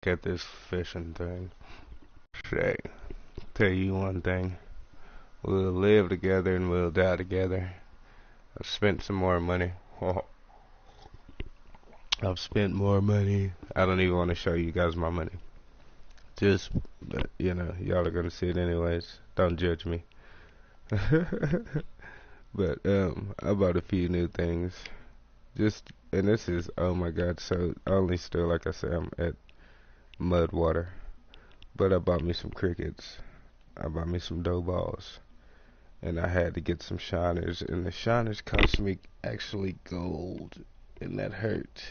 Get this fishing thing. Say, tell you one thing. We'll live together and we'll die together. I've spent some more money. I've spent more money. I don't even want to show you guys my money. Just, you know, y'all are gonna see it anyways. Don't judge me. But I bought a few new things. Just, and this is, oh my God, so only still, like I said, I'm at mud water. But I bought me some crickets. I bought me some dough balls. And I had to get some shiners. And the shiners cost me actually gold. And that hurt.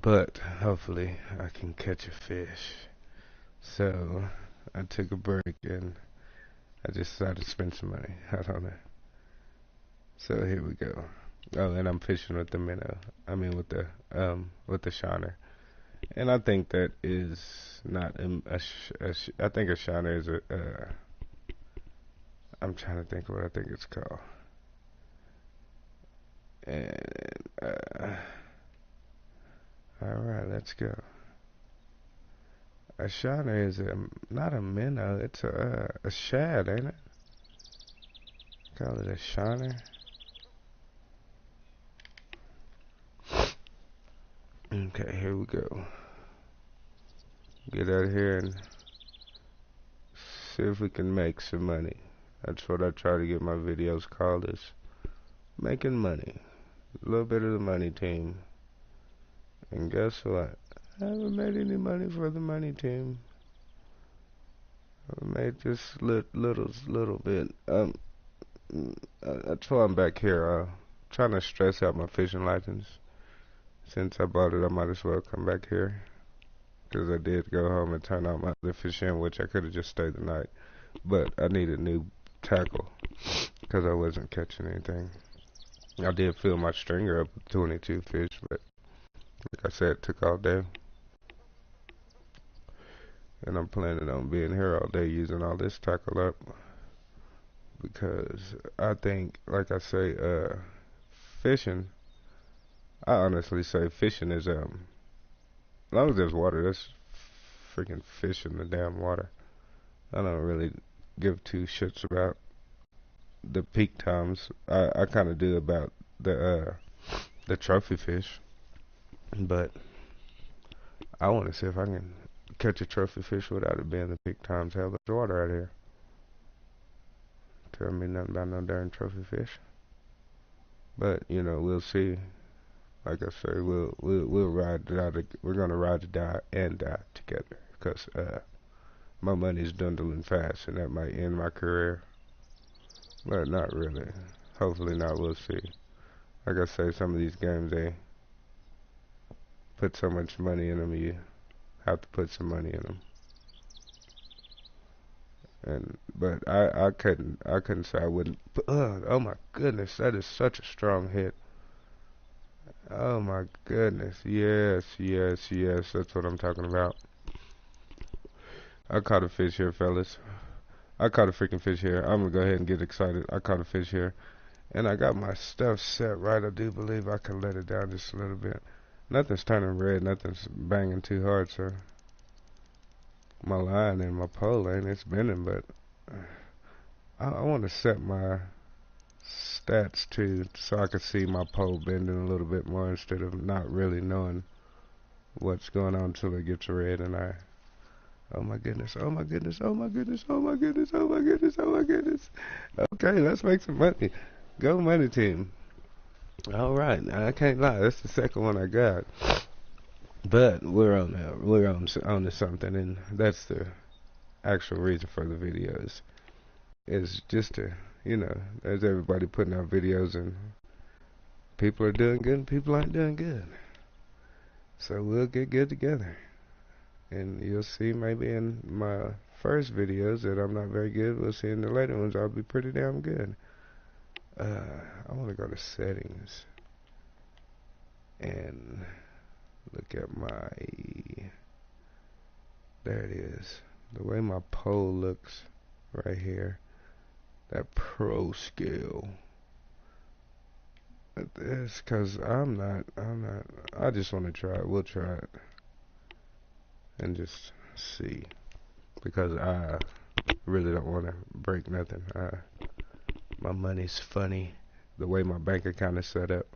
But hopefully I can catch a fish. So I took a break and I just decided to spend some money. I don't know. So here we go. Oh, and I'm fishing with the minnow. I mean with the shiner. And I think that is not I think a shiner is I'm trying to think of what I think it's called. And all right, let's go. A shiner is not a minnow. It's a shad, ain't it? Call it a shiner. Okay, here we go. Get out here and see if we can make some money. That's what I try to get my videos called, is making money. A little bit of the money team. And guess what? I haven't made any money for the money team. I made just little bit. That's why I'm back here. Trying to stress out my fishing license. Since I bought it, I might as well come back here. Because I did go home and turn out my other fish in, which I could have just stayed the night. But I needed new tackle. Because I wasn't catching anything. I did fill my stringer up with 22 fish, but like I said, it took all day. And I'm planning on being here all day using all this tackle up. Because I think, like I say, fishing, I honestly say fishing is, as long as there's water, there's freaking fish in the damn water. I don't really give two shits about the peak times. I kind of do about the trophy fish, but I want to see if I can catch a trophy fish without it being the peak times. Hell, there's water out here. Tell me nothing about no darn trophy fish. But you know, we'll see. Like I say, we'll ride it out. We're gonna ride to die and die together. Cause my money's dwindling fast, and that might end my career. But not really. Hopefully not. We'll see. Like I say, some of these games they put so much money in them, you have to put some money in them. And but I couldn't say I wouldn't. Oh my goodness, that is such a strong hit. Oh my goodness, yes, yes, yes. That's what I'm talking about. I caught a fish here, fellas. I caught a freaking fish here. I'm gonna go ahead and get excited. I caught a fish here. And I got my stuff set right. I do believe I can let it down just a little bit. Nothing's turning red. Nothing's banging too hard, so my line and my pole ain't. It's bending, but I want to set my stats too so I can see my pole bending a little bit more instead of not really knowing what's going on until it gets red and I... Oh my goodness, oh my goodness, oh my goodness, oh my goodness, oh my goodness, oh my goodness. Okay, let's make some money. Go money team. Alright, I can't lie, that's the second one I got. But we're on to something, and that's the actual reason for the videos. Is just to, you know, there's everybody putting out videos and people are doing good and people aren't doing good. So we'll get good together. And you'll see maybe in my first videos that I'm not very good. We'll see in the later ones I'll be pretty damn good. I want to go to settings and look at my... There it is. The way my pole looks right here. That pro scale. This, cause I'm not, I just want to try it. We'll try it. and just see, because I really don't want to break nothing. My money's funny the way my bank account is set up.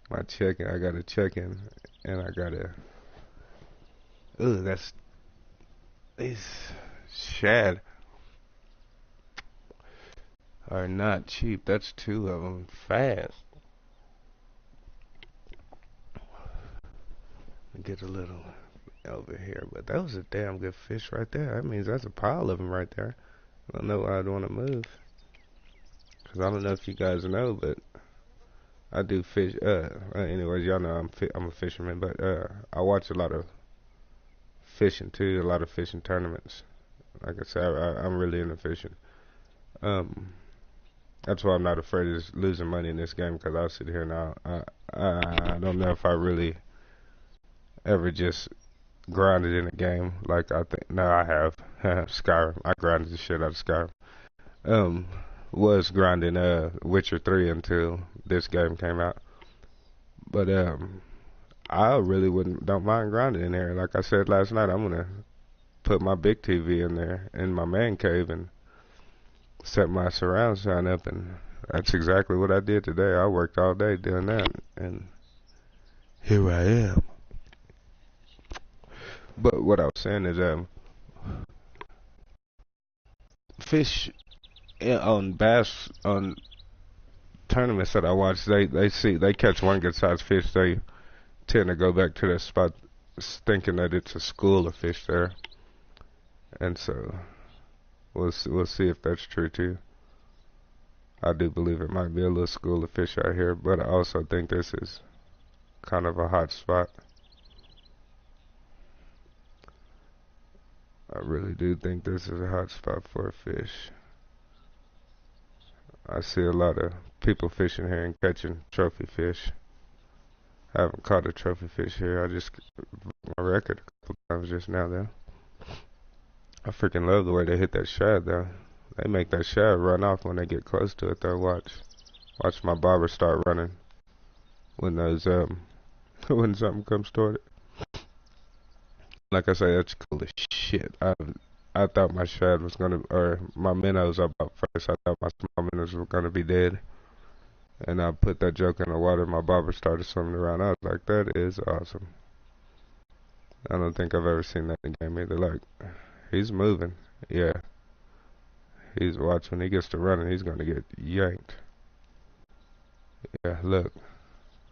My checking, I got a checking, and I got a. Ooh, that's these shad are not cheap. That's two of them fast. Get a little over here, but that was a damn good fish right there. That means that's a pile of them right there. I don't know why I'd want to move, cause I don't know if you guys know, but I do fish. Anyways, y'all know I'm a fisherman, but I watch a lot of fishing too. A lot of fishing tournaments. Like I said, I'm really into fishing. Um, that's why I'm not afraid of losing money in this game, because I'll sit here now. I don't know if I really ever just grinded in a game like I think. No, I have. Skyrim. I grinded the shit out of Skyrim. Um, was grinding Witcher 3 until this game came out. But I really don't mind grinding in there. Like I said last night, I'm gonna put my big TV in there in my man cave and set my surround sound up, and that's exactly what I did today. I worked all day doing that, and here I am. But what I was saying is, fish on bass on tournaments that I watch, they catch one good sized fish, they tend to go back to that spot thinking that it's a school of fish there, and so we'll see if that's true too. I do believe it might be a little school of fish out here, but I also think this is kind of a hot spot. I really do think this is a hot spot for a fish. I see a lot of people fishing here and catching trophy fish. I haven't caught a trophy fish here. I just broke my record a couple times just now though. I freaking love the way they hit that shad though. They make that shad run off when they get close to it though. Watch my bobber start running when those when something comes toward it. Like I say, that's cool as shit. I thought my shad was gonna, or my minnows about first. I thought my small minnows were gonna be dead, and I put that joke in the water. My bobber started swimming around. I was like, that is awesome. I don't think I've ever seen that in the game either. Like, he's moving. Yeah, he's watching. When he gets to running, he's gonna get yanked. Yeah, look.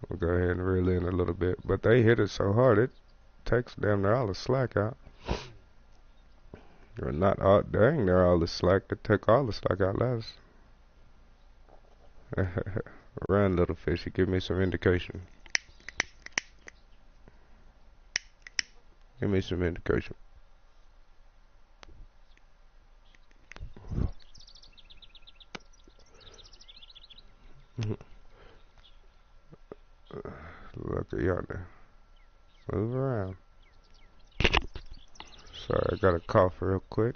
We'll go ahead and reel in a little bit, but they hit it so hard it takes damn near all the slack out. Or not all, dang near all the slack. It took all the slack out last. Run, little fishy, give me some indication. Give me some indication. Look at y'all there. Move around. Sorry, I got a cough real quick.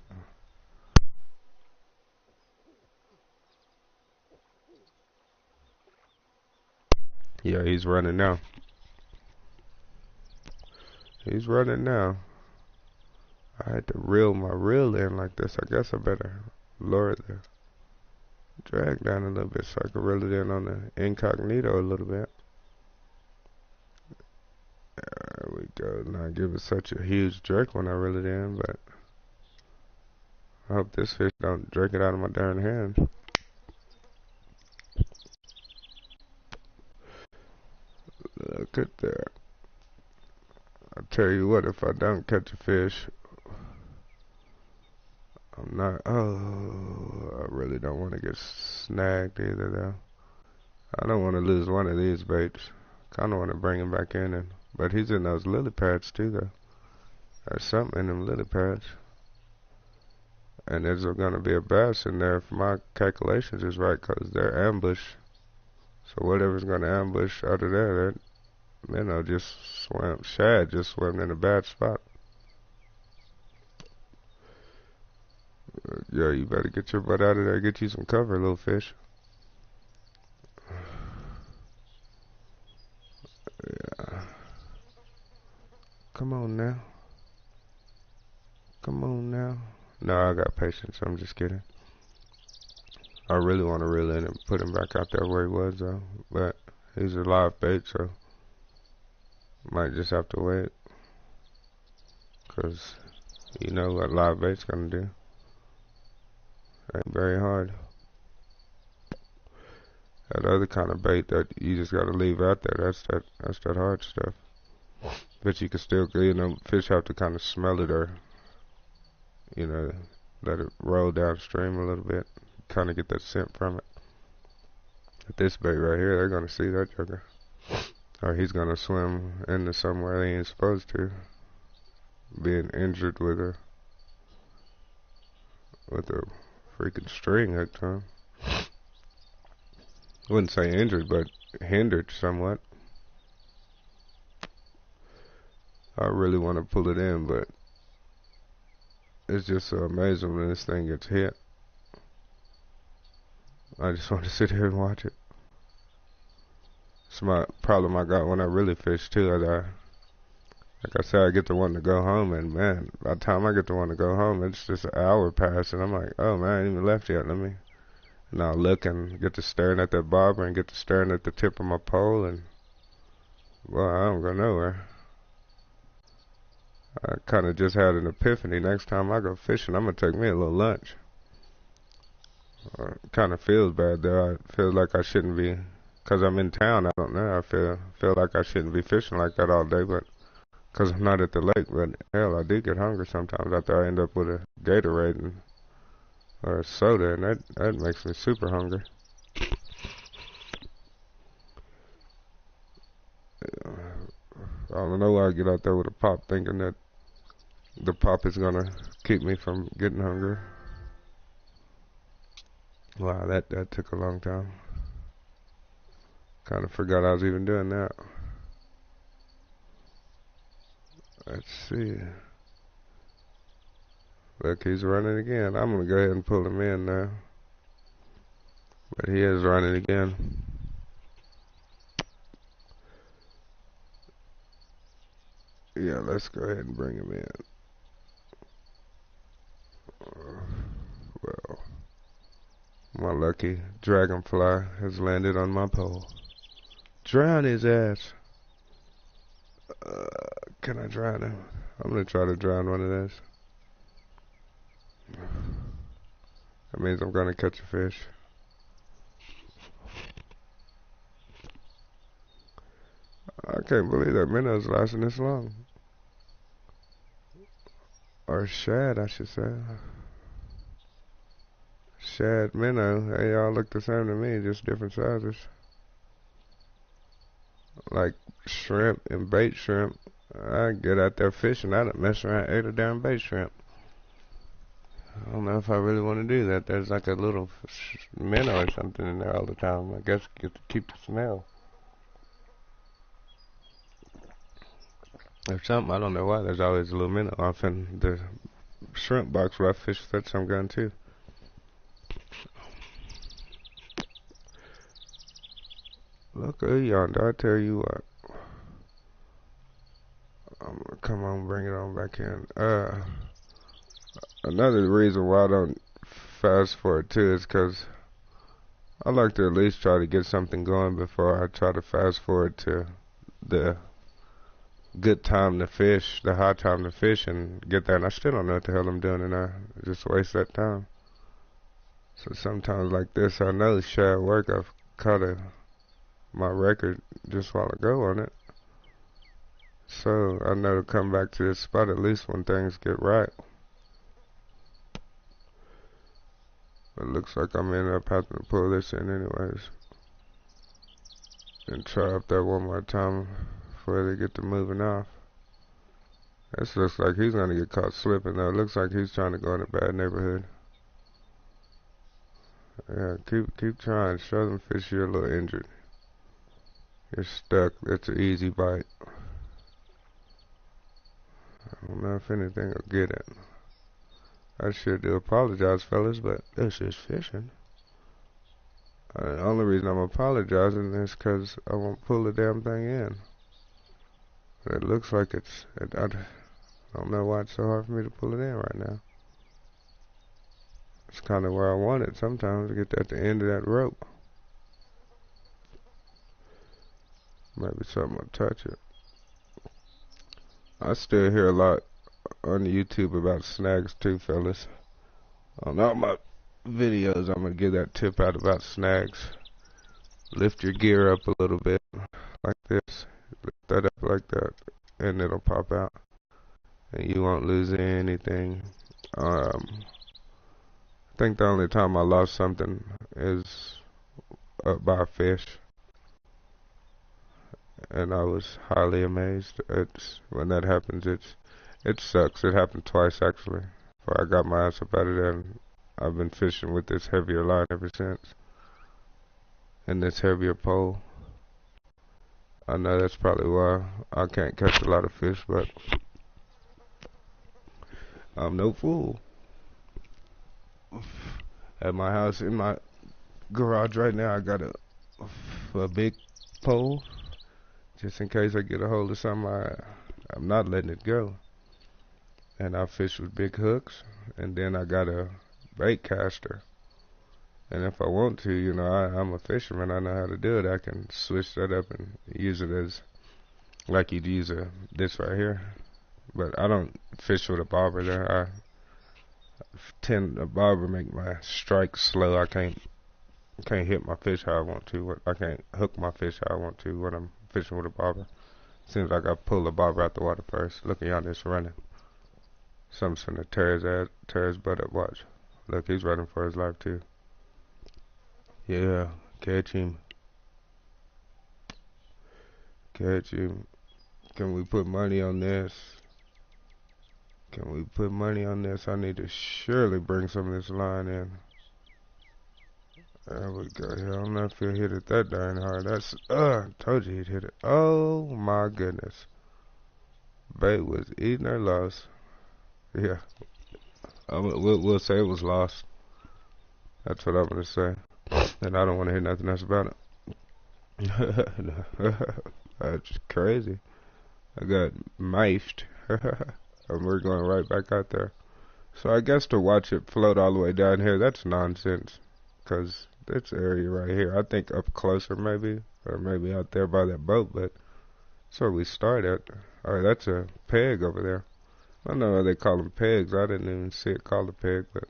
Yeah, he's running now. He's running now. I had to reel my reel in like this. I guess I better lower the drag down a little bit so I can reel it in on the incognito a little bit. There we go. Not give it such a huge jerk when I reel it in, but I hope this fish don't jerk it out of my darn hand. Look at that. I tell you what, if I don't catch a fish, I'm not. Oh, I really don't want to get snagged either, though. I don't want to lose one of these baits. Kind of want to bring him back in, but he's in those lily pads too, though. There's something in them lily pads, and there's gonna be a bass in there if my calculations is right, 'cause they're ambush. So whatever's gonna ambush out of there, that minnow just swam. Shad just swam in a bad spot. Yeah, you better get your butt out of there. Get you some cover, little fish. Yeah. Come on now. Come on now. No, I got patience. I'm just kidding. I really want to reel in and put him back out there where he was, though. But he's a live bait, so might just have to wait. Because you know what live bait's going to do. Ain't very hard. That other kind of bait that you just got to leave out there, that's that hard stuff. But you can still, you know, fish have to kind of smell it or, you know, let it roll downstream a little bit, kind of get that scent from it. But this bait right here, they're going to see that joker. Or he's going to swim into somewhere he ain't supposed to, being injured with a freaking string hooked to him. Wouldn't say injured, but hindered somewhat. I really want to pull it in, but it's just so amazing when this thing gets hit. I just want to sit here and watch it. It's my problem I got when I really fish too. Like I said, I get the one to go home, and man, by the time I get the one to go home, it's just an hour past, and I'm like, oh man, I ain't even left yet. And I'll look and get to staring at that bobber and get to staring at the tip of my pole, and well, I don't go nowhere. I kind of just had an epiphany. Next time I go fishing, I'm going to take me a little lunch. It kind of feels bad though. I feel like I shouldn't be, because I'm in town, I don't know. I feel like I shouldn't be fishing like that all day, but because I'm not at the lake. But hell, I do get hungry sometimes after I end up with a Gatorade or a soda, and that makes me super hungry. I don't know why I get out there with a pop thinking that the pop is gonna keep me from getting hungry. Wow, that took a long time. Kind of forgot I was even doing that. Let's see. Look, he's running again. I'm gonna go ahead and pull him in now. But he is running again. Yeah, let's go ahead and bring him in. Well, my lucky dragonfly has landed on my pole. Drown his ass. Can I drown him? I'm gonna try to drown one of those. That means I'm gonna catch a fish. I can't believe that minnow's lasting this long. Or shad, I should say. Shad, minnow, they all look the same to me, just different sizes. Like shrimp and bait shrimp. I get out there fishing, I done mess around, ate a damn bait shrimp. I don't know if I really want to do that. There's like a little minnow or something in there all the time. I guess get to keep the smell. Or something, I don't know why. There's always a little minnow off in the shrimp box where I fish that some gun too. Look at yonder, I tell you what. Come on, bring it on back in. Another reason why I don't fast forward too is because I like to at least try to get something going before I try to fast forward to the good time to fish, the high time to fish, and get there. And I still don't know what the hell I'm doing, and I just waste that time. So sometimes like this, I know shad work. I've caught my record just a while ago on it. So I know to come back to this spot at least when things get right. It looks like I'm ending up having to pull this in anyways. And try up there one more time before they get to moving off. This looks like he's gonna get caught slipping though. It looks like he's trying to go in a bad neighborhood. Yeah, keep trying. Show them fish you're a little injured. You're stuck. That's an easy bite. I don't know if anything will get it. I sure do apologize, fellas, but this is fishing. The only reason I'm apologizing is because I won't pull the damn thing in. It looks like I don't know why it's so hard for me to pull it in right now. It's kind of where I want it sometimes, to get at the end of that rope. Maybe something will touch it. I still hear a lot on YouTube about snags too, fellas. On all my videos, I'm going to give that tip out about snags. Lift your gear up a little bit, like this. Lift that up like that, and it'll pop out. And you won't lose anything. I think the only time I lost something is up by a fish. And I was highly amazed. When that happens, it sucks. It happened twice, actually. Before I got my ass up out of there, and I've been fishing with this heavier line ever since. And this heavier pole. I know that's probably why I can't catch a lot of fish, but I'm no fool. At my house, in my garage right now, I got a big pole, just in case I get a hold of something. I'm not letting it go. And I fish with big hooks, and then I got a bait caster. And if I want to, you know, I'm a fisherman, I know how to do it. I can switch that up and use it as, like you'd use this right here. But I don't fish with a bobber there. I tend a bobber make my strike slow. I can't hit my fish how I want to. I can't hook my fish how I want to when I'm fishing with a bobber. Seems like I pull the bobber out the water first. Look at y'all, it's running. Something's gonna tear his butt up. Watch. Look, he's running for his life too. Yeah, catch him. Catch him. Can we put money on this? Can we put money on this? I need to surely bring some of this line in. There we go. Yeah, I don't know if he'll hit it that darn hard. Told you he'd hit it. Oh my goodness. Bait was eating her lost. Yeah. We'll say it was lost. That's what I'm gonna say. And I don't want to hear nothing else about it. That's crazy. I got knifed. And we're going right back out there. So I guess to watch it float all the way down here, that's nonsense. Because this area right here, I think up closer maybe. Or maybe out there by that boat, but that's where we start at. Alright, that's a peg over there. I don't know why they call them pegs. I didn't even see it called a peg, but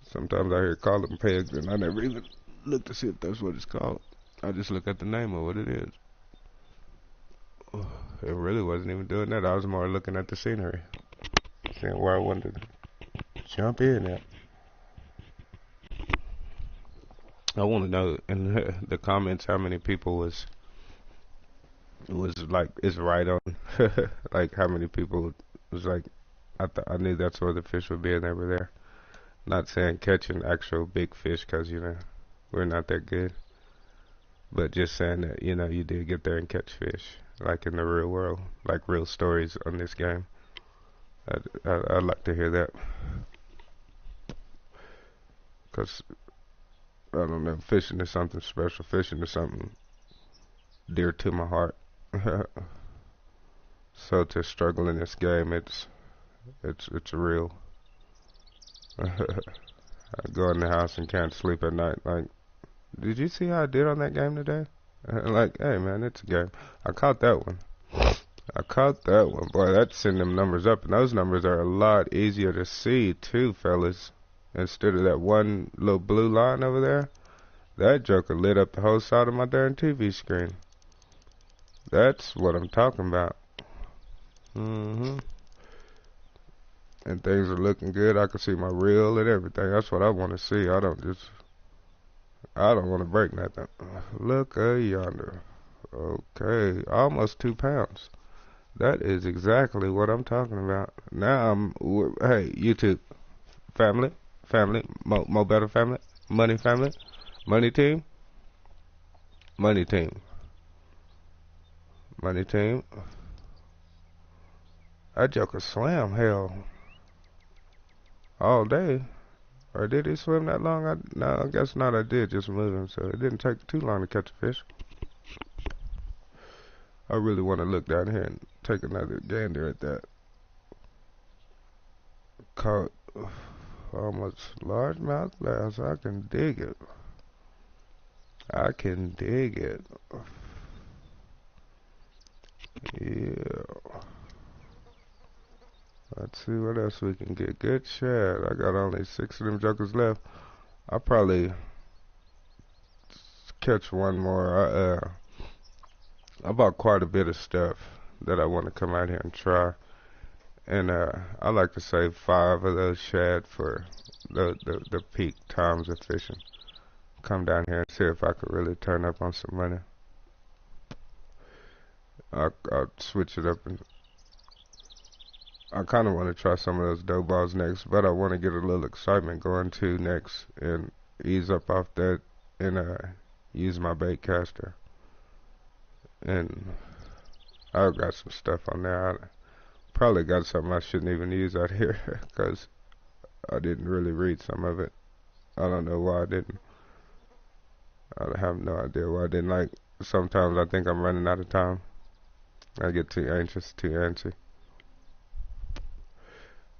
sometimes I hear it call them pegs, and I never even look to see if that's what it's called. I just look at the name of what it is. It really wasn't even doing that. I was more looking at the scenery, seeing where I wanted to jump in at. I want to know in the comments how many people was like, it's right on. Like how many people was like, I knew that's where the fish would be, and they were there. Not saying catching actual big fish, because you know we're not that good, but just saying that, you know, you did get there and catch fish, like in the real world, like real stories on this game. I'd like to hear that, because I don't know, fishing is something special. Fishing is something dear to my heart. So to struggle in this game, it's real. I go in the house and can't sleep at night. Like, did you see how I did on that game today? Like, hey man, it's a game. I caught that one. I caught that one. Boy, that's sending them numbers up, and those numbers are a lot easier to see too, fellas. Instead of that one little blue line over there, that joker lit up the whole side of my darn TV screen. That's what I'm talking about. And things are looking good. I can see my reel and everything. That's what I want to see. I don't want to break nothing. Look yonder. Okay, almost 2 pounds. That is exactly what I'm talking about. Now hey, YouTube family, Mo Better family, money family, money team, money team, money team. That joker slam hell all day. Or did he swim that long? No, I guess not. I did just move him, so it didn't take too long to catch a fish. I really want to look down here and take another gander at that. Caught almost largemouth bass. I can dig it. I can dig it. Yeah. Let's see what else we can get. Good shad. I got only 6 of them jokers left. I'll probably catch one more. I bought quite a bit of stuff that I want to come out here and try. And I like to save 5 of those shad for the peak times of fishing. Come down here and see if I could really turn up on some money. I'll switch it up, and I kind of want to try some of those dough balls next, but I want to get a little excitement going too next and ease up off that and use my bait caster. And I've got some stuff on there. I probably got something I shouldn't even use out here because I didn't really read some of it. I don't know why I didn't. I have no idea why I didn't. Like, sometimes I think I'm running out of time. I get too anxious, too antsy.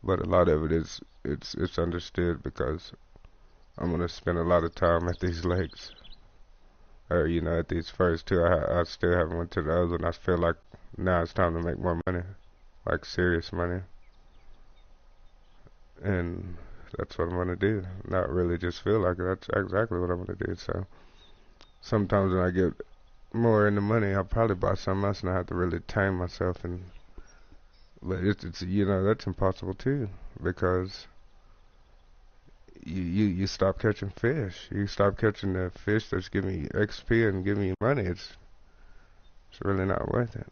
But a lot of it is, it's understood because I'm going to spend a lot of time at these lakes. Or, you know, at these first two. I still haven't went to the other, and I feel like now it's time to make more money. Like, serious money. And that's what I'm going to do. Not really just feel like it. That's exactly what I'm going to do. So sometimes when I get more into money, I'll probably buy something else and I have to really tame myself. But it's you know, that's impossible too, because you stop catching fish. You stop catching the fish that's giving you XP and giving you money. It's really not worth it.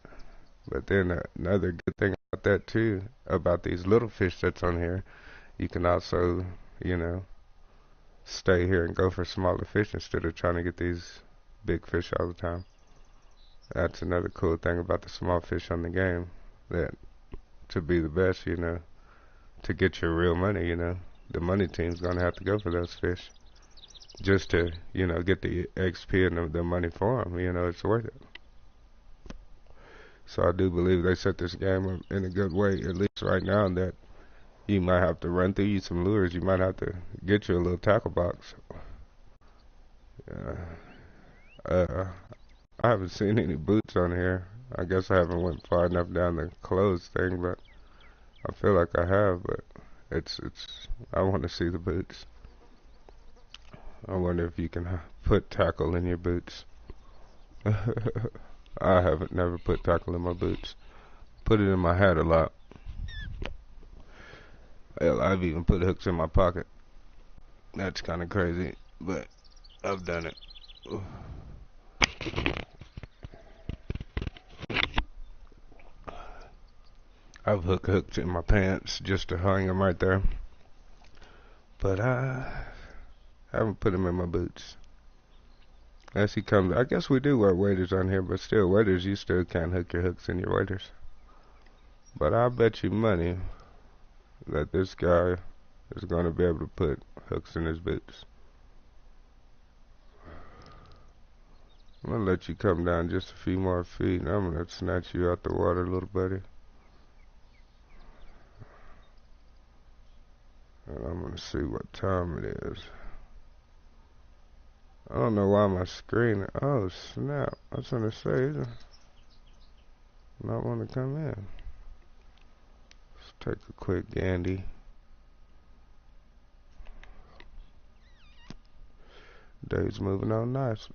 But then another good thing about that too, about these little fish that's on here, you can also, you know, stay here and go for smaller fish instead of trying to get these big fish all the time. That's another cool thing about the small fish on the game, that to be the best, you know, to get your real money, you know, the money team's gonna have to go for those fish just to, you know, get the XP and the money for them. You know, it's worth it. So I do believe they set this game up in a good way, at least right now, that you might have to run through you some lures. You might have to get you a little tackle box. I haven't seen any boots on here. I guess I haven't went far enough down the clothes thing, but I feel like I have. But I want to see the boots. I wonder if you can put tackle in your boots. I haven't never put tackle in my boots. Put it in my hat a lot. Hell, I've even put hooks in my pocket. That's kind of crazy, but I've done it. I've hooked in my pants just to hang them right there. But I haven't put them in my boots. As he comes, I guess we do wear waders on here, but still, waders, you still can't hook your hooks in your waders. But I bet you money that this guy is going to be able to put hooks in his boots. I'm going to let you come down just a few more feet, and I'm going to snatch you out the water, little buddy. And I'm going to see what time it is. I don't know why my screen... Oh, snap. I was going to say, not want to come in. Let's take a quick gandy. Day's moving on nice.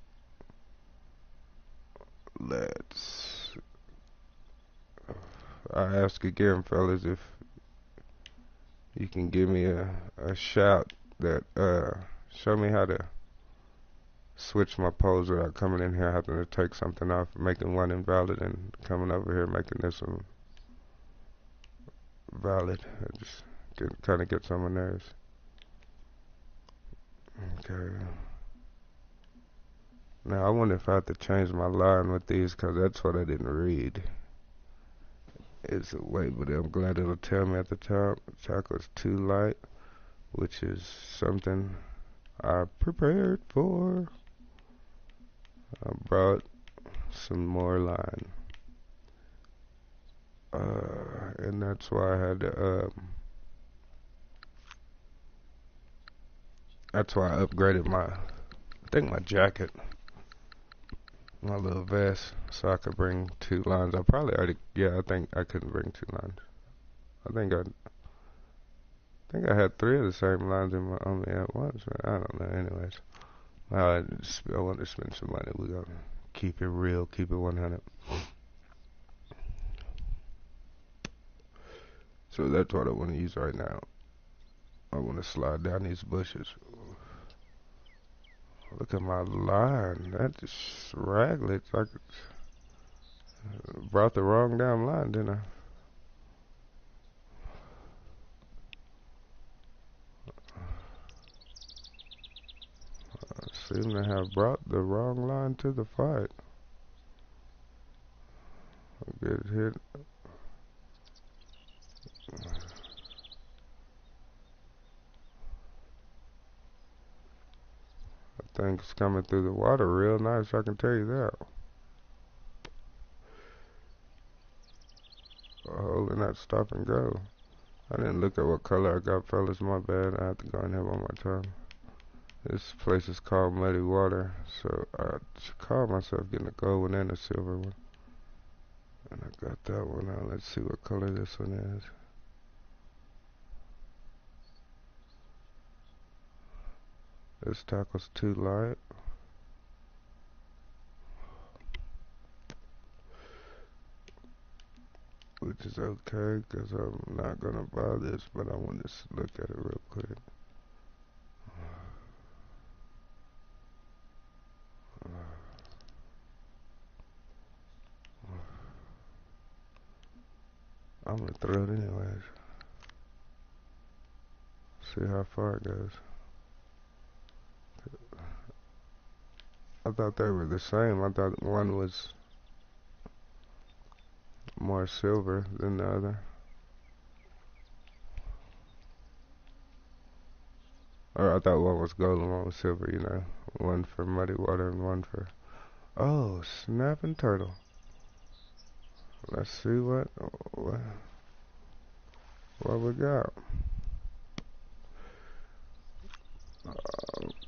I ask again, fellas, if you can give me a shout that show me how to switch my pose without coming in here having to take something off, making one invalid, and coming over here making this one valid. I just kind of gets on my nerves. Okay. Now I wonder if I have to change my line with these, because that's what I didn't read. It's a weight, but I'm glad it'll tell me at the top. The tackle is too light. which is something I prepared for. I brought some more line, and that's why I had to, that's why I upgraded I think my jacket, my little vest, so I could bring 2 lines. I probably already, yeah, I think I couldn't bring 2 lines. I think I had 3 of the same lines on me at once. I don't know. Anyways, I want to spend some money. We gonna keep it real, keep it 100. So that's what I want to use right now. I want to slide down these bushes. Look at my line. That just ragged. It's like brought the wrong damn line, didn't I? I seem to have brought the wrong line to the fight. I get hit. That thing's coming through the water real nice, I can tell you that. Holding that stop and go. I didn't look at what color I got, fellas. My bad. I have to go and have one more time. This place is called Muddy Water, so I should call myself getting a gold one and a silver one. And I got that one now. Let's see what color this one is. This tackle's too light. Which is okay, because I'm not going to buy this, but I want to look at it real quick. I'm going to throw it anyways. See how far it goes. I thought they were the same. I thought one was more silver than the other. Or I thought one was gold and one was silver, you know. One for Muddy Water and one for... Oh, snapping turtle. Let's see what we got.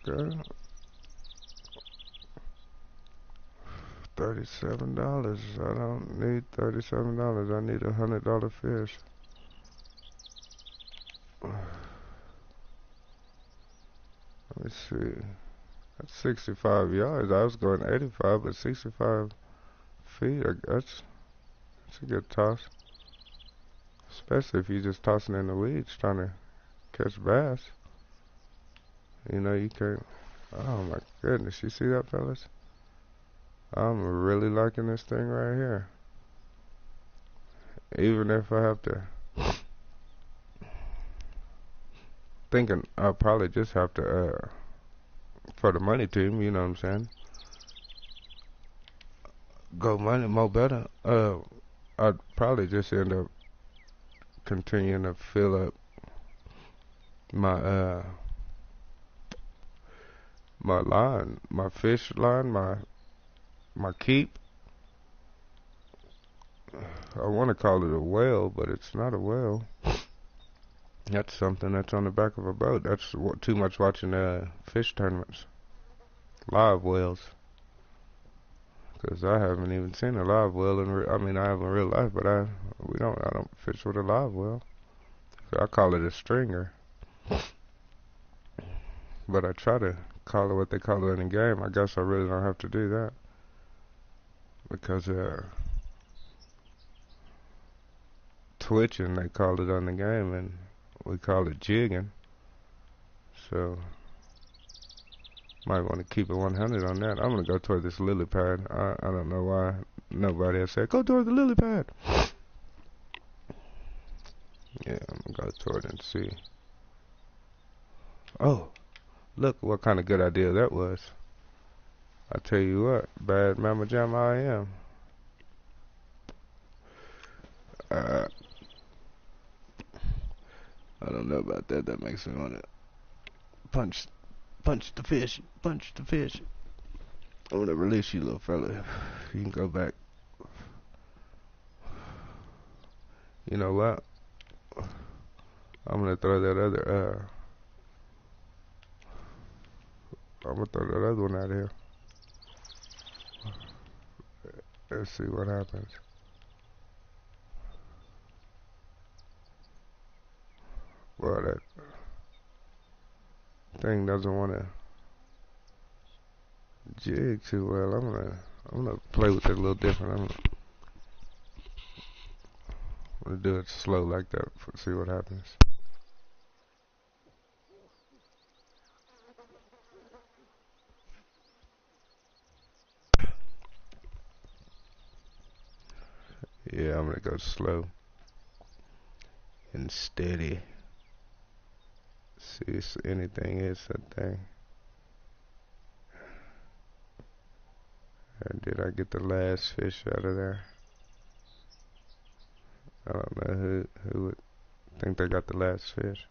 Okay. $37. I don't need $37. I need $100 fish. Let me see. That's 65 yards. I was going 85, but 65 feet. That's a good toss. Especially if you're just tossing in the weeds trying to catch bass. You know, you can't. Oh my goodness. You see that, fellas? I'm really liking this thing right here. Even if I have to. Thinking I'll probably just have to, for the money team, you know what I'm saying? Go money, more better. I'd probably just end up continuing to fill up my, my line, my fish line, my keep. I want to call it a whale, but it's not a whale. That's something that's on the back of a boat. That's too much watching fish tournaments. Live whales. Because I haven't even seen a live whale I mean, I have in real life, but I don't fish with a live whale. So I call it a stringer. But I try to call it what they call it in the game. I guess I really don't have to do that. Because twitching, they call it on the game, and we call it jigging. So might want to keep it 100 on that. I'm going to go toward this lily pad. I don't know why nobody has said, go toward the lily pad. Yeah, I'm going to go toward it and see. Oh, look what kind of good idea that was. I tell you what, bad mama jam I am. I don't know about that. That makes me want to punch the fish. Punch the fish. I'm gonna release you, little fella. You can go back. You know what? I'm gonna throw that other, I'm gonna throw that other one out here. Let's see what happens. Well, that thing doesn't want to jig too well. I'm gonna play with it a little different. I'm gonna do it slow like that. See what happens. Yeah, I'm gonna go slow and steady. See if anything hits that thing. Or did I get the last fish out of there? I don't know who would think they got the last fish.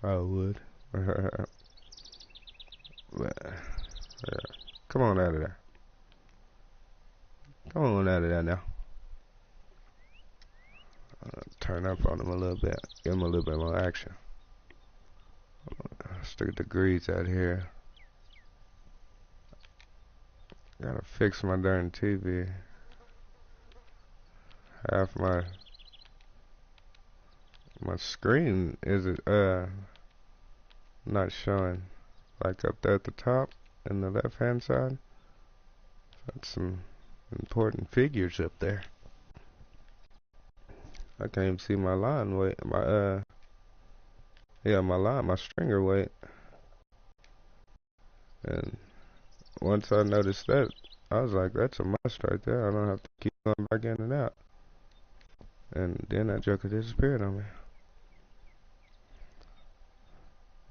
I would. But, yeah. Come on out of there. Come on out of there now. Turn up on him a little bit. Give him a little bit more action. Stick the grease out here. Gotta fix my darn TV. Half my screen is not showing. Like up there at the top in the left hand side. That's some important figures up there. I can't even see my line weight. My my stringer weight. And once I noticed that, I was like, that's a must right there. I don't have to keep going back in and out. And then that joker disappeared on me.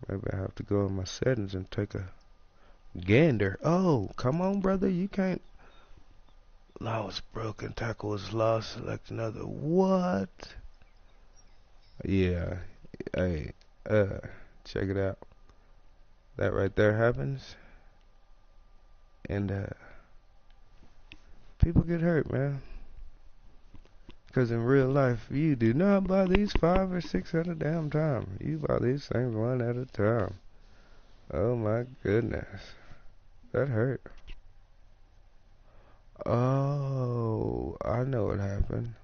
Maybe I have to go in my settings and take a gander. Oh, come on, brother. You can't. Law was broken. Tackle was lost. Select another. What? Yeah. Hey, check it out. That right there happens. And, people get hurt, man. Because in real life, you do not buy these 5 or 6 at a damn time. You buy these things one at a time. Oh my goodness. That hurt. Oh, I know what happened.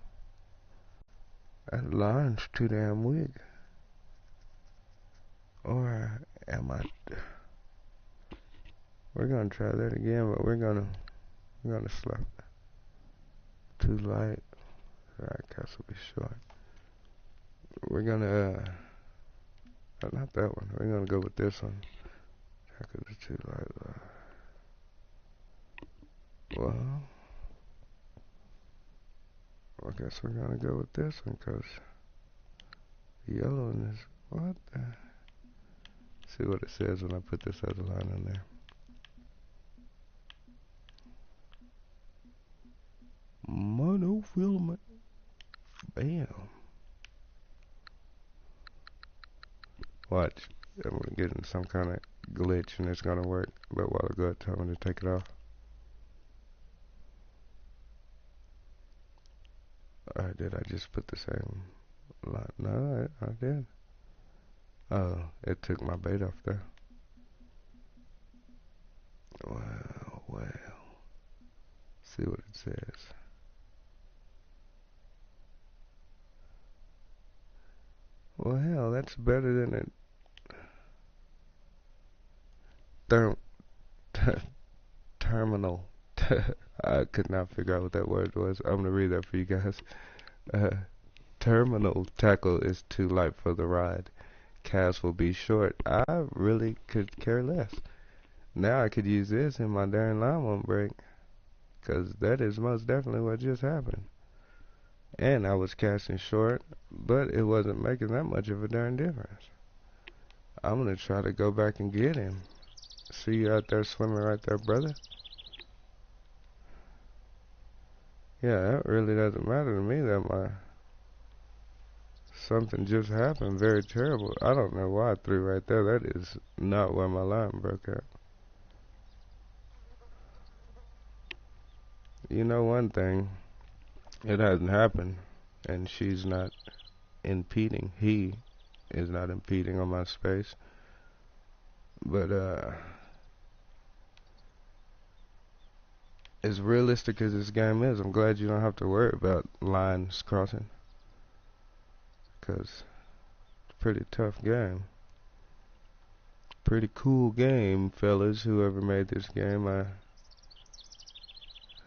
That line's too damn weak. Or am I... We're gonna try that again, but we're gonna slap it. Too light. Alright, cast will be short. We're gonna, not that one. We're gonna go with this one. Tackle the too light. Well, I guess we're gonna go with this one, cause the yellow one is, what the? See what it says when I put this other line in there. Monofilament. Bam. Watch. I'm gonna get in some kind of glitch and it's gonna work. But while I go, tell me to take it off. Or did I just put the same line? No, I did. Oh, it took my bait off there. Well. See what it says. Well, hell, that's better than it. Terminal. I could not figure out what that word was. I'm gonna read that for you guys. Terminal tackle is too light for the ride. Cast will be short. I really could care less. Now I could use this and my darn line won't break. Cause that is most definitely what just happened. And I was casting short, but it wasn't making that much of a darn difference. I'm gonna try to go back and get him. See you out there swimming right there, brother. Yeah, that really doesn't matter to me that my something just happened, very terrible. I don't know why I threw right there. That is not where my line broke at. You know one thing, it hasn't happened, and she's not impeding. He is not impeding on my space. But, as realistic as this game is, I'm glad you don't have to worry about lines crossing. Because it's a pretty tough game. Pretty cool game, fellas, whoever made this game. I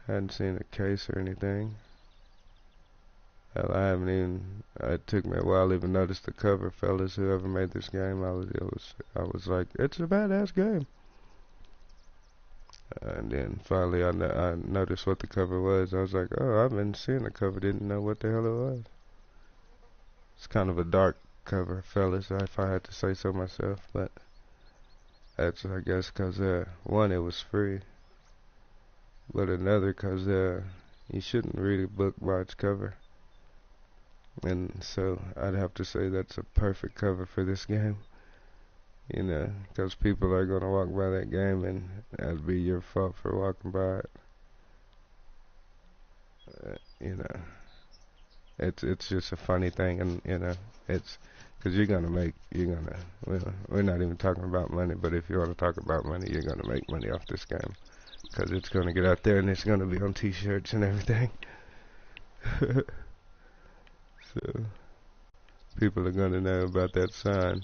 hadn't seen a case or anything. Hell, I haven't even, it took me a while to even notice the cover, fellas, whoever made this game. I was like, it's a badass game. And then finally I noticed what the cover was. I was like, oh, I've been seeing the cover, didn't know what the hell it was. It's kind of a dark cover, fellas, if I had to say so myself, but that's, I guess, because, one, it was free, but another, because, you shouldn't read a book by its cover. And so I'd have to say that's a perfect cover for this game. You know, because people are going to walk by that game and that'd be your fault for walking by it. You know, it's just a funny thing, and you know, it's because we're not even talking about money, but if you want to talk about money, you're going to make money off this game because it's going to get out there and it's going to be on t-shirts and everything. So people are going to know about that sign.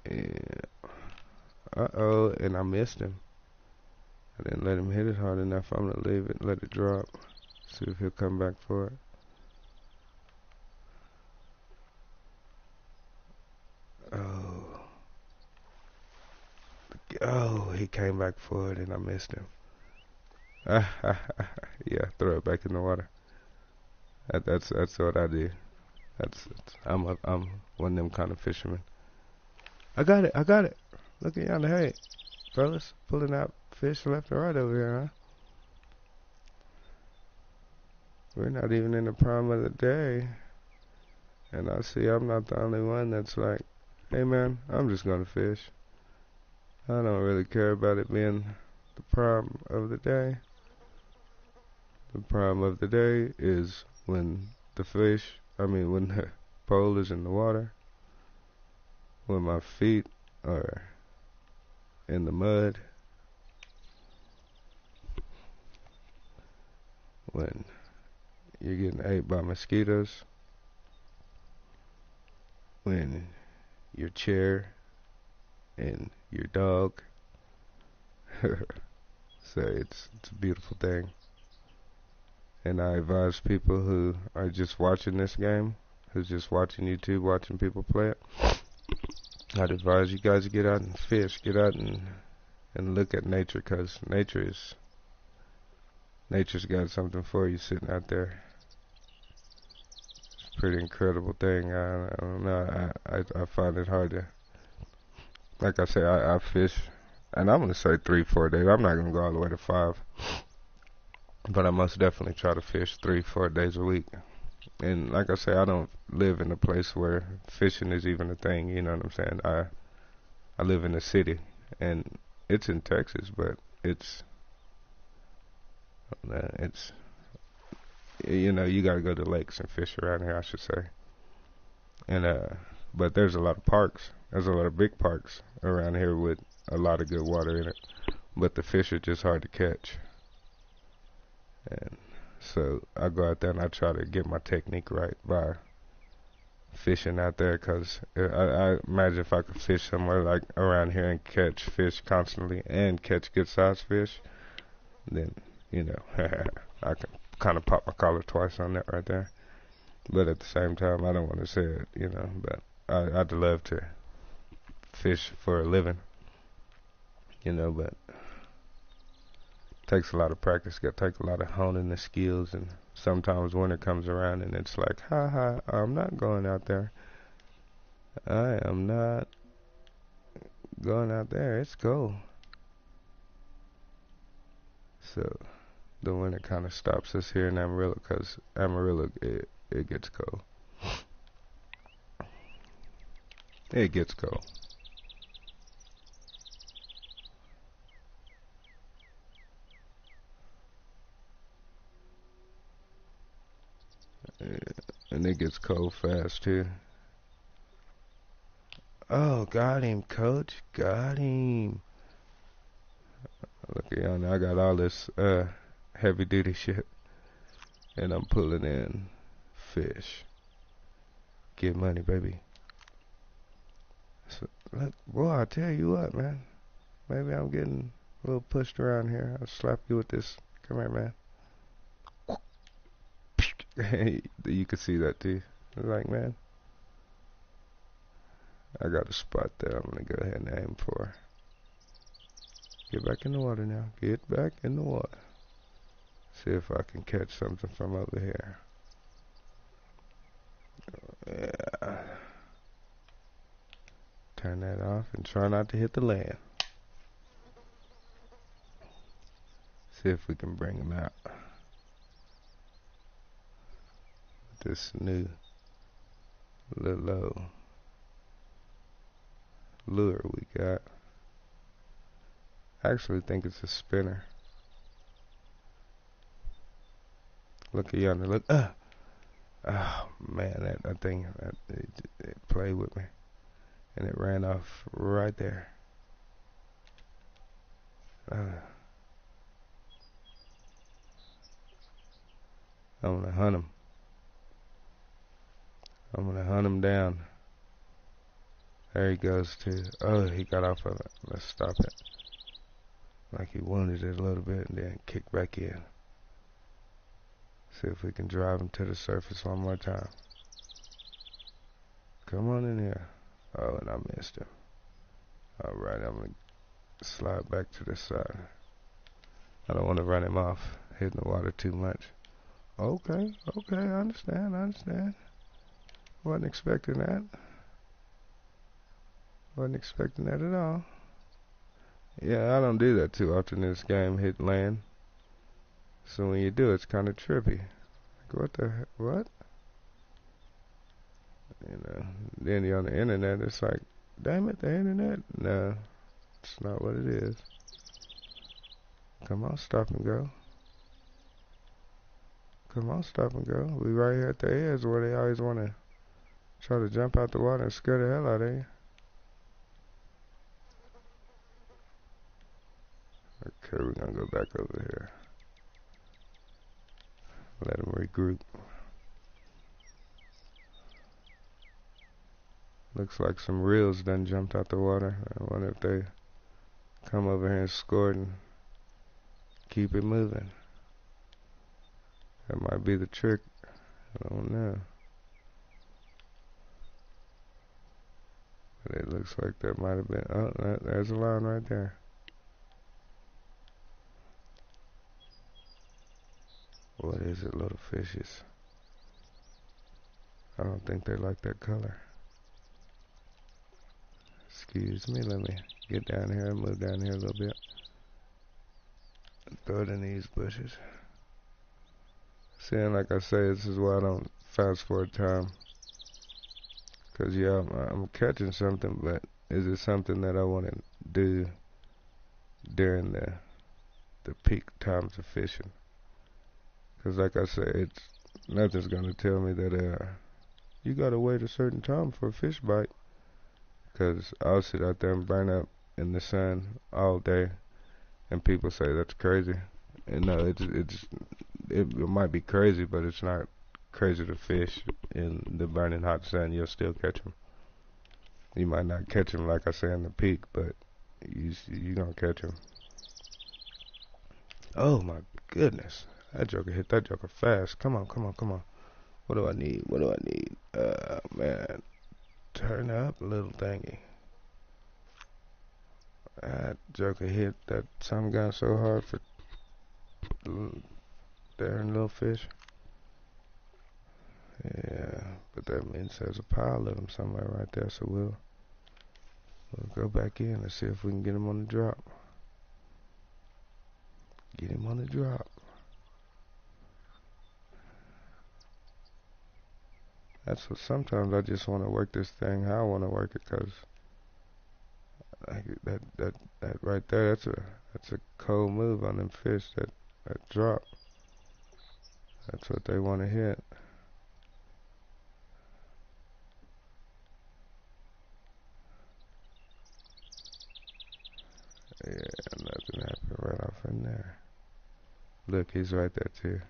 Yeah. Uh-oh, and I missed him. I didn't let him hit it hard enough. I'm going to leave it and let it drop. See if he'll come back for it. Oh, he came back for it and I missed him. Yeah, throw it back in the water. That's what I do. I'm one of them kind of fishermen. I got it. Look at y'all, hey, fellas, pulling out fish left and right over here, huh? We're not even in the prime of the day, and I see I'm not the only one that's like, hey man, I'm just gonna fish. I don't really care about it being the prime of the day. The prime of the day is when when the pole is in the water, when my feet are in the mud, when you're getting ate by mosquitoes, when your chair and your dog. So it's a beautiful thing. And I advise people who are just watching this game, who's just watching YouTube, watching people play it, I'd advise you guys to get out and fish, get out and look at nature, because nature's got something for you sitting out there. It's a pretty incredible thing. I don't know, I find it hard to, like I say, I fish, and I'm going to say 3-4 days. I'm not going to go all the way to 5. But I most definitely try to fish 3-4 days a week. And like I say, I don't live in a place where fishing is even a thing, you know what I'm saying? I live in a city, and it's in Texas, but it's you know, you gotta go to lakes and fish around here, I should say. And but there's a lot of parks. There's a lot of big parks around here with a lot of good water in it. But the fish are just hard to catch. And so I go out there and I try to get my technique right by fishing out there, because I imagine if I could fish somewhere like around here and catch fish constantly and catch good sized fish, then, you know, I can kind of pop my collar twice on that right there. But at the same time, I don't want to say it, you know, but I'd love to fish for a living, you know, but takes a lot of practice. Got to take a lot of honing the skills, and sometimes winter comes around and it's like, I'm not going out there. I am not going out there. It's cold. So, the winter kind of stops us here in Amarillo, because Amarillo, it gets cold. It gets cold. Yeah, and it gets cold fast too. Oh, got him, coach. Got him. Look at y'all. I got all this heavy duty shit, and I'm pulling in fish. Get money, baby. So, look, boy, I tell you what, man. Maybe I'm getting a little pushed around here. I'll slap you with this. Come here, man. You can see that too. Like, man, I got a spot there I'm gonna go ahead and aim for. Get back in the water now. Get back in the water. See if I can catch something from over here. Yeah. Turn that off and try not to hit the land. See if we can bring him out. This new little lure we got. I actually think it's a spinner. Look at yonder. Look. Oh man, that thing, it played with me, and it ran off right there. I'm gonna hunt him. I'm gonna hunt him down. There he goes too. Oh, he got off of it. Let's stop it. Like he wounded it a little bit and then kick back in. See if we can drive him to the surface one more time. Come on in here. Oh, and I missed him. Alright, I'm gonna slide back to the side. I don't want to run him off, hitting the water too much. Okay, I understand. Wasn't expecting that. Wasn't expecting that at all. Yeah, I don't do that too often in this game, hit land. So when you do, it's kind of trippy. Like, what the heck? What? You know, then you're on the internet, it's like, damn it, the internet? No, it's not what it is. Come on, stop and go. Come on, stop and go. We right here at the edge where they always want to try to jump out the water and scare the hell out of you. Okay, we're gonna go back over here. Let them regroup. Looks like some reels done jumped out the water. I wonder if they come over here and scored and keep it moving. That might be the trick. I don't know. But it looks like that might have been. Oh, there's a line right there. What is it, little fishes? I don't think they like that color. Excuse me, let me get down here and move down here a little bit. Throw it in these bushes. See, and like I say, this is why I don't fast forward time. Cause yeah, I'm catching something, but is it something that I want to do during the peak times of fishing? Cause like I say, it's nothing's gonna tell me that you gotta wait a certain time for a fish bite. Cause I'll sit out there and burn up in the sun all day, and people say that's crazy. And no, it might be crazy, but it's not crazy to fish in the burning hot sun. You'll still catch them. You might not catch them like I say in the peak, but you gonna catch them. Oh my goodness, that joker hit that joker fast. Come on. What do I need? Man, turn up, little thingy. That joker hit that some guy so hard for daring little fish. Yeah, but that means there's a pile of them somewhere right there, so we'll go back in and see if we can get him on the drop. Get him on the drop. That's what sometimes I just want to work this thing how I want to work it, 'cause like that right there, that's a cold move on them fish that drop. That's what they want to hit. Yeah, nothing happened right off in there. Look, he's right there too.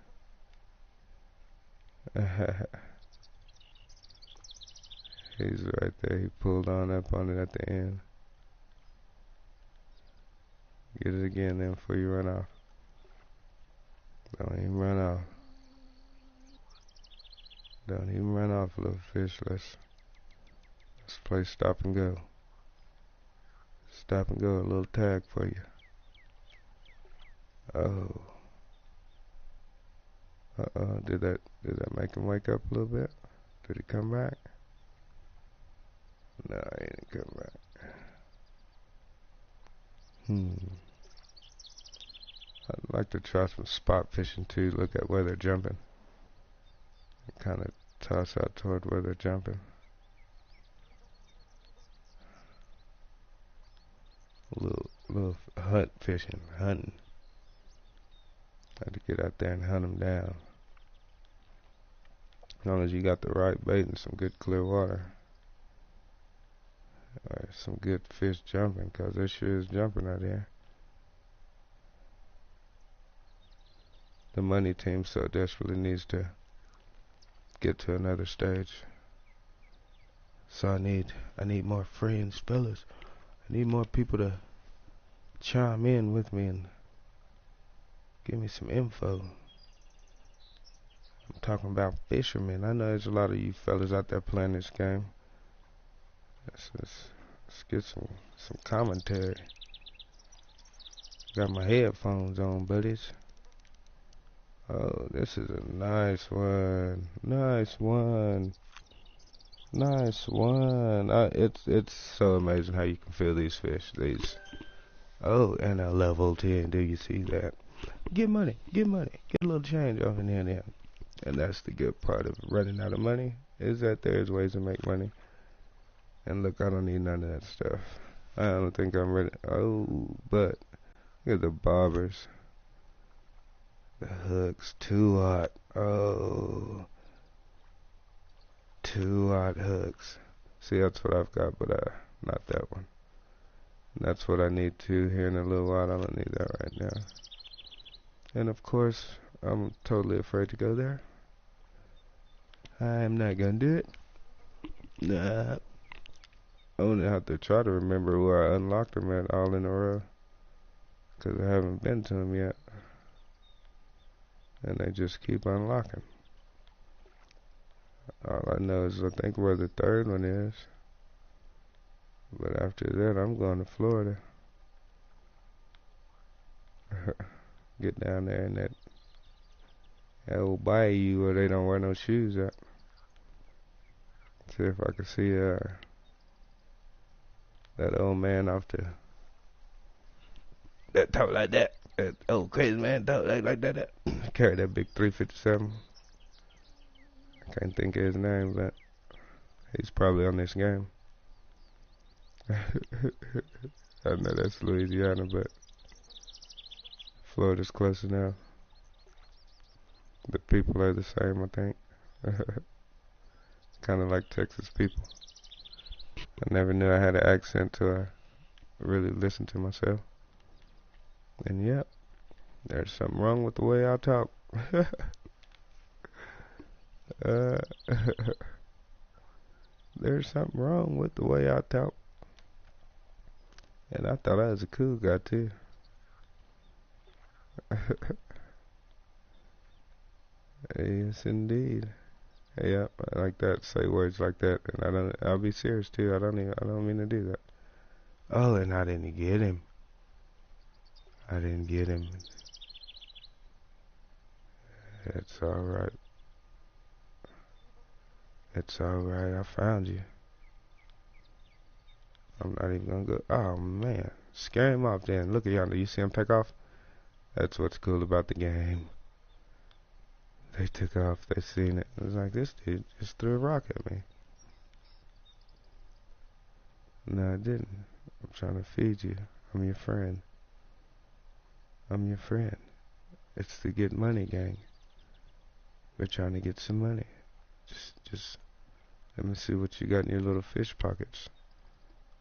He's right there. He pulled on up on it at the end. Get it again then before you run off. Don't even run off. Don't even run off, little fish. Let's play stop and go. Stop and go. A little tag for you. Oh. Uh-oh. Did that make him wake up a little bit? Did he come back? No, he didn't come back. I'd like to try some spot fishing too. Look at where they're jumping. Kind of toss out toward where they're jumping. A little hunt fishing, hunting. Have to get out there and hunt them down. As long as you got the right bait and some good clear water. Or some good fish jumping, 'cause there sure is jumping out here. The money team so desperately needs to get to another stage. So I need more friends, fellas. I need more people to chime in with me and give me some info. I'm talking about fishermen. I know there's a lot of you fellas out there playing this game. Let's get some commentary. Got my headphones on, buddies. Oh, this is a nice one. Nice one. Nice one. It's so amazing how you can feel these fish. Oh, and a level 10. Do you see that? Get money. Get money. Get a little change off in here and there. And that's the good part of running out of money, is that there's ways to make money. And look, I don't need none of that stuff. I don't think I'm ready. Oh, but look at the bobbers. The hooks, 2-aught. Oh, 2-aught hooks. See, that's what I've got, but not that one. And that's what I need to here in a little while. I don't need that right now. And of course, I'm totally afraid to go there. I'm not gonna do it. Nah. I'm gonna have to try to remember where I unlocked them at all in a row, 'cause I haven't been to them yet. And they just keep unlocking. All I know is I think where the third one is. But after that, I'm going to Florida. Get down there in that old bayou where they don't wear no shoes at. See if I can see that old man off that talk like that. That old crazy man talk like that. Carry that big 357. I can't think of his name, but he's probably on this game. I know that's Louisiana, but Florida's close enough. The people are the same, I think. Kind of like Texas people. I never knew I had an accent till I really listened to myself. And yep, there's something wrong with the way I talk. There's something wrong with the way I talk. And I thought I was a cool guy too. Yes, indeed. Yep, I like that. Say words like that, and I'll be serious too. I don't mean to do that. Oh, and I didn't get him. I didn't get him. It's alright. It's alright. I found you. I'm not even gonna go. Oh man, scare him off then. Look at yonder. You see him take off? That's what's cool about the game. They took off. They seen it. It was like, this dude just threw a rock at me. No, I didn't. I'm trying to feed you. I'm your friend. I'm your friend. It's the get money gang. We're trying to get some money. Just let me see what you got in your little fish pockets.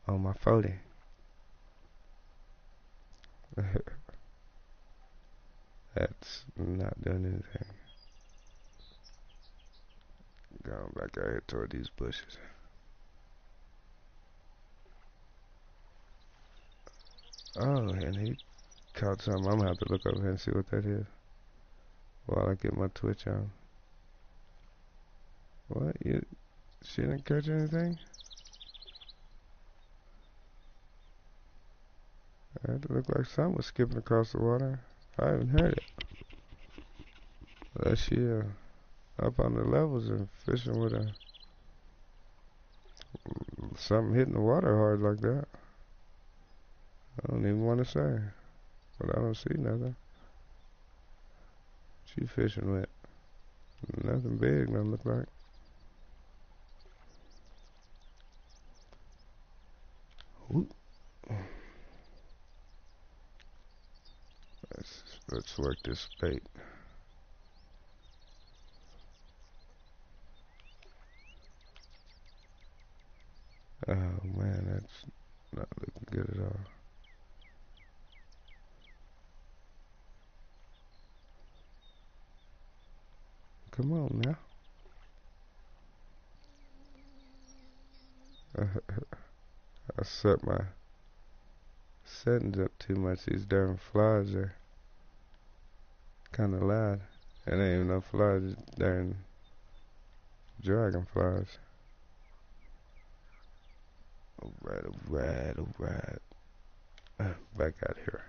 On my 40. That's not doing anything. Going back out here toward these bushes. Oh, and he caught something. I'm gonna have to look over here and see what that is while I get my Twitch on. What? She didn't catch anything? It looked like something was skipping across the water. I haven't heard it. Unless she up on the levels and fishing with something hitting the water hard like that. I don't even want to say, but I don't see nothing. She fishing with nothing big, doesn't look like. Ooh. Let's work this bait. Oh man, that's not looking good at all. Come on now. I set my settings up too much. These darn flies are kind of loud. It ain't even no flies, it's darn dragonflies. Alright. Back out here.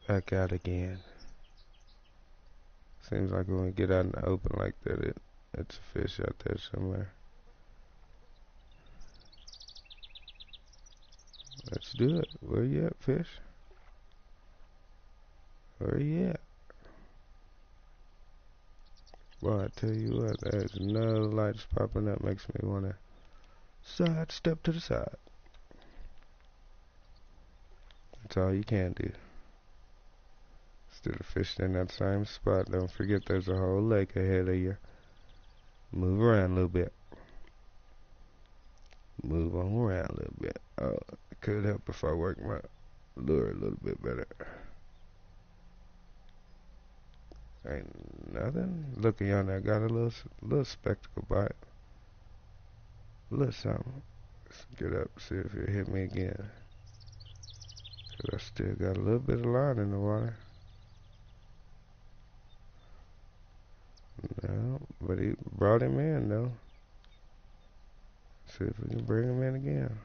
Back out again. Seems like when we get out in the open like that, it's a fish out there somewhere. Let's do it. Where you at, fish? Where you at? Well, I tell you what, there's no lights popping up. Makes me want to step to the side. That's all you can do. Instead of fishing in that same spot, don't forget there's a whole lake ahead of you. Move around a little bit. Move on around a little bit. Oh, it could help if I work my lure a little bit better. Ain't nothing. Looking on there, got a little spectacle bite. A little something. Let's get up, see if it hit me again. Cause I still got a little bit of line in the water. No, but he brought him in though. See if we can bring him in again.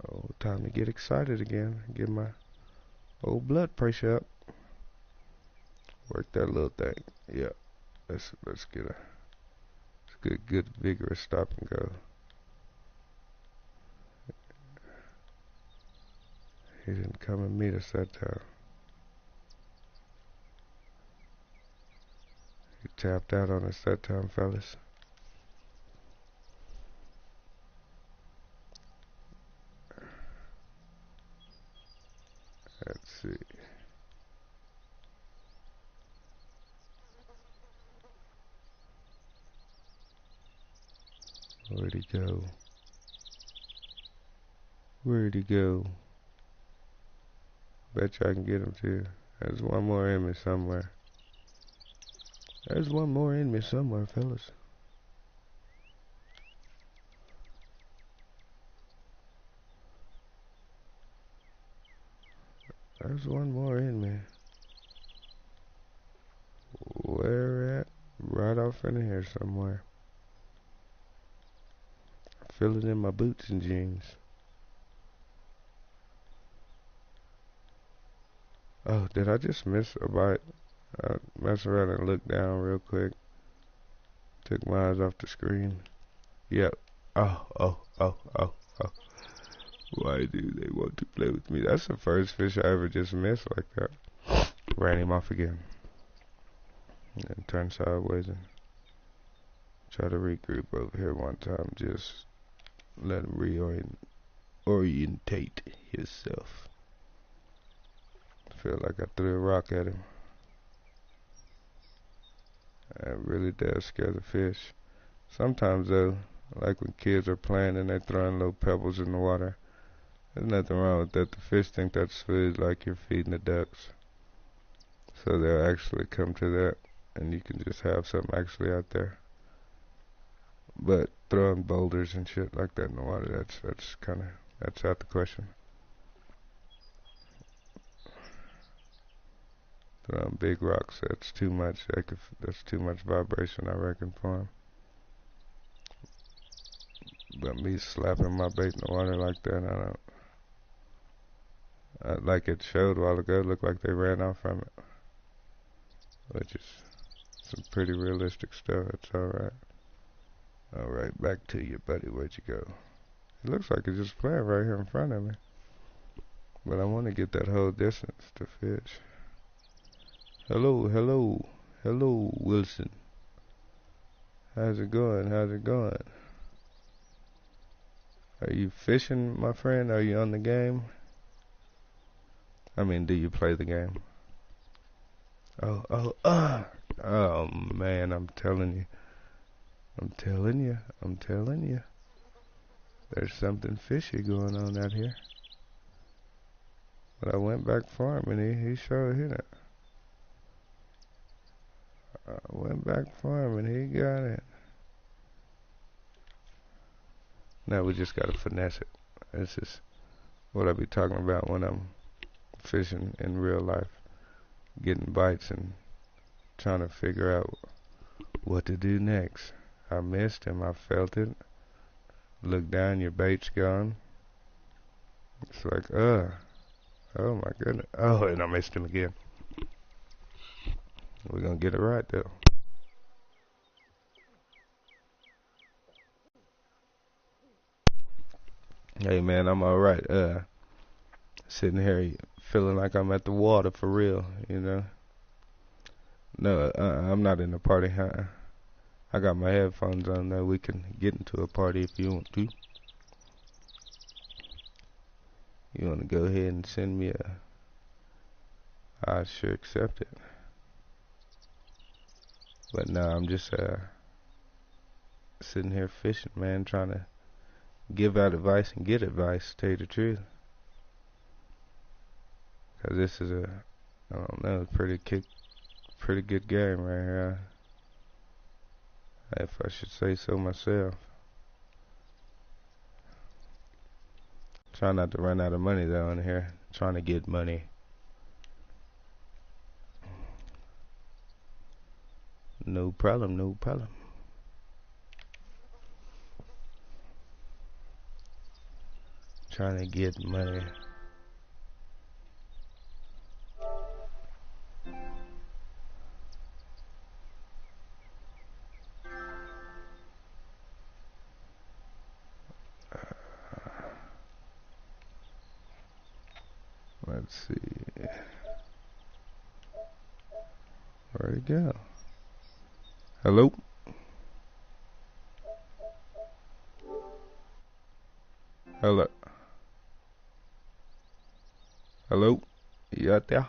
Oh, time to get excited again. Get my old blood pressure up. Work that little thing. Yeah. Let's get a good vigorous stop and go. He didn't come and meet us that time. He tapped out on us that time, fellas. Let's see. Where'd he go? Where'd he go? Bet you I can get him too. There's one more in me somewhere. There's one more in me somewhere, fellas. There's one more in me. Where at? Right off in here somewhere. I feel it in my boots and jeans. Oh, did I just miss a bite? Mess around and look down real quick. Took my eyes off the screen. Yep. Oh. Why do they want to play with me? That's the first fish I ever just missed like that. Ran him off again. And turned sideways and try to regroup over here one time. Just let him orientate himself. Feel like I threw a rock at him. That really does scare the fish. Sometimes though, like when kids are playing and they're throwing little pebbles in the water, there's nothing wrong with that. The fish think that's food, like you're feeding the ducks. So they'll actually come to that, and you can just have something actually out there. But throwing boulders and shit like that in the water, that's out the question. Throwing big rocks, that's too much. That's too much vibration, I reckon, for them. But me slapping my bait in the water like that, I don't. Like it showed a while ago, looked like they ran off from it. Which is some pretty realistic stuff. It's alright. Alright, back to you, buddy. Where'd you go? It looks like it's just playing right here in front of me. But I want to get that whole distance to fish. Hello, hello, hello, Wilson. How's it going? How's it going? Are you fishing, my friend? Are you on the game? I mean, do you play the game? Oh man, I'm telling you. There's something fishy going on out here. But I went back for him and he sure hit it. I went back for him and he got it. Now we just gotta finesse it. This is what I be talking about when I'm fishing in real life. Getting bites and trying to figure out what to do next. I missed him, I felt it. Look down, your bait's gone. It's like, oh my goodness. Oh, and I missed him again. We're gonna get it right though. Hey man, I'm alright. Sitting here feeling like I'm at the water for real, you know. No, I'm not in the party, huh? I got my headphones on though. We can get into a party if you want to. You want to go ahead and send me I sure accept it. But no, I'm just sitting here fishing, man, trying to give out advice and get advice, to tell you the truth. Cause this is I don't know, pretty good game right here. If I should say so myself. Try not to run out of money though in here. Trying to get money. No problem, no problem. Trying to get money. Let's see. Where'd it go? Hello? Hello? Hello? You out there?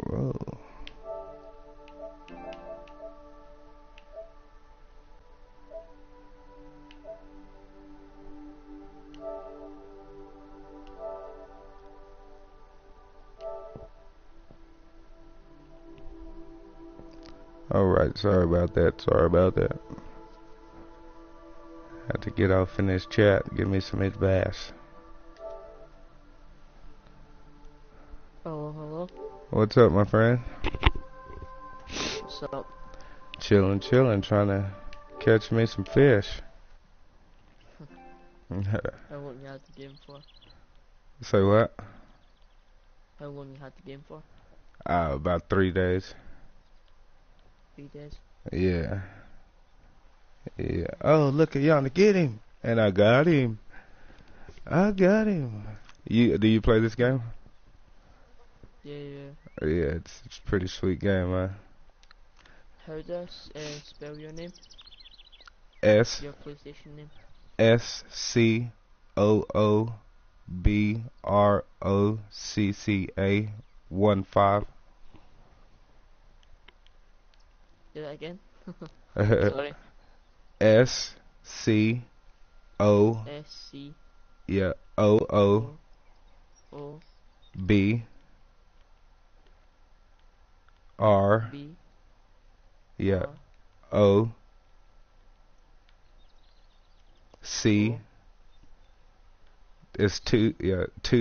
Whoa. Alright, sorry about that. Had to get off in this chat, give me some advice. Oh, hello? What's up, my friend? What's up? Chillin', trying to catch me some fish. How long you had the game for? Say what? How long you had the game for? About 3 days. 3 days? Yeah. Yeah. Oh, look at yonder. Get him. And I got him. I got him. Do you play this game? Yeah, yeah. Yeah, it's a pretty sweet game, man. How does spell your name? S Your PlayStation name? SCOOBROCCA 15. Say that again? Sorry. S C O S-C-O-O-B yeah B R yeah R O C. O. It's two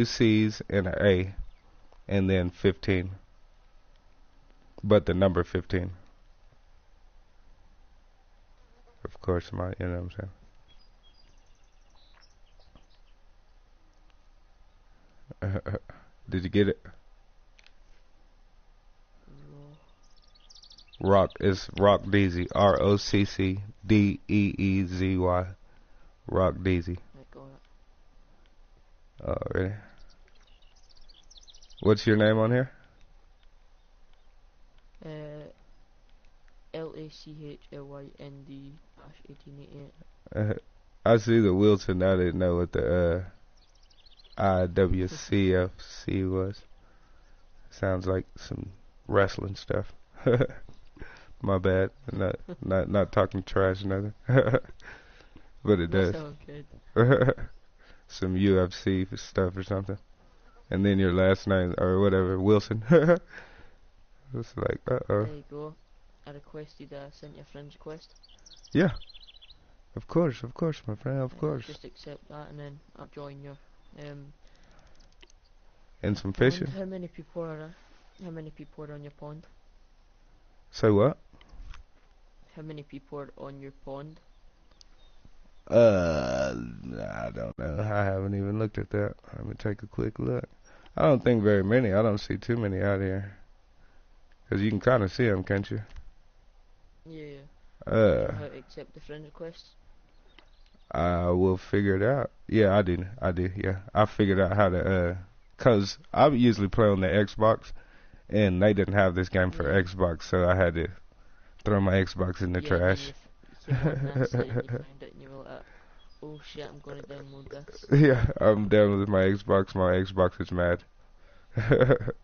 C's and an A, and then 15. But the number 15. Of course, you know what I'm saying? Did you get it? Rock is Rock Deezy. ROCCDEEZY. Rock Deezy. I got it. Oh, really? What's your name on here? LACHLYND-1888. I see the Wilson. I didn't know what the IWCFC was. Sounds like some wrestling stuff. My bad. Not talking trash, nothing. But it does. Sound good. Some UFC stuff or something. And then your last name or whatever, Wilson. It's like, There you go. I requested, sent you a friend request. Yeah. Of course, my friend, of course. Just accept that and then I'll join you. And some fishing. How many people are on your pond? Say what? How many people are on your pond? I don't know. I haven't even looked at that. Let me take a quick look. I don't think very many. I don't see too many out here. Cause you can kind of see them, can't you? Yeah. How to accept the friend request? I will figure it out. Yeah, I did. Yeah, I figured out how to. Cause I usually play on the Xbox, and they didn't have this game for Xbox, so I had to throw my Xbox in the trash. You came on that site and you found it and you were like, oh shit, I'm gonna download this. Yeah, I'm done with my Xbox. My Xbox is mad.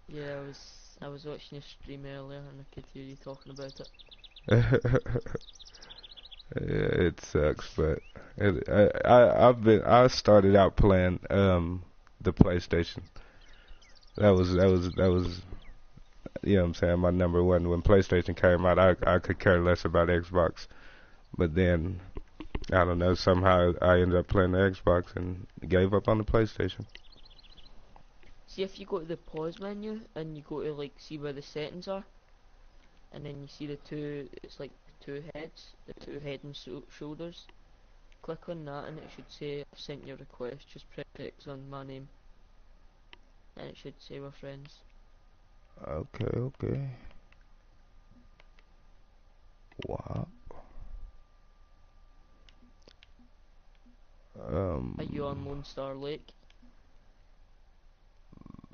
Yeah, I was watching a stream earlier and I could hear you talking about it. Yeah, it sucks, but I started out playing the PlayStation. That was you know what I'm saying, my number one. When PlayStation came out, I could care less about Xbox. But then I don't know, somehow I ended up playing the Xbox and gave up on the PlayStation. See, if you go to the pause menu and you go to like see where the settings are, and then you see the two, it's like two heads, the two head and shoulders. Click on that and it should say I've sent your request. Just press X on my name, and it should say we're friends. Okay. Wow. Are you on Lone Star Lake?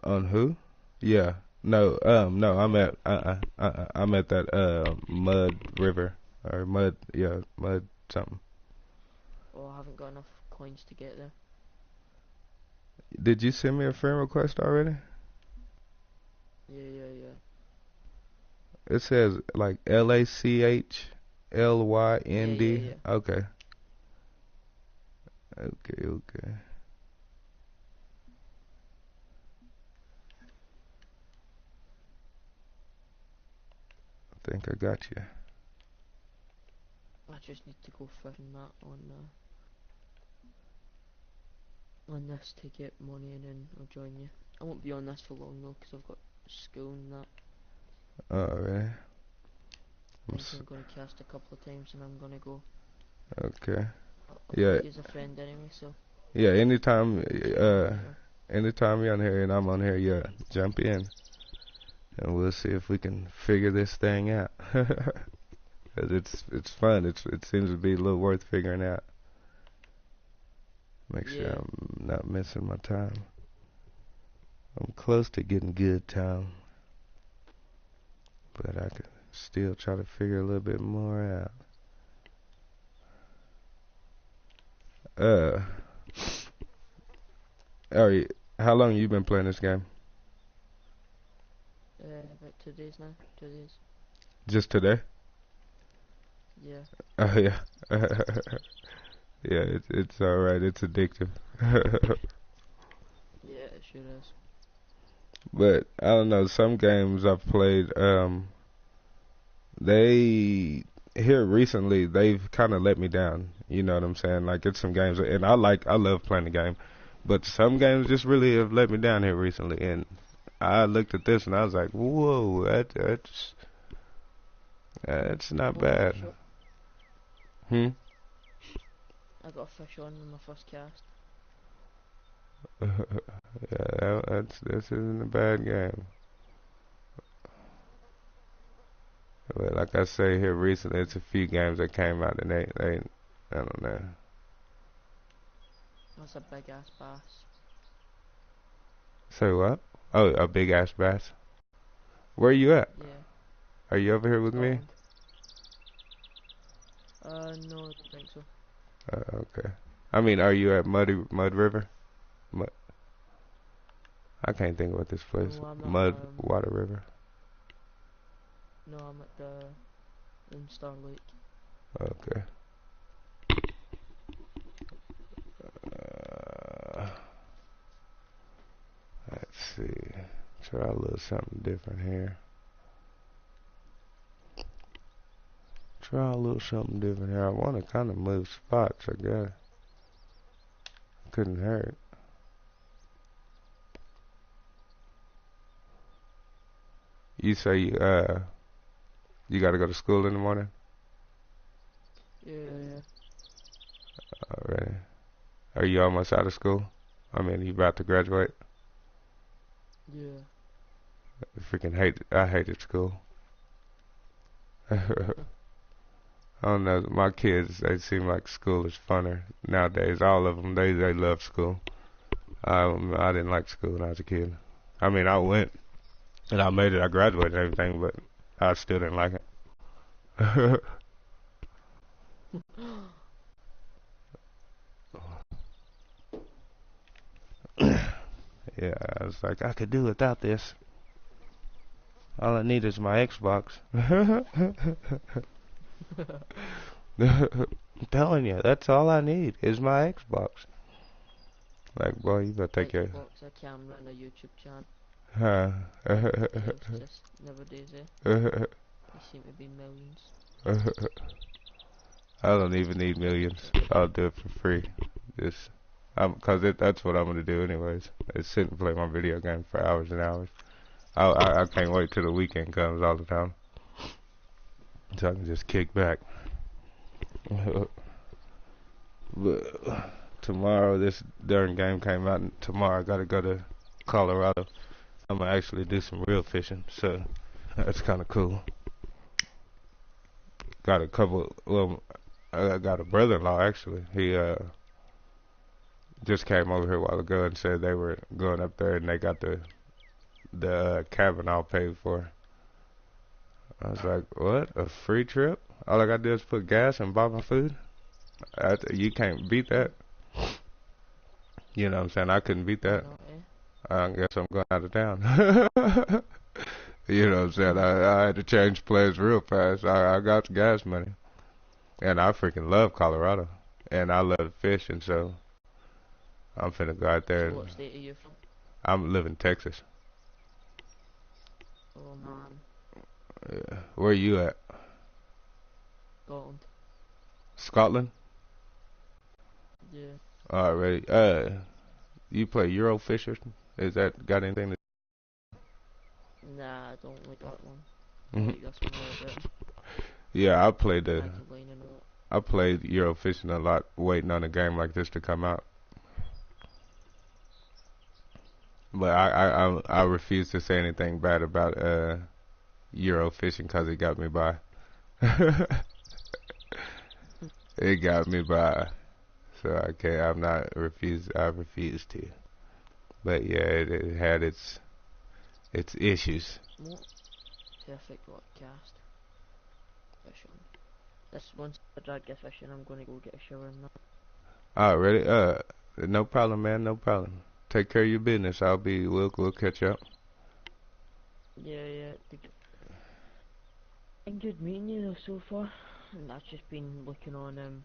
On who? Yeah. No, I'm at I'm at that Mud River or Mud something. Oh, I haven't got enough coins to get there. Did you send me a friend request already? Yeah. It says like LACHLYND. Yeah. Okay. I think I got you. I just need to go find that on this to get money and then I'll join you. I won't be on this for long though because I've got school and that. Oh, really? I'm going to cast a couple of times and I'm going to go. Okay. I'll Yeah. use a friend anyway, so. Yeah, anytime you're on here and I'm on here, yeah, jump in. And we'll see if we can figure this thing out. 'Cause it's fun. It seems to be a little worth figuring out. Make sure Yeah. I'm not missing my time. I'm close to getting good time, but I could still try to figure a little bit more out. Uh, Ari, how long you been playing this game? About 2 days now. 2 days. Just today? Yeah. Oh yeah. Yeah, it's alright. It's addictive. Yeah, it sure is. But I don't know. Some games I've played, they here recently they've kind of let me down. You know what I'm saying? Like it's some games, and I love playing the game, but some games just really have let me down here recently. And I looked at this and I was like, whoa, that's not Got a bad. fish up. Hmm. I got a fish on in my first cast. Yeah, this isn't a bad game. But like I say here recently, it's a few games that came out and they I don't know. That's a big ass bass. Say what? Oh, a big ass bass. Where are you at? Yeah. Are you over here with me? Scotland. No, I don't think so. Okay. I mean, are you at Mud River? Mud, I can't think of what this place. No, I'm Mud at Water River. no, I'm at the in Star Lake. Okay. Let's see. Try a little something different here. Try a little something different here. I want to kind of move spots, I guess. Couldn't hurt. You say you got to go to school in the morning? Yeah, yeah. Already. Are you almost out of school? I mean, you about to graduate? Yeah. I hated school. I don't know. My kids, they seem like school is funner nowadays. All of them, they love school. I didn't like school when I was a kid. I mean, I went and I made it. I graduated and everything, but I still didn't like it. Yeah, I was like, I could do without this. All I need is my Xbox. I'm telling you, that's all I need is my Xbox. Like, boy, you better take your... Xbox, a camera, and a YouTube channel. Huh. It's just nowadays, they seem to be millions. I don't even need millions. I'll do it for free. Just, cause that's what I'm gonna do anyways. Is sit and play my video game for hours and hours. I can't wait till the weekend comes all the time, so I can just kick back. But tomorrow, this darn game came out, and tomorrow I gotta go to Colorado. I'm gonna actually do some real fishing, so that's kind of cool. Got a couple. Well, I got a brother-in-law actually. He just came over here a while ago and said they were going up there and they got the cabin all paid for. I was like, what? A free trip? All I gotta do is put gas and buy my food? You can't beat that. You know what I'm saying? I couldn't beat Why that. not, I guess I'm going out of town. You know what I'm saying? I had to change plans real fast. I got the gas money. And I freaking love Colorado. And I love fishing, so I'm finna go out there. So what state are you from? I'm living in Texas. Oh man, Yeah. Where you at? Scotland. Scotland? Yeah. Already. You play Eurofisher? Is that got anything to... Nah, I don't like that one. I Mhm. like this one a lot better. Yeah, I played Mag Line and all I played Eurofishing a lot, waiting on a game like this to come out. But I refuse to say anything bad about Eurofishing because it got me by. It got me by. So I can't. I'm not refused. I refuse to. But yeah, it had its issues. What? Perfect podcast. Fish on. This once I drag a fish and I'm gonna go get a shower and that. Oh, really? No problem, man. No problem. Take care of your business. We'll catch up. Yeah, yeah. Been good meeting you though so far. And I've just been looking on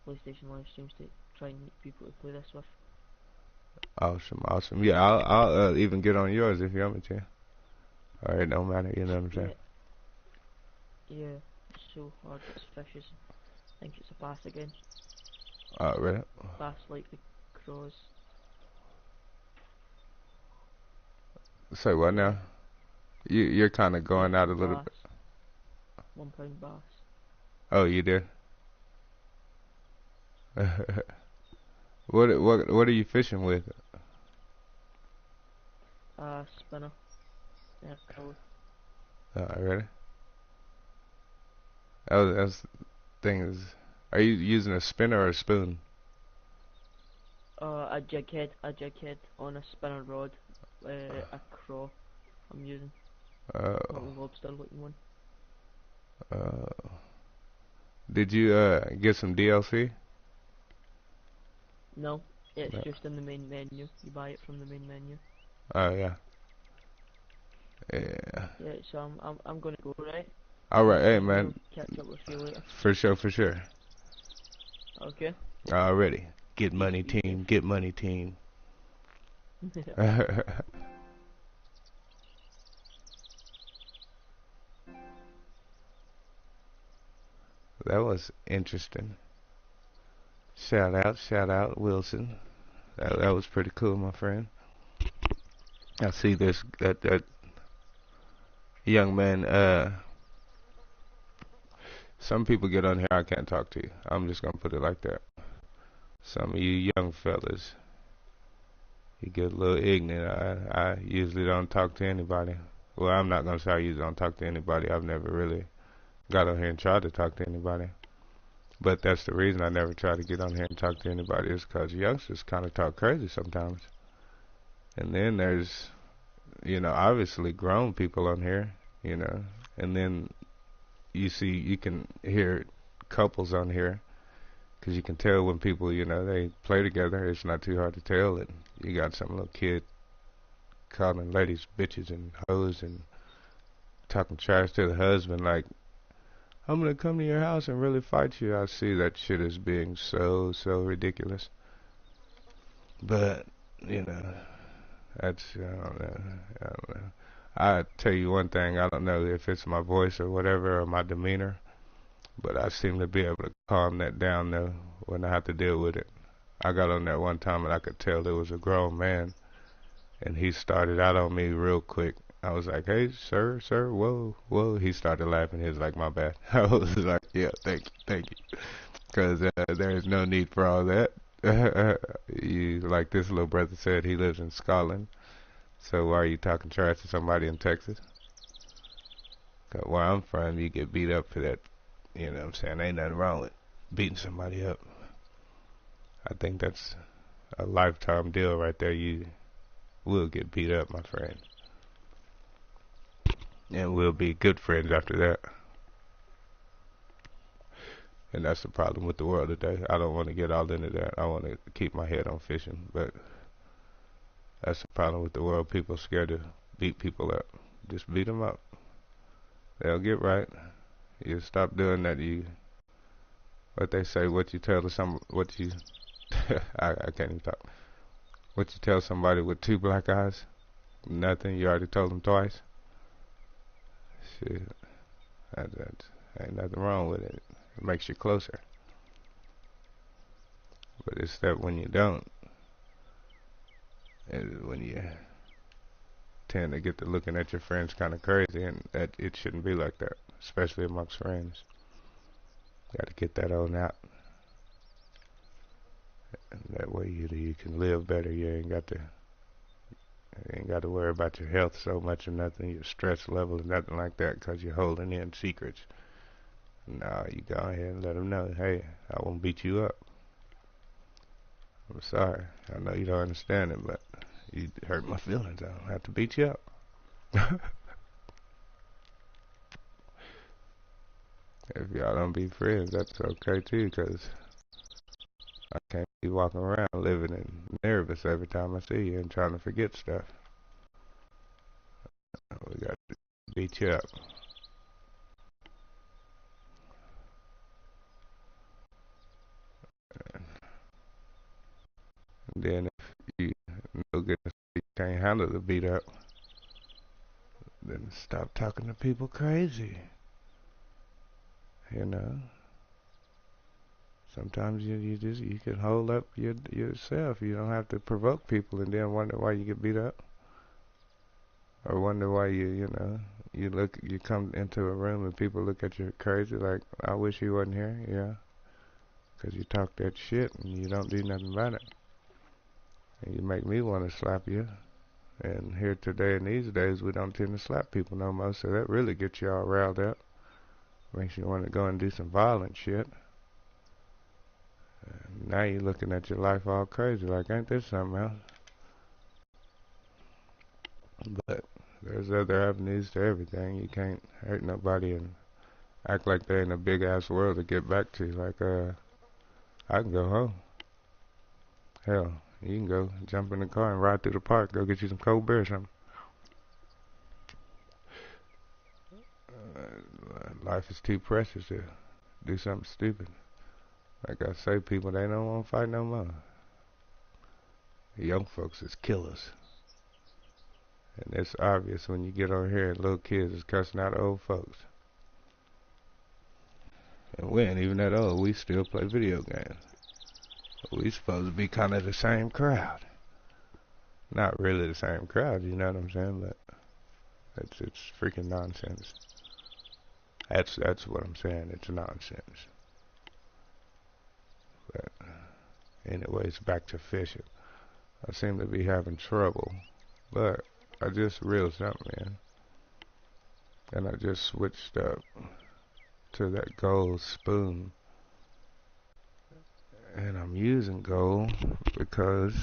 PlayStation live streams to try and meet people to play this with. Awesome, awesome. Yeah, I'll even get on yours if you want me to. All right, no matter. You know what I'm saying? Yeah, yeah. It's so hard. This fish is. I think it's a bass again. Oh, really? Bass like the crows. Say what Yeah, now? You're kind of like going out a little bass. bit. 1 pound bass. Oh, you did. What are you fishing with? Spinner. Yeah, cool. Ready? Oh, that's thing is. Are you using a spinner or a spoon? A jig head on a spinner rod. A craw. I'm using Uh, not a lobster looking one. uh, did you get some DLC? No, it's No. just in the main menu. You buy it from the main menu. Oh yeah. Yeah. Yeah, so I'm gonna go, right? All right, hey I'll man, catch up with you later. for sure, for sure. Okay. Already. Get Peace, money be safe. team, get money team. That was interesting. Shout out, Wilson. That was pretty cool, my friend. I see that young man. Some people get on here, I can't talk to you. I'm just gonna put it like that. Some of you young fellas, you get a little ignorant. I usually don't talk to anybody. Well, I'm not gonna say I usually don't talk to anybody. I've never really got on here and tried to talk to anybody. But that's the reason I never try to get on here and talk to anybody is because youngsters kind of talk crazy sometimes. And then there's, obviously grown people on here, and then you can hear couples on here because you can tell when people, they play together. It's not too hard to tell that you got some little kid calling ladies bitches and hoes and talking trash to the husband like, I'm gonna come to your house and really fight you. I see that shit as being so ridiculous. But you know, that's I don't know. I tell you one thing. I don't know if it's my voice or whatever or my demeanor, but I seem to be able to calm that down though when I have to deal with it. I got on that one time and I could tell there was a grown man, and he started out on me real quick. I was like, hey, sir, whoa, whoa. He started laughing. He was like, my bad. I was like, yeah, thank you. Because there is no need for all that. Like this little brother said, he lives in Scotland. So why are you talking trash to somebody in Texas? 'Cause where I'm from, you get beat up for that. You know what I'm saying? Ain't nothing wrong with beating somebody up. I think that's a lifetime deal right there. You will get beat up, my friend. And we'll be good friends after that. And that's the problem with the world today. I don't want to get all into that. I want to keep my head on fishing. But that's the problem with the world. People scared to beat people up. Just beat them up. They'll get right. You stop doing that. What they say, what you tell to what you, I can't even talk. What you tell somebody with two black eyes? Nothing. You already told them twice. Shit. That ain't nothing wrong with it. It makes you closer. But it's that when you don't, and when you tend to get to looking at your friends kind of crazy, and that it shouldn't be like that, especially amongst friends. Got to get that on out, and that way you can live better. You ain't got to worry about your health so much or nothing, your stress level or nothing like that, because you're holding in secrets. Nah, you go ahead and let them know, hey, I won't beat you up. I'm sorry. I know you don't understand it, but you hurt my feelings. I don't have to beat you up. If y'all don't be friends, that's okay too, because I can't be walking around living and nervous every time I see you and trying to forget stuff. We got to beat you up. And then if you know goodness you can't handle the beat up, then stop talking to people crazy. You know, sometimes you can hold up yourself. You don't have to provoke people and then wonder why you get beat up, or wonder why you come into a room and people look at you crazy like, I wish he wasn't here. Yeah, because you talk that shit and you don't do nothing about it, and you make me want to slap you. And here today in these days, we don't tend to slap people no more, so that really gets you all riled up. Makes you want to go and do some violent shit. And now you're looking at your life all crazy, like, ain't this something else? But there's other avenues to everything. You can't hurt nobody and act like they're in a big ass world to get back to. Like, I can go home. Hell, you can go jump in the car and ride through the park, go get you some cold beer or something. Life is too precious to do something stupid. Like I say, people, they don't want to fight no more. The young folks is killers. And it's obvious when you get over here and little kids is cussing out old folks. And we ain't even that old. We still play video games. We supposed to be kind of the same crowd. Not really the same crowd, you know what I'm saying? But it's freaking nonsense. That's what I'm saying. It's nonsense. But anyways, back to fishing. I seem to be having trouble, but I just reeled something in, and I just switched up to that gold spoon, and I'm using gold because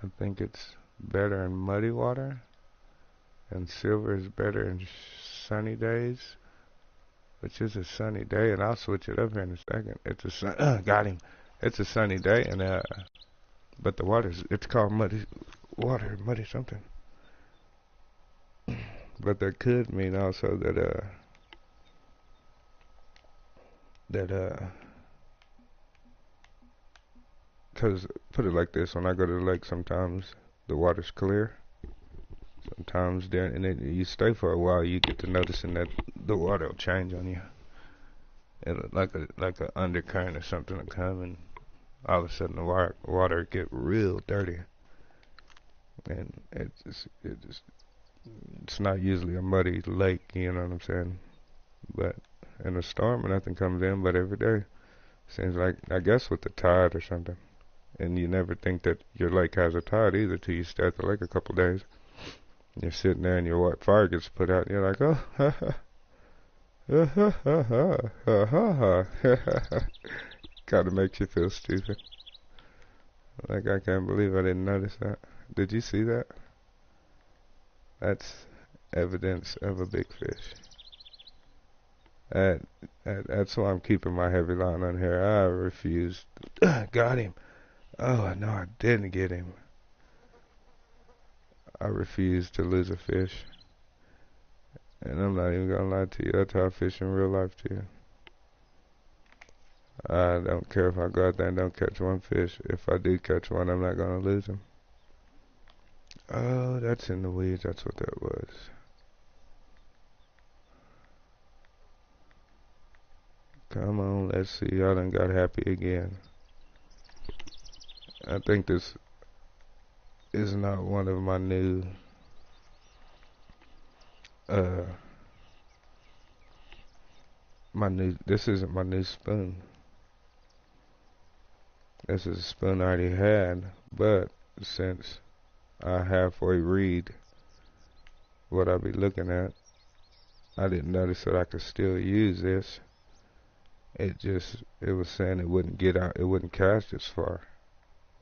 I think it's better in muddy water, and silver is better in sunny days, which is a sunny day, and I'll switch it up here in a second. It's a got him. It's a sunny day, and but the it's called muddy water, muddy something. But that could mean also that cause put it like this: when I go to the lake, sometimes the water's clear. Sometimes there, and then you stay for a while, you get to noticing that the water will change on you. It'll, like a undercurrent or something will come, and all of a sudden the water get real dirty, and it's not usually a muddy lake, you know what I'm saying? But in a storm, nothing comes in but every day. Seems like, I guess with the tide or something. And you never think that your lake has a tide either till you stay at the lake a couple days. You're sitting there and your fire gets put out and you're like, oh, ha ha, ha ha ha, ha ha ha. Kinda makes you feel stupid. Like, I can't believe I didn't notice that. Did you see that? That's evidence of a big fish. That's why I'm keeping my heavy line on here. I refused. Got him. Oh, no, I didn't get him. I refuse to lose a fish. And I'm not even gonna lie to you. That's how I fish in real life too. I don't care if I go out there and don't catch one fish. If I do catch one, I'm not gonna lose him. Oh, that's in the weeds. That's what that was. Come on, let's see. Y'all done got happy again. I think this is not one of my new this isn't my new spoon. This is a spoon I already had, but since I halfway read what I'll be looking at, I didn't notice that I could still use this. It was saying it wouldn't get out, it wouldn't cast as far.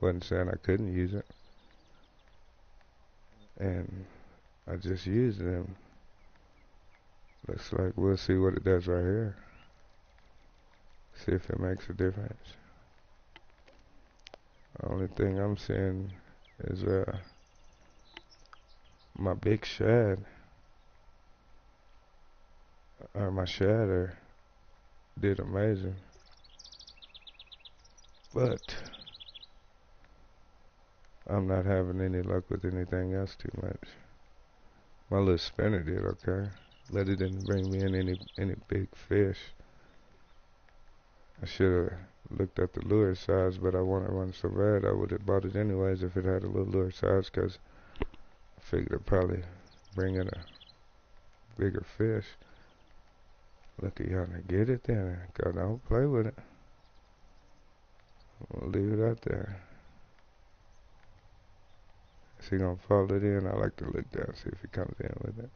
Wasn't saying I couldn't use it. And I just used them. Looks like we'll see what it does right here. See if it makes a difference. The only thing I'm seeing is my big shad, or my shadder, did amazing. But I'm not having any luck with anything else too much. My little spinner did okay, but it didn't bring me in any big fish. I should have looked at the lure size, but I wanted one so bad I would have bought it anyways if it had a little lure size, because I figured it'd probably bring in a bigger fish. Look at y'all to get it then. God, don't play with it. We'll leave it out there. Is he gonna follow it in? I like to look down, see if he comes in with it.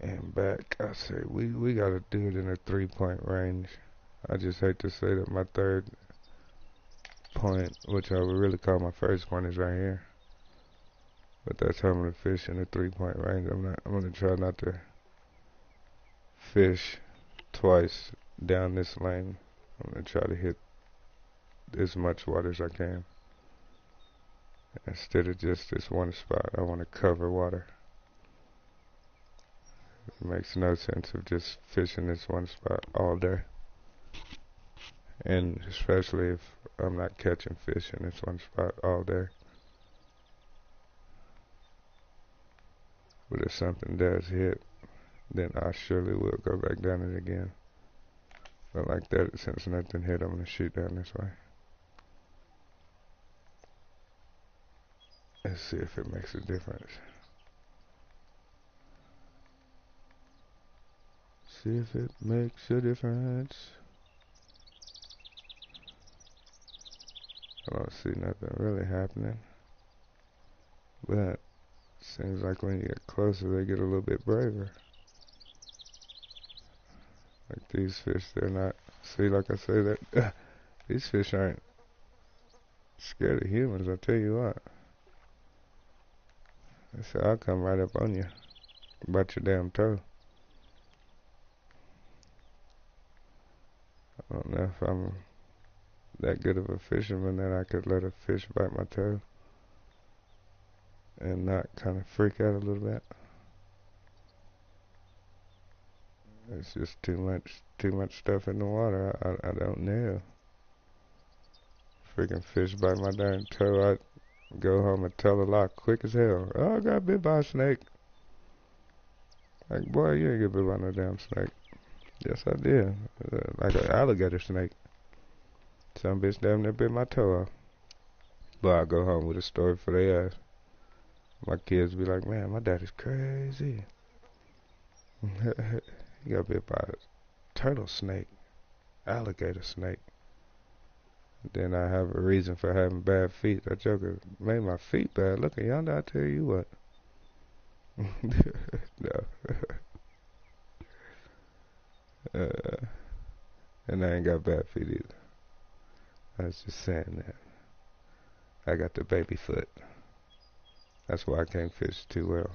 And back, I say we gotta do it in a 3-point range. I just hate to say that my third point, which I would really call my first point, is right here. But that's how I'm gonna fish in a 3-point range. I'm gonna try not to fish twice down this lane. I'm gonna try to hit as much water as I can. Instead of just this one spot, I want to cover water. It makes no sense of just fishing this one spot all day. And especially if I'm not catching fish in this one spot all day. But if something does hit, then I surely will go back down it again. But like that, since nothing hit, I'm going to shoot down this way. Let's see if it makes a difference. See if it makes a difference. I don't see nothing really happening. But seems like when you get closer, they get a little bit braver. Like these fish, they're not. See, like I say, that these fish aren't scared of humans. I'll tell you what. They say I'll come right up on you, bite your damn toe. I don't know if I'm that good of a fisherman that I could let a fish bite my toe and not kind of freak out a little bit. It's just too much stuff in the water. I don't know. Freaking fish bite my darn toe. I'd go home and tell a lie quick as hell. Oh, I got bit by a snake. Like, boy, you ain't get bit by no damn snake. Yes, I did. Like an alligator snake. Some bitch damn near bit my toe off. But I go home with a story for their ass. My kids be like, man, my daddy's crazy. He got bit by a turtle snake, alligator snake. Then I have a reason for having bad feet. That joker made my feet bad. Look at yonder, I tell you what. No. And I ain't got bad feet either. I was just saying that. I got the baby foot. That's why I can't fish too well.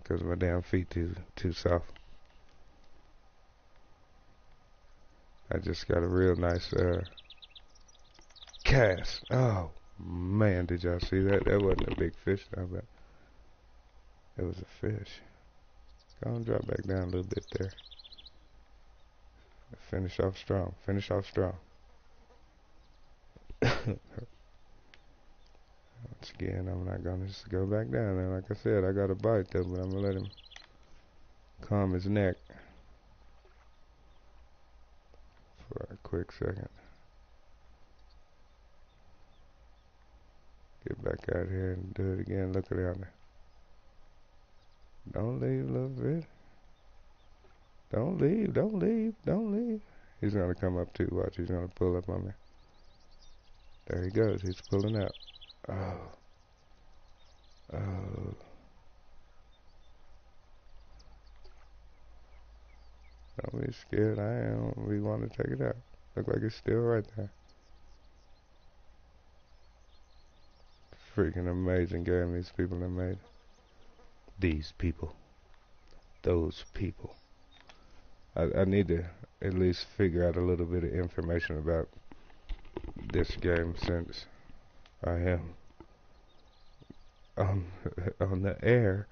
Because my damn feet too soft. I just got a real nice cast. Oh man, did y'all see that? That wasn't a big fish though, but it was a fish. Go on, drop back down a little bit there. Finish off strong. Finish off strong. Once again, I'm not gonna just go back down there. Like I said, I got a bite though, but I'm gonna let him calm his neck for a quick second. Get back out here and do it again. Look at it. Don't leave, little bit. Don't leave, don't leave, don't leave. He's gonna come up too. Watch, he's gonna pull up on me. There he goes. He's pulling out. Oh. Oh. Don't be scared. I am. We want to take it out. Look like it's still right there. Freaking amazing game these people have made. These people. Those people. I need to at least figure out a little bit of information about this game since I am on, on the air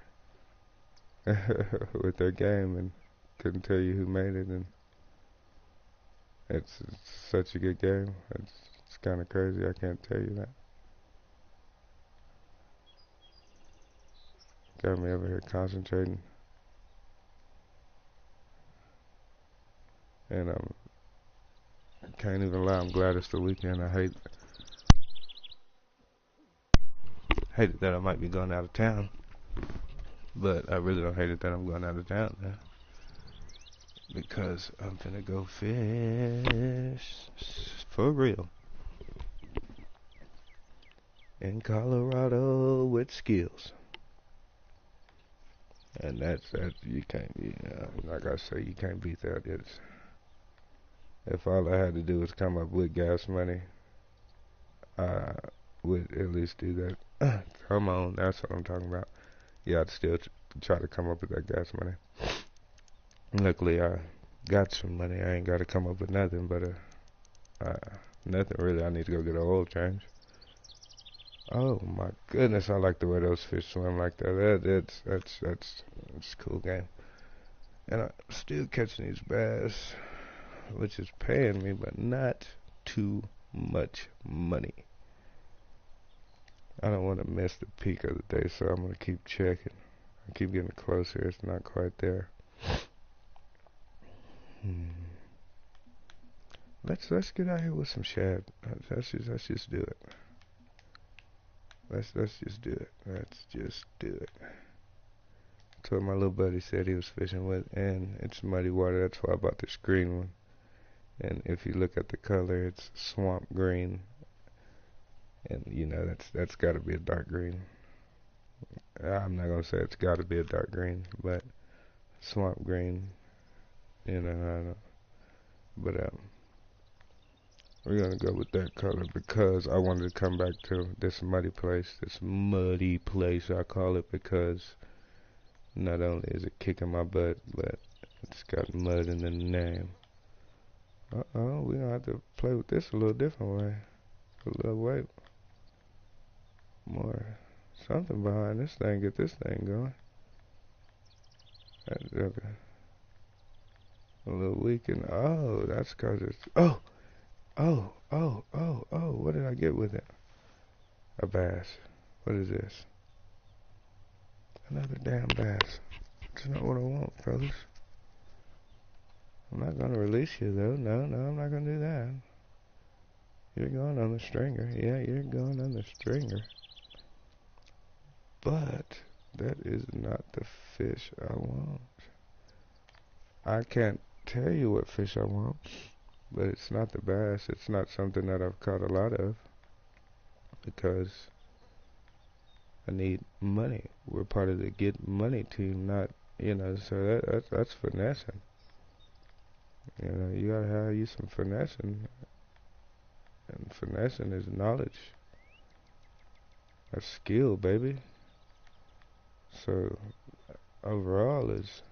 with their game and couldn't tell you who made it, and it's such a good game. It's kind of crazy. I can't tell you that. Got me over here concentrating, and can't even lie. I'm glad it's the weekend. I hate it that I might be going out of town, but I really don't hate it that I'm going out of town now, because I'm finna go fish for real in Colorado with skills. And that's you can't, like I say, you can't beat that. If all I had to do was come up with gas money, I would at least do that. Come on, that's what I'm talking about. Yeah, I'd still try to come up with that gas money. Luckily, I got some money. I ain't got to come up with nothing, but nothing really. I need to go get an oil change. Oh my goodness, I like the way those fish swim like that. That's a cool game. And I'm still catching these bass, which is paying me, but not too much money. I don't want to miss the peak of the day, so I'm gonna keep checking. I keep getting closer. It's not quite there. Let's get out here with some shad. Let's just do it. Let's just do it. Let's just do it. That's what my little buddy said he was fishing with, and it's muddy water. That's why I bought this green one. And if you look at the color, it's swamp green, and you know that's got to be a dark green. I'm not gonna say it's got to be a dark green, but swamp green, you know. I don't know. But we're gonna go with that color because I wanted to come back to this muddy place I call it, because not only is it kicking my butt, but it's got mud in the name. We're gonna have to play with this a little different way. A little way more something behind this thing, get this thing going. That's a little weakened. Oh, that's cause it's, oh, what did I get with it? A bass. What is this? Another damn bass. That's not what I want, fellas. I'm not gonna release you though. No, I'm not gonna do that. You're going on the stringer. Yeah, you're going on the stringer. But that is not the fish I want. I can't tell you what fish I want, but it's not the bass. It's not something that I've caught a lot of, because I need money. We're part of the get money team, not, so that's finessing. You gotta have you some finessing, and finessing is knowledge. That's skill, baby. So overall is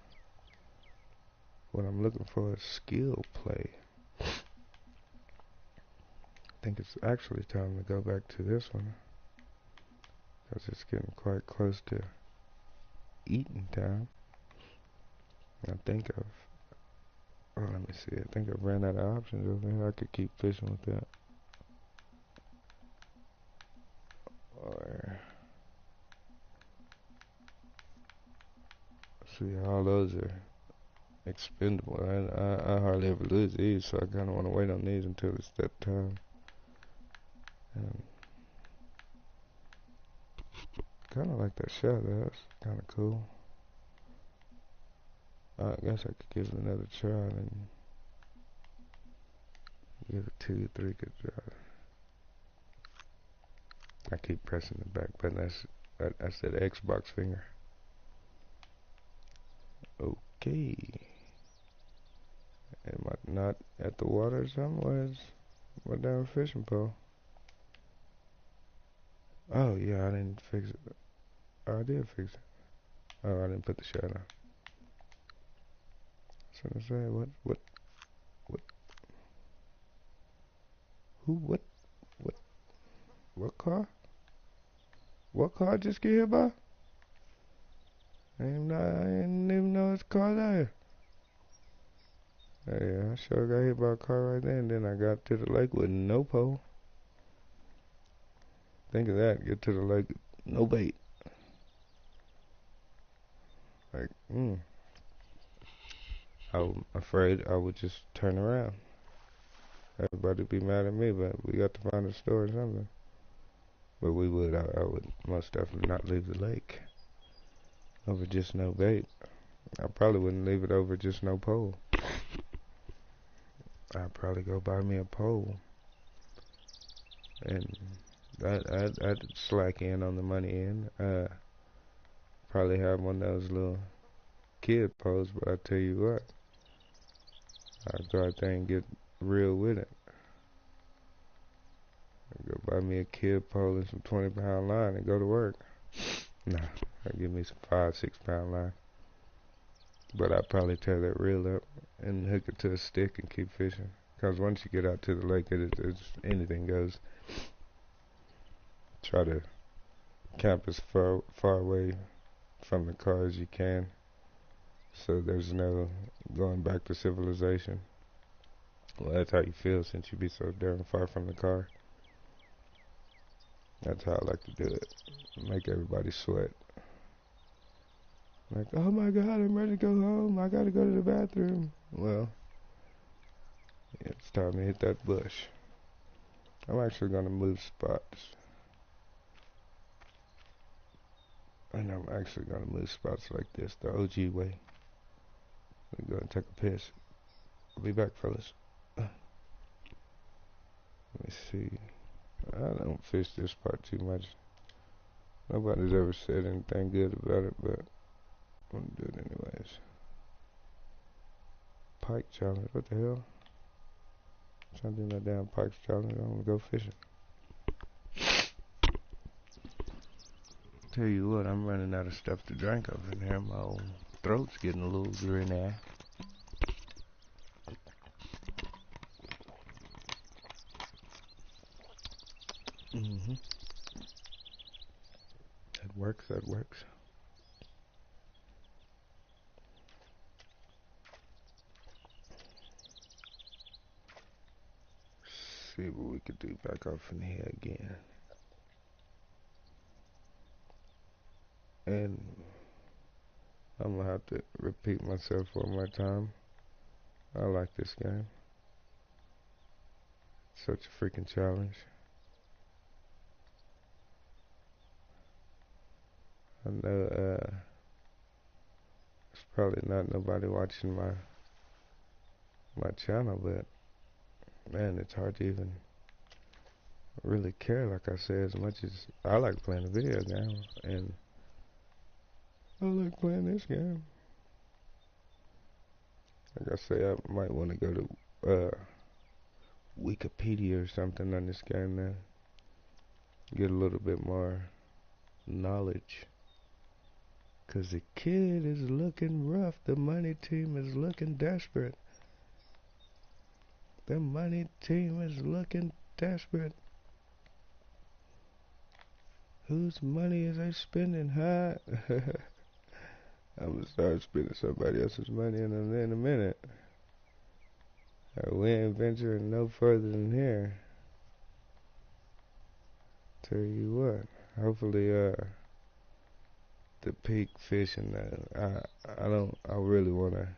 what I'm looking for is skill play. I think it's actually time to go back to this one, because it's getting quite close to eating time. I think let me see, I think I've ran out of options over here. I could keep fishing with that. Or, see, all those are expendable. I hardly ever lose these, so I kind of want to wait on these until it's that time. Kind of like that shot. That's kind of cool. I guess I could give it another try and give it 2 or 3 good tries. I keep pressing the back button. That's that Xbox finger. Okay. Am I not at the water or something? Where's my damn fishing pole? Oh yeah, I didn't fix it. Oh, I did fix it. Oh, I didn't put the shot on. So I say, what, who, what car? What car just get hit by? I didn't even know it's a car there. Hey, I sure got hit by a car right there, and then I got to the lake with no pole. Think of that, get to the lake, no bait. Like, I'm afraid I would just turn around. Everybody be mad at me, but we got to find a store or something. But I would most definitely not leave the lake over just no bait. I probably wouldn't leave it over just no pole. I'd probably go buy me a pole, and I'd slack in on the money end. Probably have one of those little kid poles, but I tell you what, I'd go out there and get real with it. I'd go buy me a kid pole and some 20-pound line and go to work. Nah, I'd give me some 5-6 pound line. But I'd probably tear that reel up and hook it to a stick and keep fishing. Because once you get out to the lake, it's anything goes. Try to camp as far away from the car as you can, so there's no going back to civilization. Well, that's how you feel since you be so damn far from the car. That's how I like to do it. Make everybody sweat. Like, oh my God, I'm ready to go home. I gotta go to the bathroom. Well, yeah, it's time to hit that bush. I'm actually gonna move spots. And I'm actually gonna move spots like this, the OG way. Let me go and take a piss. I'll be back, fellas. Let me see. I don't fish this part too much. Nobody's ever said anything good about it, but I'm gonna do it anyways. Pike challenge, what the hell? I'm trying to do that damn pike challenge. I wanna go fishing. Tell you what, I'm running out of stuff to drink up in here. My old throat's getting a little dry now. That works, that works. See what we could do back off in here again. And I'm gonna have to repeat myself one more time. I like this game. Such a freaking challenge. I know it's probably not nobody watching my channel, but man, it's hard to even really care, like I said, as much as I like playing a video game, and I like playing this game. Like I say, I might want to go to Wikipedia or something on this game now. Get a little bit more knowledge. Cause the kid is looking rough. The money team is looking desperate. The money team is looking desperate. Whose money is they spending, huh? I'm gonna start spending somebody else's money in a minute. We ain't venturing no further than here. Tell you what, hopefully, the peak fishing, I really wanna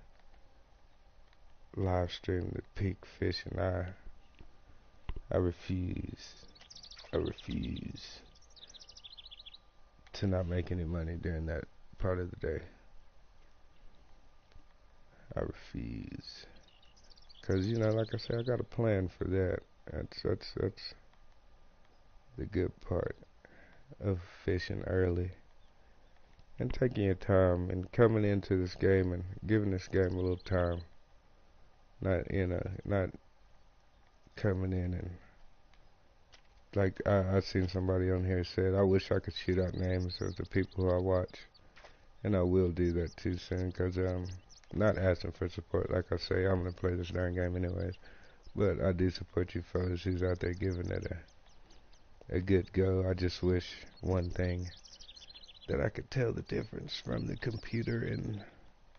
live stream the peak fishing. I refuse to not make any money during that part of the day. I refuse. Cause you know, like I said, I got a plan for that. That's the good part of fishing early and taking your time and coming into this game and giving this game a little time. Not, not coming in and like I seen somebody on here said, I wish I could shoot out names of the people who I watch, and I will do that too soon, cause not asking for support. Like I say, I'm gonna play this darn game anyways, but I do support you fellas who's out there giving it a good go. I just wish one thing, that I could tell the difference from the computer,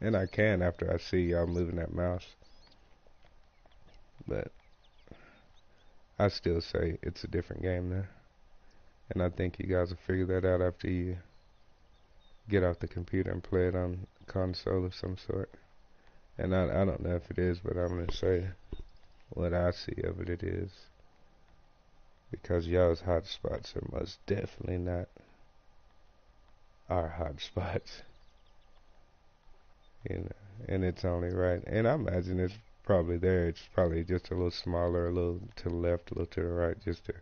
and I can after I see y'all moving that mouse, but I still say it's a different game now. And I think you guys will figure that out after you get off the computer and play it on console of some sort. And I don't know if it is, but I'm going to say what I see of it is. Because y'all's hotspots are most definitely not our hotspots. And it's only right. And I imagine it's probably there. It's probably just a little smaller, a little to the left, a little to the right, just to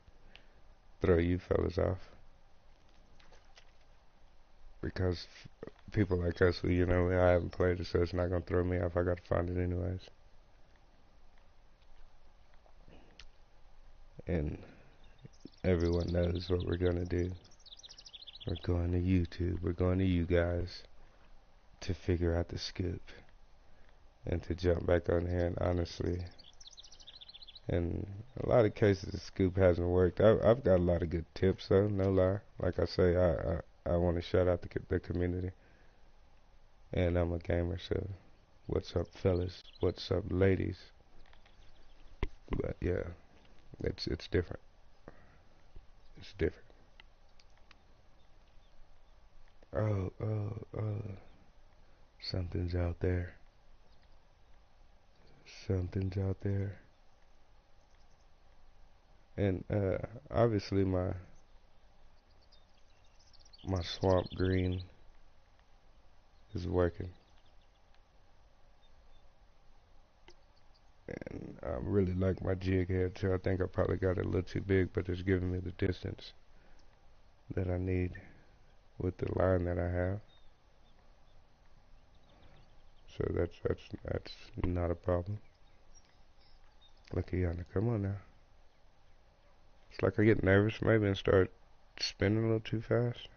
throw you fellas off. Because people like us, I haven't played it, so it's not going to throw me off. I got to find it anyways. And everyone knows what we're going to do. We're going to YouTube. We're going to you guys to figure out the scoop. And to jump back on here, and honestly, in a lot of cases the scoop hasn't worked. I've got a lot of good tips though, no lie. Like I say, I want to shout out the community. And I'm a gamer, so what's up fellas, what's up ladies. But yeah, it's different. It's different. Oh, something's out there. Something's out there. And obviously my swamp green is working. And I really like my jig head too. I think I probably got it a little too big, but it's giving me the distance that I need with the line that I have. So that's not a problem. Look at Yana, come on now. It's like I get nervous maybe and start spinning a little too fast.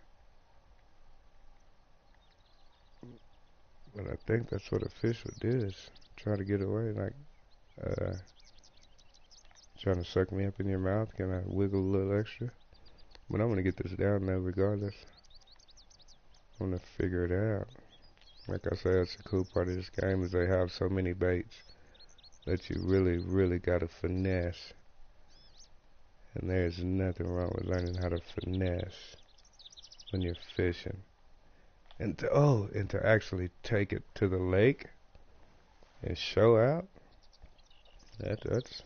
But I think that's what a fish would do, is try to get away, like trying to suck me up in your mouth. Can I wiggle a little extra? But I'm gonna get this down now regardless. I'm gonna figure it out. Like I say, that's the cool part of this game, is they have so many baits that you really gotta finesse. And there's nothing wrong with learning how to finesse when you're fishing. And to actually take it to the lake and show out, that's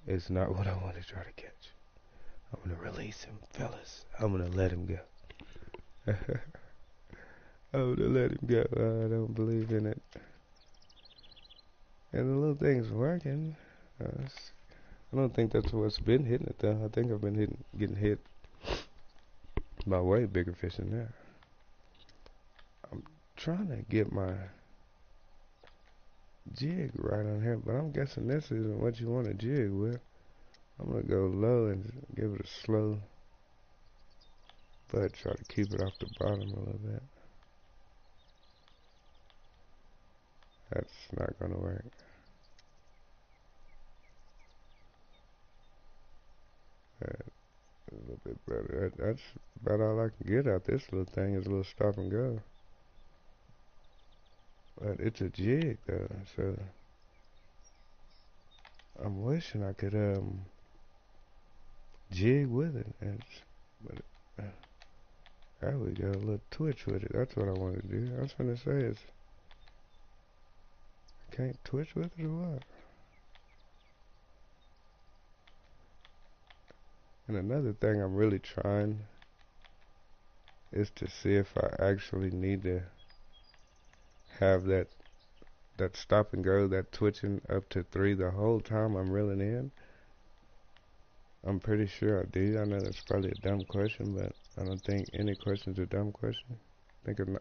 it's not what I want to try to catch. I'm gonna release him, fellas. I'm gonna let him go. I'm gonna let him go. I don't believe in it. And the little thing's working. I don't think that's what's been hitting it though. I think I've been getting hit by way bigger fish than that. I'm trying to get my jig right on here, but I'm guessing this isn't what you want to jig with. I'm gonna go low and give it a slow, but try to keep it off the bottom a little bit. That's not gonna work. A little bit better. That's about all I can get out this little thing, is a little stop and go. But it's a jig though, so I'm wishing I could jig with it. There we go, a little twitch with it. That's what I want to do. I was gonna say, is I can't twitch with it or what? And another thing I'm really trying is to see if I actually need to have that stop and go, that twitching up to 3 the whole time I'm reeling in. I'm pretty sure I do. I know that's probably a dumb question, but I don't think any question's a dumb question. I think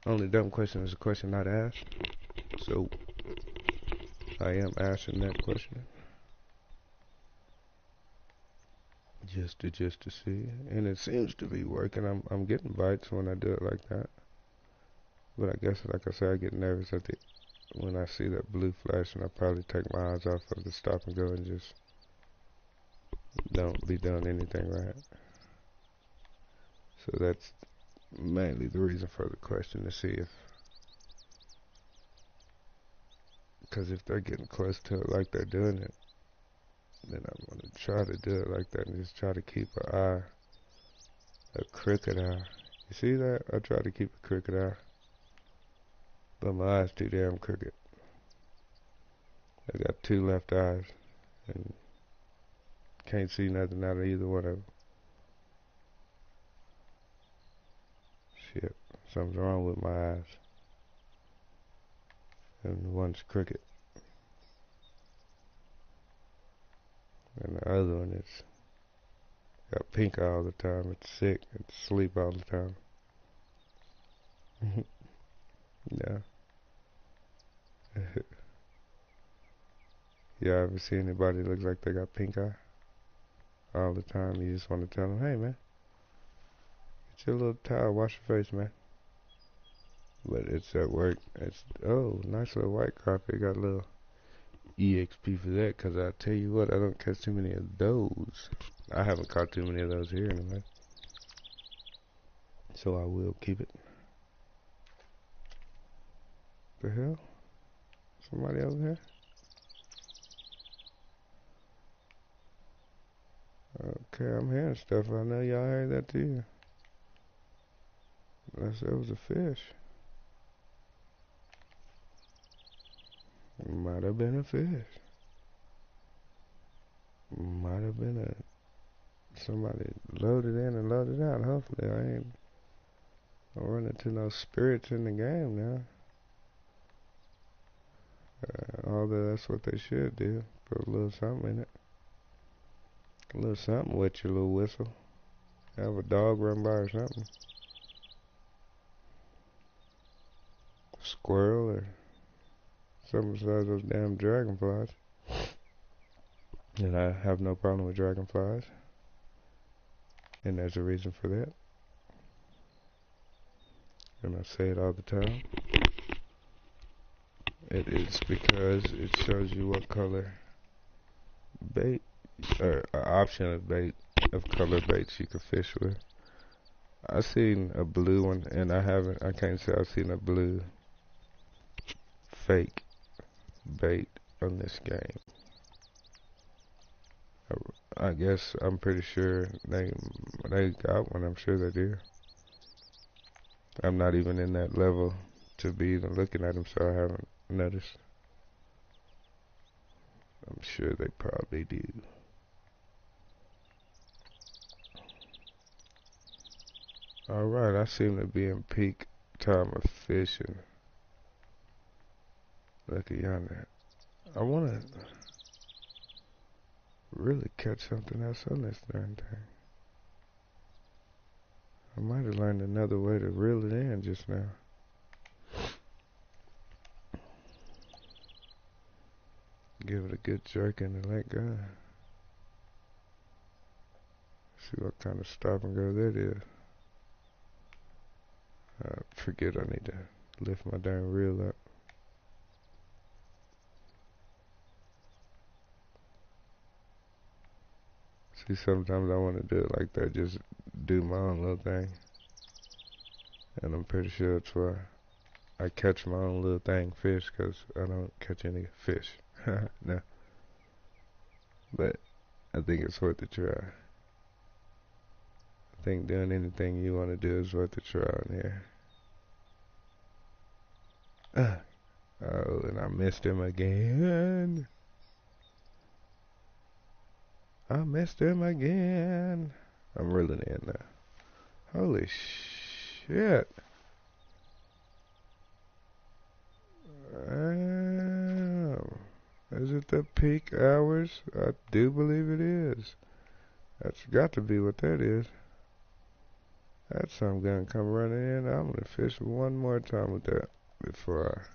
only dumb question is a question not asked. So I am asking that question just to see, and it seems to be working. I'm getting bites when I do it like that, but I guess like I said, I get nervous at the when I see that blue flash, and I probably take my eyes off of the stop and go and just don't be doing anything right. So that's mainly the reason for the question, to see if, because if they're getting close to it like they're doing it, then I'm going to try to do it like that and just try to keep an eye, a crooked eye. You see that? I try to keep a crooked eye, but my eye's too damn crooked. I got two left eyes and can't see nothing out of either one of them. Shit, something's wrong with my eyes. And one's crooked. And the other one is got pink eye all the time. It's sick. It's sleep all the time. Yeah. You ever see anybody that looks like they got pink eye all the time? You just want to tell them, hey man, get your little towel, wash your face, man. But it's at work. It's, oh, nice little white crappie. Got a little EXP for that, because I tell you what, I don't catch too many of those. I haven't caught too many of those here anyway. So I will keep it. The hell? Somebody over here? Okay, I'm hearing stuff. I know y'all heard that too. Unless that was a fish. Might have been a fish. Might have been somebody loaded in and loaded out. Hopefully I ain't run into no spirits in the game now. Although that's what they should do. Put a little something in it. A little something with your little whistle. Have a dog run by or something. Squirrel or something besides those damn dragonflies. And I have no problem with dragonflies. And there's a reason for that. And I say it all the time. It is because it shows you what color bait, or an option of bait, of color baits you can fish with. I seen a blue one, and I can't say I've seen a blue fake bait on this game. I guess I'm pretty sure they got one. I'm sure they do. I'm not even in that level to be even looking at them, so I haven't noticed. I'm sure they probably do. Alright, I seem to be in peak time of fishing. Look at yonder. I want to really catch something else on this darn thing. I might have learned another way to reel it in just now. Give it a good jerk and let go. See what kind of stop and go that is. I forget I need to lift my darn reel up. See, sometimes I want to do it like that, just do my own little thing. And I'm pretty sure that's why I catch my own little thing fish, because I don't catch any fish. No. But I think it's worth a try. I think doing anything you want to do is worth a try on here. Oh, and I missed him again. I missed him again. I'm reeling in now. Holy shit. Is it the peak hours? I do believe it is. That's got to be what that is. That's something gonna come running in. I'm gonna fish one more time with that before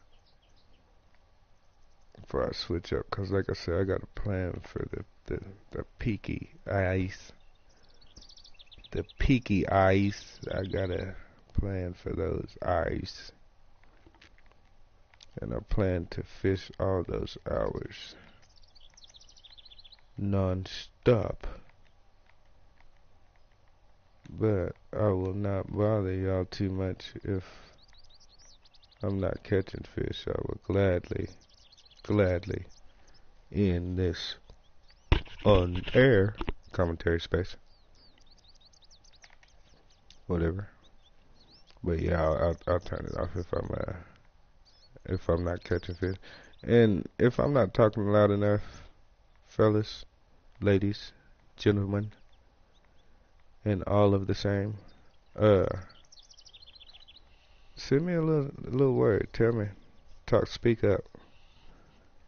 I before I switch up, cause like I said, I got a plan for the peaky ice. The peaky ice. I got a plan for those ice. And I plan to fish all those hours non-stop. But I will not bother y'all too much if I'm not catching fish. I will gladly end this on air commentary space. Whatever. But yeah, I'll turn it off if I'm not catching fish. And if I'm not talking loud enough, fellas, ladies, gentlemen, and all of the same, send me a little word. Tell me, speak up,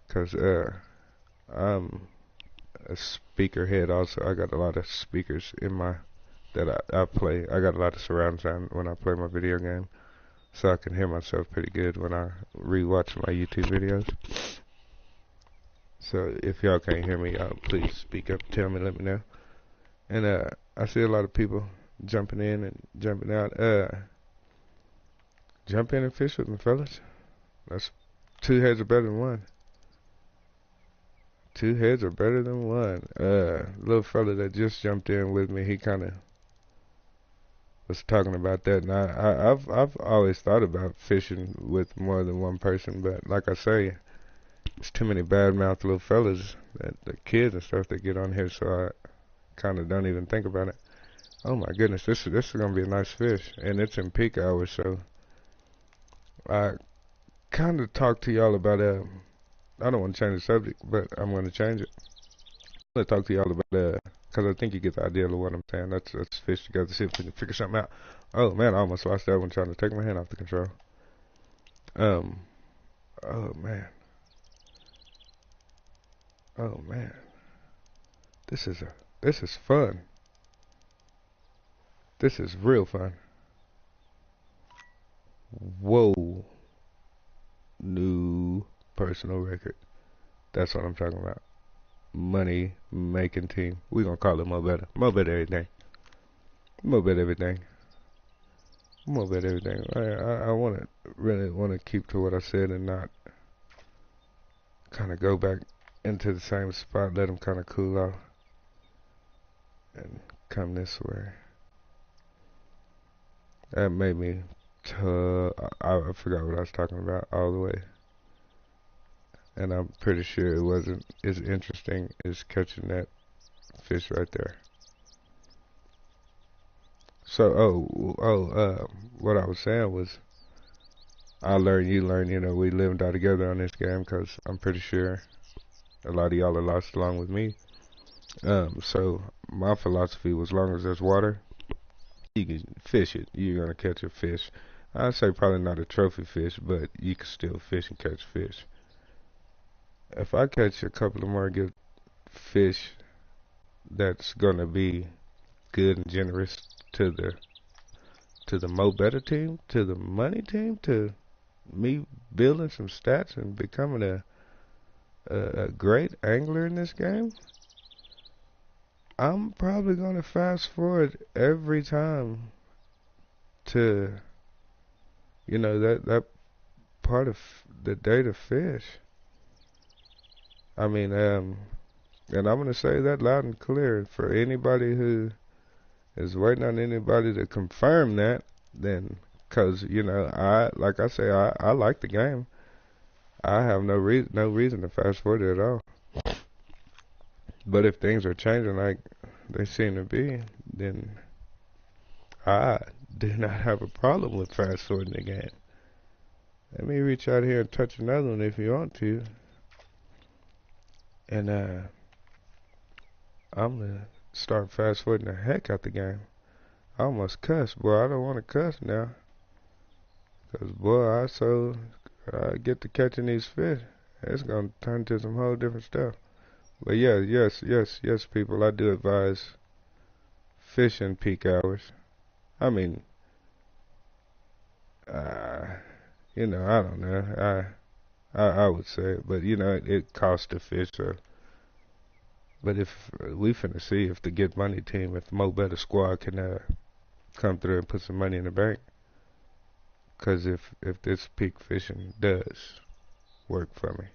cause I'm a speaker head. Also, I got a lot of speakers in my that I play. I got a lot of surround sound when I play my video game, so I can hear myself pretty good when I rewatch my YouTube videos. So if y'all can't hear me, please speak up. Tell me, let me know. And I see a lot of people jumping in and jumping out. Jump in and fish with me, fellas. That's 2 heads are better than one. 2 heads are better than one. Little fella that just jumped in with me, he kind of was talking about that, and I've always thought about fishing with more than one person, but like I say, it's too many bad-mouthed little fellas, that the kids and stuff that get on here, so I kind of don't even think about it. Oh my goodness, this is gonna be a nice fish, and it's in peak hours, so I kind of talked to y'all about I don't want to change the subject, but I'm going to change it. I'm going to talk to y'all about because I think you get the idea of what I'm saying. Let's fish together, see if we can figure something out. Oh man, I almost lost that one trying to take my hand off the control. Oh man. Oh man. This is fun. This is real fun. Whoa. New personal record. That's what I'm talking about. Money making team. We're gonna call it Mo Better. Mo Better everything. Mo Better everything. Mo Better everything. I really wanna keep to what I said and not kind of go back into the same spot. Let them kind of cool off and come this way. That made me I forgot what I was talking about all the way. And I'm pretty sure it wasn't as interesting as catching that fish right there. So, what I was saying was, I learn, you learn, we live and die together on this game, because I'm pretty sure a lot of y'all are lost along with me. So, my philosophy was, as long as there's water, you can fish it. You're going to catch a fish. I'd say probably not a trophy fish, but you can still fish and catch fish. If I catch a couple of more good fish that's gonna be good and generous to the Mo Better team, to the money team, to me building some stats and becoming a great angler in this game, I'm probably gonna fast forward every time to that part of the day to fish. I mean, and I'm going to say that loud and clear for anybody who is waiting on anybody to confirm that, then, because, like I say, I like the game. I have no reason to fast forward it at all. But if things are changing like they seem to be, then I do not have a problem with fast forwarding the game. Let me reach out here and touch another one if you want to. And I'm gonna start fast forwarding the heck out the game. I almost cussed, boy. I don't want to cuss now, cause boy, I get to catching these fish. It's gonna turn to some whole different stuff. But yeah, yes, people. I do advise fishing peak hours. I mean, I don't know. I would say, but you know, it costs to fish. So, but if we finna see if the Get Money team, if Mo Better Squad can come through and put some money in the bank, cause if this peak fishing does work for me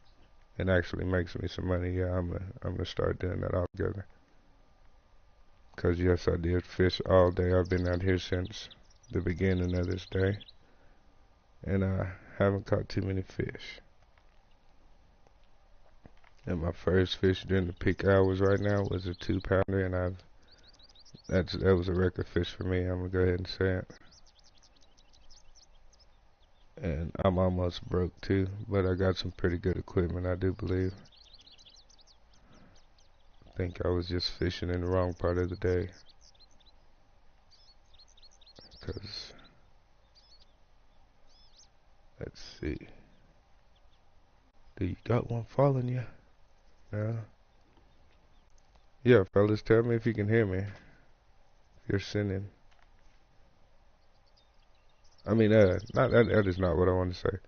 and actually makes me some money, yeah, I'm gonna start doing that altogether. Cause yes, I did fish all day. I've been out here since the beginning of this day, and I haven't caught too many fish. And my first fish during the peak hours right now was a 2 pounder, and that was a record fish for me. I'm gonna go ahead and say it. And I'm almost broke too, but I got some pretty good equipment, I do believe. I think I was just fishing in the wrong part of the day, cause let's see. Do you got one following you? No. Yeah, fellas, tell me if you can hear me. If you're sending. I mean, not that is not what I wanted to say.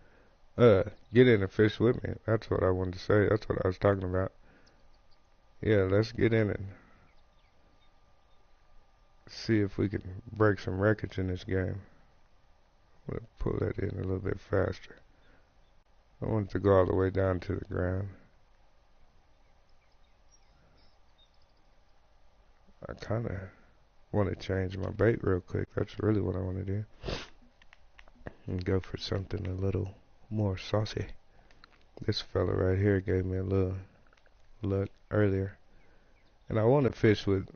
Get in and fish with me. That's what I wanted to say. That's what I was talking about. Yeah, let's get in and see if we can break some records in this game. I'm gonna pull that in a little bit faster. I want it to go all the way down to the ground. I kinda want to change my bait real quick. That's really what I want to do. And go for something a little more saucy. This fella right here gave me a little look earlier. And I want to fish with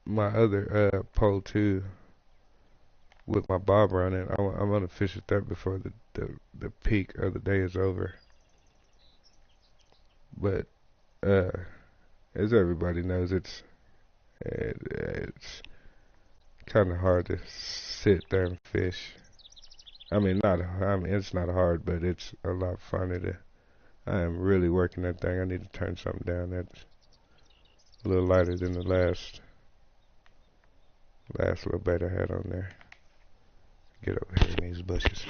my other pole too, with my bob running. I want to fish with that before the peak of the day is over. But as everybody knows, it's kind of hard to sit there and fish. I mean, it's not hard, but it's a lot funner to. I am really working that thing. I need to turn something down. That's a little lighter than the last little bait I had on there. Get over here in these bushes.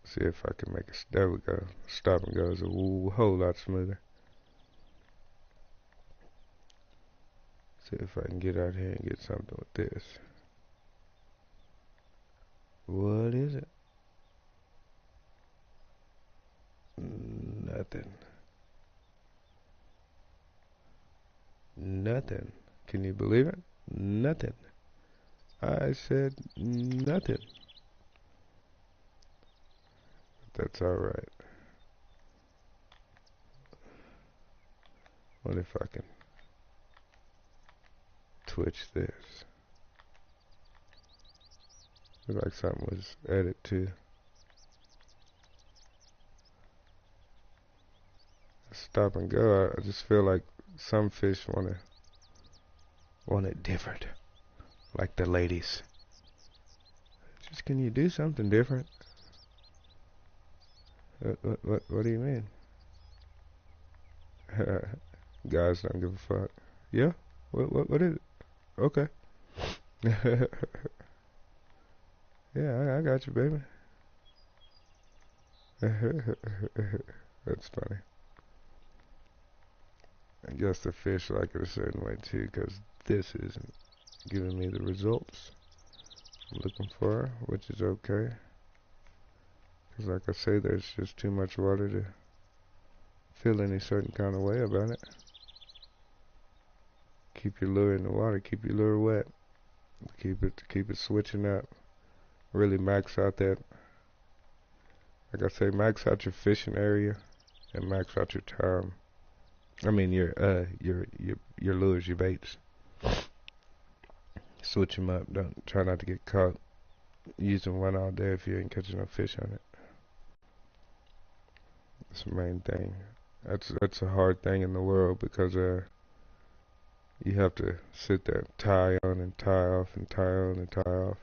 See if I can make it. There we go. Stop and go is a whole lot smoother. See if I can get out here and get something with this. What is it? Nothing. Nothing. Can you believe it? Nothing. I said nothing. That's alright. What if I can twitch this? Looks like something was added to. Stop and go. I just feel like some fish want it different, like the ladies. Just can you do something different? What do you mean? Guys don't give a fuck. Yeah? What is it? Okay. Yeah, I got you, baby. That's funny. I guess the fish like it a certain way too, because this isn't giving me the results I'm looking for, which is okay. Because like I say, there's just too much water to feel any certain kind of way about it. Keep your lure in the water, keep your lure wet. Keep it switching up. Really max out that, like I say, max out your fishing area and max out your time. I mean your lures, your baits. Switch them up. Don't try not to get caught using one all day if you ain't catching no fish on it. That's the main thing. That's a hard thing in the world because you have to sit there, tie on and tie off and tie on and tie off.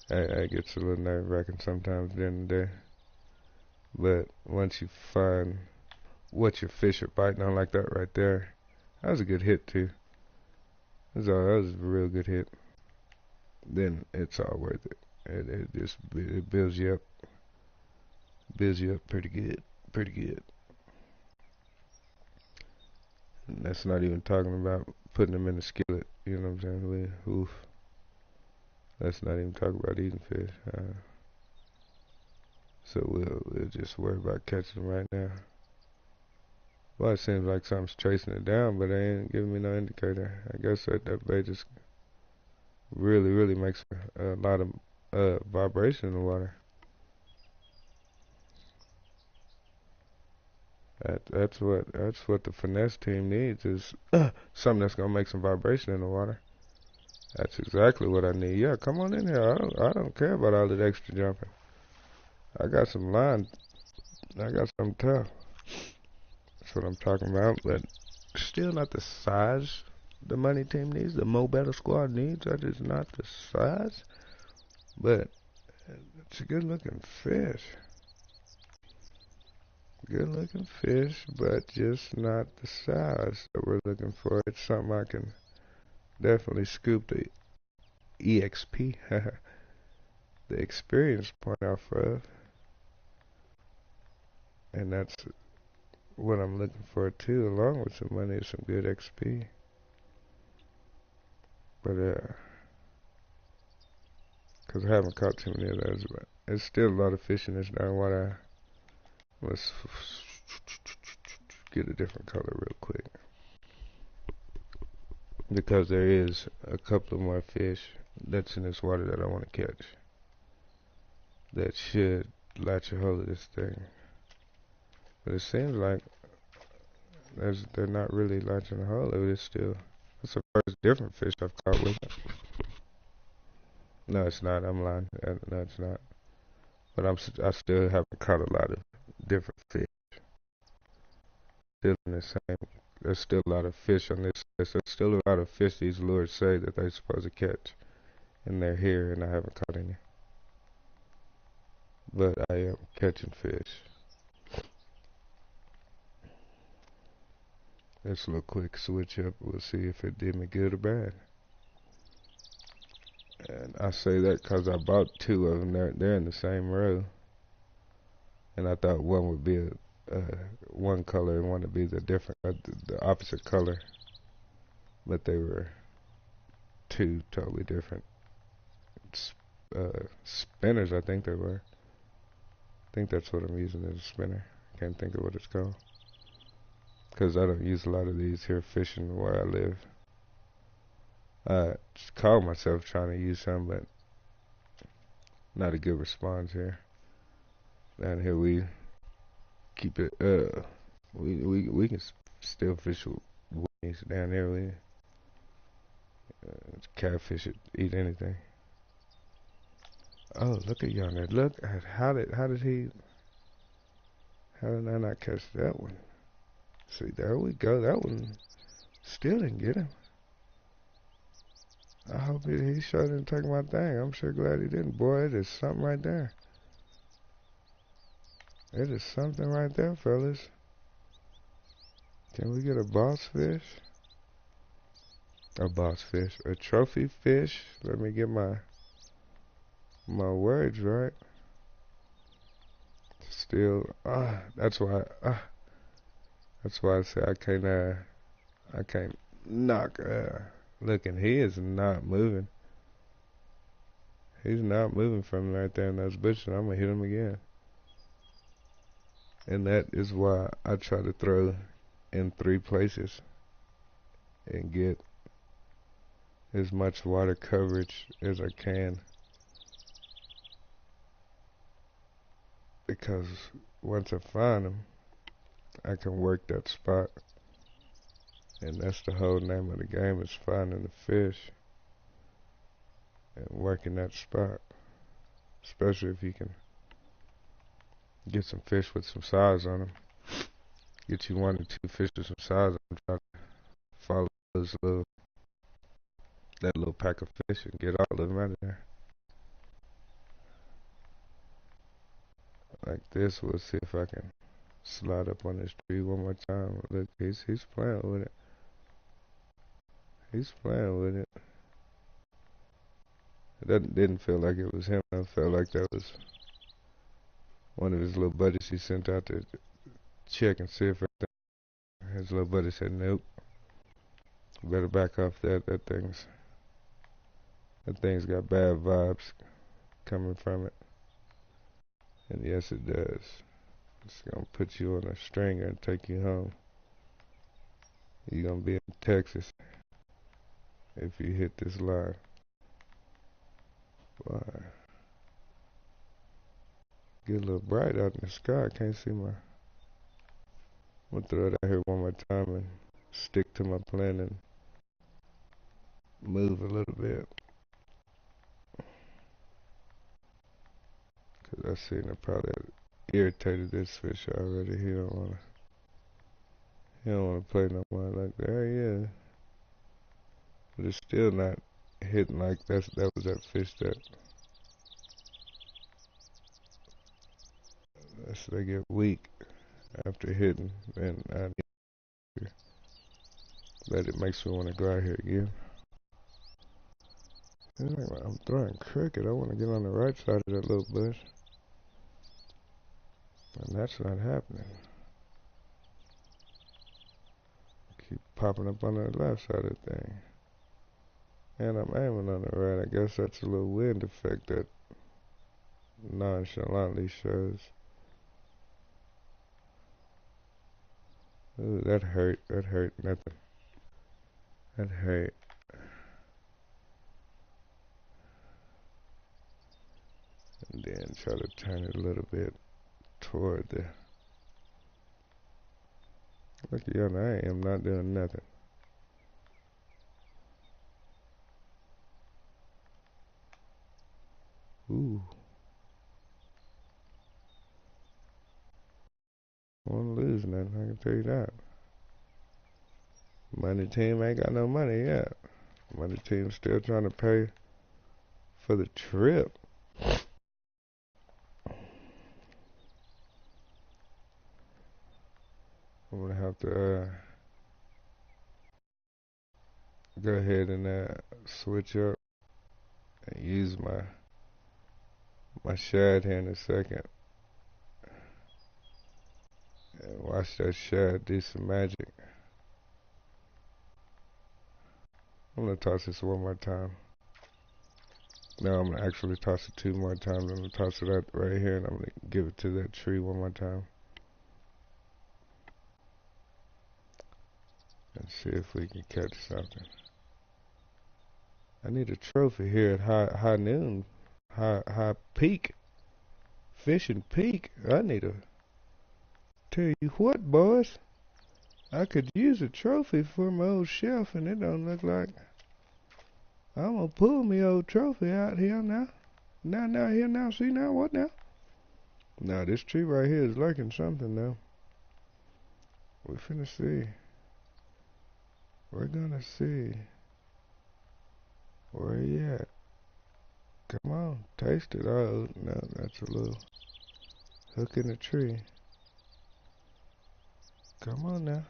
It gets a little nerve-wracking sometimes during the day. But once you find what your fish are biting on like that right there, that was a good hit too. That was a real good hit. Then it's all worth it. It builds you up busy up pretty good. Pretty good. And that's not even talking about putting them in the skillet. You know what I'm saying? Oof. Let's not even talk about eating fish. So we'll just worry about catching them right now. Well, it seems like something's chasing it down, but they ain't giving me no indicator. I guess that bait just really makes a lot of vibration in the water. That's what the finesse team needs is something that's gonna make some vibration in the water. That's exactly what I need. Yeah, come on in here. I don't care about all that extra jumping. I got some line. I got something tough. That's what I'm talking about. But still not the size the money team needs. The Mo Battle Squad needs. That is not the size. But it's a good looking fish. Good looking fish, but just not the size that we're looking for. It's something I can definitely scoop the EXP, the experience point off of. And that's what I'm looking for too, along with some money, some good XP. But, cause I haven't caught too many of those, but there's still a lot of fish in this darn water. Let's get a different color real quick. Because there is a couple of more fish that's in this water that I want to catch. That should latch a hold of this thing. But it seems like they're not really latching a hold of it. It's the first different fish I've caught with it. No, it's not. I'm lying. No, it's not. But I still haven't caught a lot of different fish. Still in the same. There's still a lot of fish on this list. There's still a lot of fish these lures say that they're supposed to catch. And they're here, and I haven't caught any. But I am catching fish. Let's do a quick switch up. We'll see if it did me good or bad. And I say that because I bought two of them. They're in the same row. And I thought one would be one color and one would be the opposite color. But they were two totally different spinners, I think they were. I think that's what I'm using as a spinner. Can't think of what it's called. Because I don't use a lot of these here fishing where I live. I just call myself trying to use some, but not a good response here. Down here we keep it, we can still fish with wings down there. We catfish it, eat anything. Oh, look at yonder. Look at how did I not catch that one? See, there we go. That one still didn't get him. I hope he sure didn't take my thing. I'm sure glad he didn't. Boy, it is something right there. It is something right there, fellas. Can we get a boss fish? A boss fish. A trophy fish? Let me get my words right. Still, that's why I say I can't knock, look, and he is not moving. He's not moving from right there in those bushes. I'm gonna hit him again. And that is why I try to throw in 3 places and get as much water coverage as I can. Because once I find them, I can work that spot. And that's the whole name of the game, is finding the fish and working that spot. Especially if you can get some fish with some size on them. Get you 1 or 2 fish with some size on them. Try to follow that little pack of fish and get all of them out of there. Like this, we'll see if I can slide up on this tree one more time. Look, he's playing with it. He's playing with it. That didn't feel like it was him. I felt like that was One of his little buddies he sent out to check and see if everything. His little buddy said, "Nope, better back off that. That thing's got bad vibes coming from it." And yes, it does. It's gonna put you on a stringer and take you home. You're gonna be in Texas if you hit this line. Why? Get a little bright out in the sky. I can't see my. I'm gonna throw it out here one more time and stick to my plan and move a little bit. Cause I seen it probably irritated this fish already. He don't wanna play no more like that. Yeah. But it's still not hitting like that was that fish that they get weak after hitting, and but it makes me want to go out here again. I'm throwing cricket. I want to get on the right side of that little bush, and that's not happening. Keep popping up on the left side of the thing, and I'm aiming on the right. I guess that's a little wind effect that nonchalantly shows. Ooh, that hurt. That hurt. Nothing. That hurt. And then try to turn it a little bit toward the. Look, I am not doing nothing. Ooh. I won't lose nothing, I can tell you that. Money team ain't got no money yet. Money team still trying to pay for the trip. I'm gonna have to go ahead and switch up and use my shad here in a second. And watch that shad do some magic. I'm gonna toss this one more time. No, I'm gonna actually toss it two more times. I'm gonna toss it out right here and I'm gonna give it to that tree one more time. And see if we can catch something. I need a trophy here at high noon, high peak, fishing peak. I need a, tell you what, boys, I could use a trophy for my old shelf, and it don't look like I'm gonna pull me old trophy out here now. Now, here now, see now, what now? Now this tree right here is lurking something now. We finna see. We're gonna see. Where you at? Come on, taste it. Oh, no, that's a little hook in the tree. Come on now.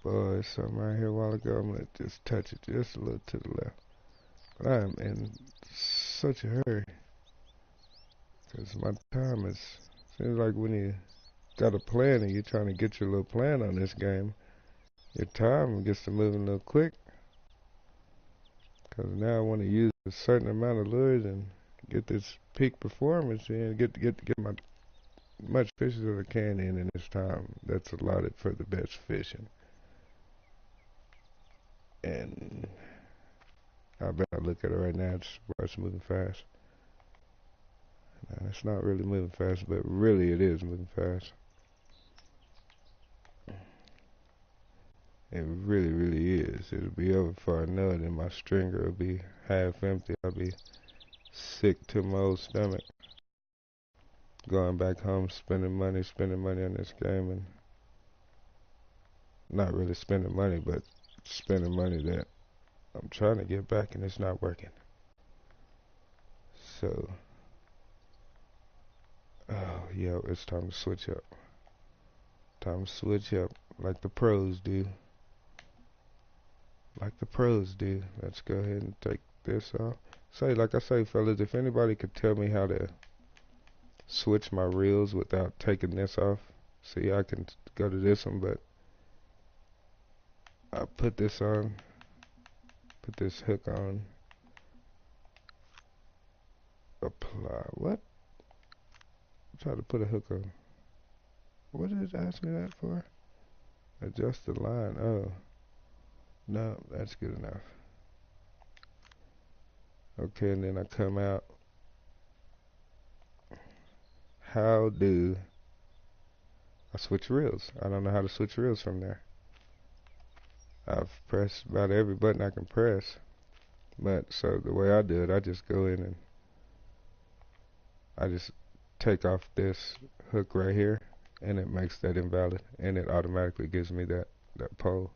Boy, there's something right here a while ago. I'm gonna just touch it just a little to the left. But I am in such a hurry. Because my time is, seems like when you got a plan and you're trying to get your little plan on this game, your time gets to moving a little quick. Because now I want to use a certain amount of lures and get this peak performance in, get my much fish as I can in this time that's allotted for the best fishing. And I bet I look at it right now, it's moving fast. Now, it's not really moving fast, but really it is moving fast. It really, really is. It'll be over before I know it, and my stringer will be half empty. I'll be sick to my old stomach. Going back home, spending money on this game, and not really spending money, but spending money that I'm trying to get back, and it's not working. So, oh, yeah, it's time to switch up. Time to switch up like the pros do. Like the pros do. Let's go ahead and take this off. Like I say, fellas, if anybody could tell me how to switch my reels without taking this off. See, I can go to this one, but I put this on, put this hook on, apply. What? Try to put a hook on. What did it ask me that for? Adjust the line. Oh, no, that's good enough. Okay, and then I come out. How do I switch reels? I don't know how to switch reels from there. I've pressed about every button I can press. But so the way I do it, I just go in and I just take off this hook right here, and it makes that invalid, and it automatically gives me that pole.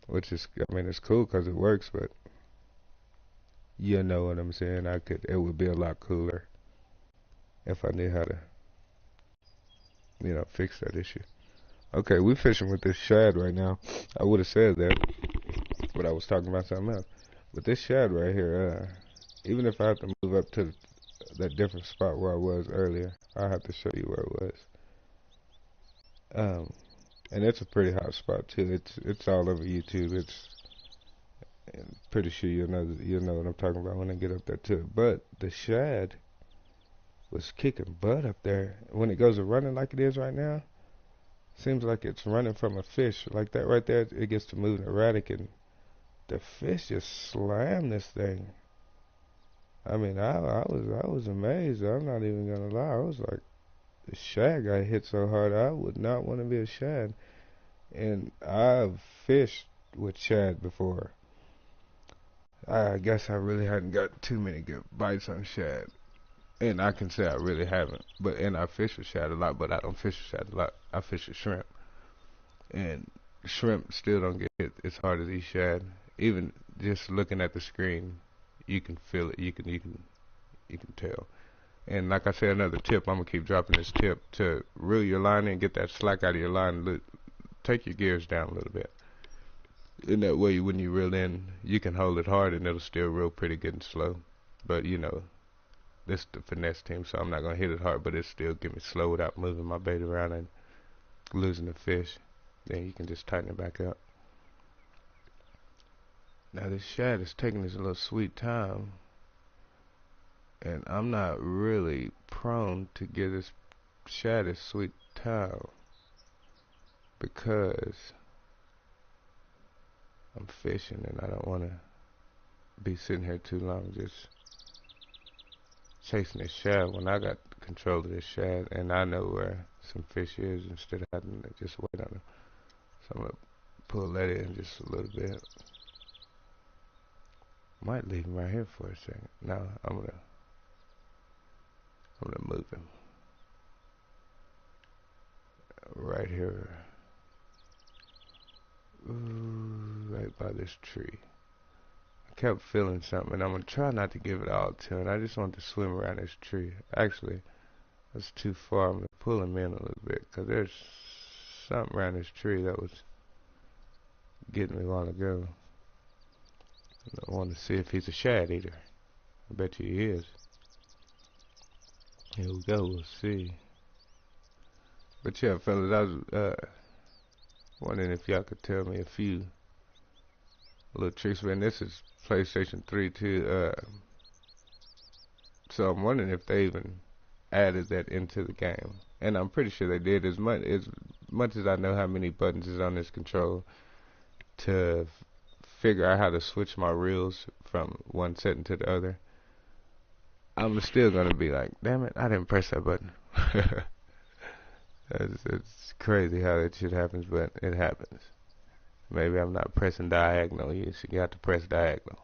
Which is, I mean, it's cool because it works, but you know what I'm saying. It would be a lot cooler if I knew how to, fix that issue. Okay, we're fishing with this shad right now. I would have said that, but I was talking about something else. But this shad right here, even if I have to move up to that different spot where I was earlier, I'll have to show you where it was. And it's a pretty hot spot too. It's all over YouTube. I'm pretty sure you'll know what I'm talking about when I get up there too. But the shad was kicking butt up there. When it goes to running like it is right now, seems like it's running from a fish. Like that right there, it gets to moving erratic, and the fish just slammed this thing. I mean, I was amazed. I'm not even gonna lie. I was like, the shad got hit so hard, I would not want to be a shad. And I've fished with shad before. I guess I really hadn't got too many good bites on shad. And I can say I really haven't. And I fish with shad a lot, but I don't fish with shad a lot. I fish with shrimp. And shrimp still don't get hit as hard as these shad. Even just looking at the screen, you can feel it. You can tell. And like I said, another tip, I'm going to keep dropping this tip to reel your line in, get that slack out of your line, take your gears down a little bit. In that way, when you reel in, you can hold it hard and it'll still reel pretty good and slow. But, this is the finesse team, so I'm not going to hit it hard, but it still get me slow without moving my bait around and losing the fish. Then you can just tighten it back up. Now this shad is taking this little sweet time. And I'm not really prone to give this shad a sweet time because I'm fishing and I don't want to be sitting here too long just chasing this shad when I got control of this shad and I know where some fish is instead of having to just wait on them. So I'm going to pull that in just a little bit. Might leave him right here for a second. No, I'm going to move him right here, right by this tree. I kept feeling something, and I'm gonna try not to give it all to him. I just want to swim around this tree. Actually, that's too far. I'm gonna pull him in a little bit because there's something around this tree that was getting me a while ago. I want to see if he's a shad eater. I bet you he is. Here we go, we'll see. But yeah, fellas, I was wondering if y'all could tell me a few little tricks. Man, this is PlayStation 3 too. So I'm wondering if they even added that into the game. And I'm pretty sure they did. As much as I know how many buttons is on this control to figure out how to switch my reels from one setting to the other, I'm still gonna be like, damn it, I didn't press that button. It's crazy how that shit happens, but it happens. Maybe I'm not pressing diagonal. You got to press diagonal.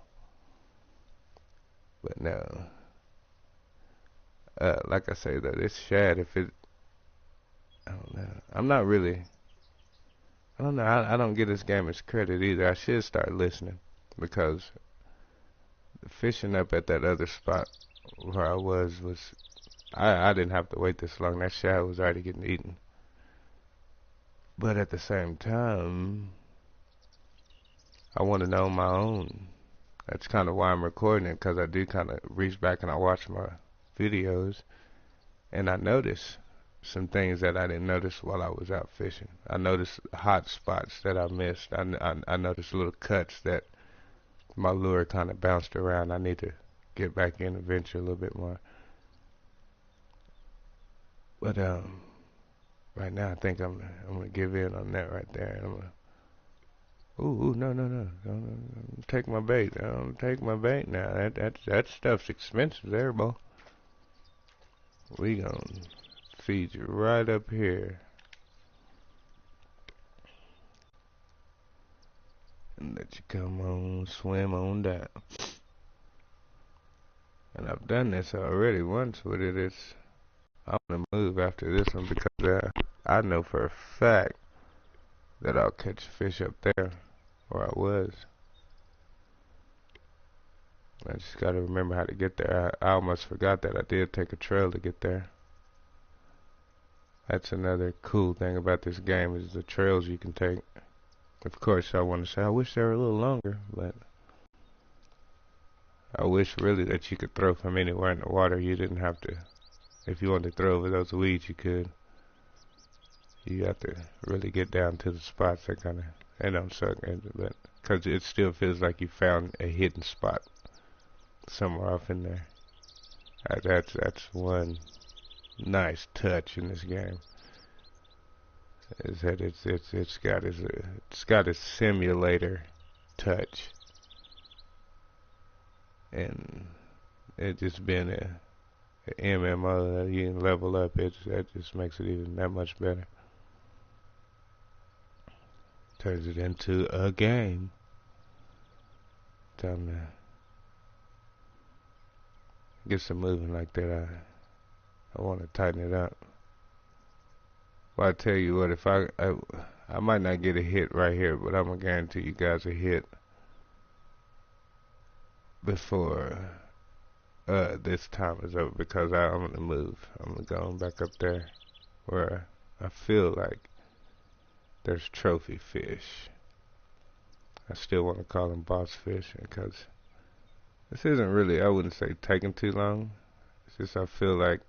But no. Like I say, though, this shad, I don't know. I'm not really, I don't know. I don't give this game its credit either. I should start listening because fishing up at that other spot where I was I didn't have to wait this long. That shad was already getting eaten. But at the same time, I want to know my own. That's kind of why I'm recording it, because I do kind of reach back and I watch my videos And I noticed some things that I didn't notice while I was out fishing. I noticed hot spots that I missed. I noticed little cuts that my lure kind of bounced around. I need to get back in and venture a little bit more. But right now I think I'm gonna give in on that right there. And I'm gonna, ooh, no, no, no, don't take my bait. Don't take my bait now. That stuff's expensive there, boy. We gonna feed you right up here and let you come on, swim on down. And I've done this already once with it. I'm gonna move after this one because I know for a fact that I'll catch fish up there where I was. I just gotta remember how to get there. I almost forgot that I did take a trail to get there. That's another cool thing about this game is the trails you can take. Of course, I want to say I wish they were a little longer, but I wish really that you could throw from anywhere in the water. You didn't have to. If you wanted to throw over those weeds, you could. You have to really get down to the spots that kind of, they don't suck, but because it still feels like you found a hidden spot somewhere off in there. That's one nice touch in this game. Is that it's got a simulator touch, and it just being a MMO that you can level up. That just makes it even that much better. Turns it into a game. Time to get some moving like that. I want to tighten it up. Well, I tell you what, if I might not get a hit right here, but I'm gonna guarantee you guys a hit before this time is over because I'm gonna move. I'm gonna go back up there where I feel like there's trophy fish. I still want to call them boss fish because this isn't really, I wouldn't say taking too long. It's just I feel like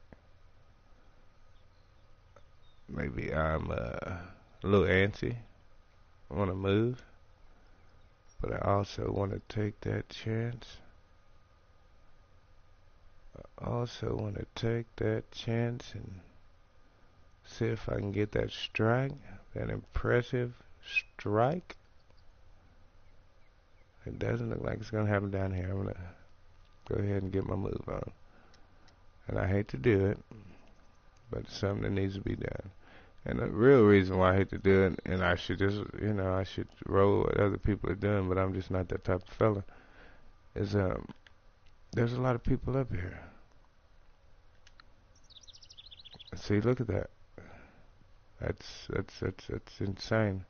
maybe I'm a little antsy. I want to move, but I also want to take that chance. I also want to take that chance and see if I can get that strike, that impressive strike. It doesn't look like it's going to happen down here. I'm going to go ahead and get my move on. And I hate to do it, but it's something that needs to be done. And the real reason why I hate to do it, and I should just, I should roll what other people are doing, but I'm just not that type of fella, is there's a lot of people up here. See, look at that. That's insane.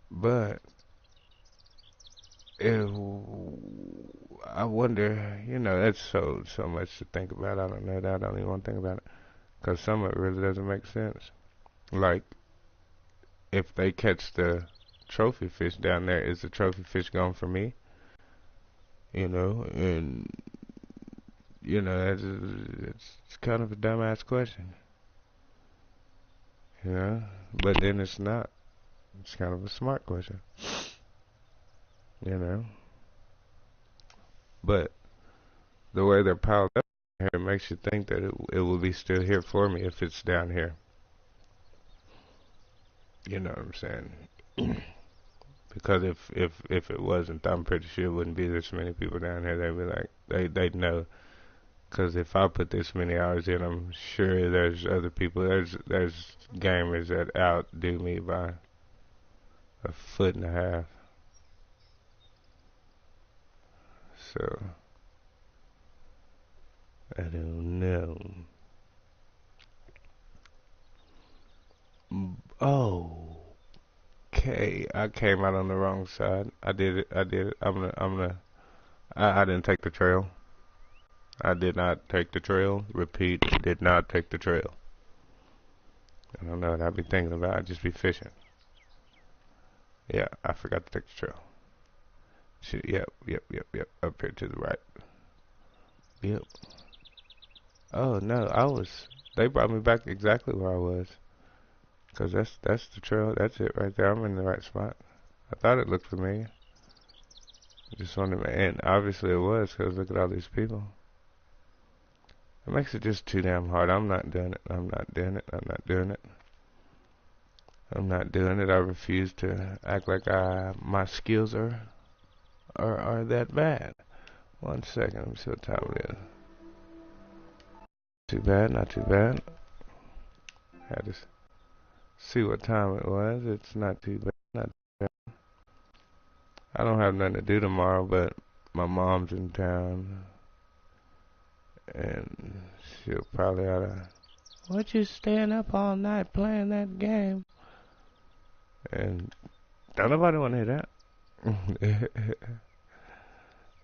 But I wonder, that's so much to think about. I don't know that. I don't even want to think about it. Because some of it really doesn't make sense. Like, if they catch the trophy fish down there, is the trophy fish gone for me? And, it's kind of a dumbass question. But then it's not. It's kind of a smart question. But the way they're piled up here, it makes you think that it will be still here for me if it's down here. You know what I'm saying? Because if it wasn't, I'm pretty sure it wouldn't be this many people down here. They'd be like, they'd know. Because if I put this many hours in, I'm sure there's other people. There's gamers that outdo me by a foot and a half. So I don't know. Oh, okay. I came out on the wrong side. I did it. I didn't take the trail. I did not take the trail. Repeat, did not take the trail. I don't know what I'd be thinking about. I'd just be fishing. Yeah, I forgot to take the trail. Yep. Up here to the right. Yep. Oh no, they brought me back exactly where I was. Cause that's the trail. That's it right there. I'm in the right spot. I thought it looked familiar. Just wanted to, and obviously it was. Cause look at all these people. It makes it just too damn hard. I'm not doing it. I'm not doing it. I'm not doing it. I'm not doing it. I refuse to act like my skills are that bad. 1 second. Let me see what time it is. Too bad. Not too bad. Had to see what time it was. It's not too bad. Not too bad. I don't have nothing to do tomorrow, but my mom's in town, and she'll probably oughta. What you staying up all night playing that game? And don't nobody want to hear that.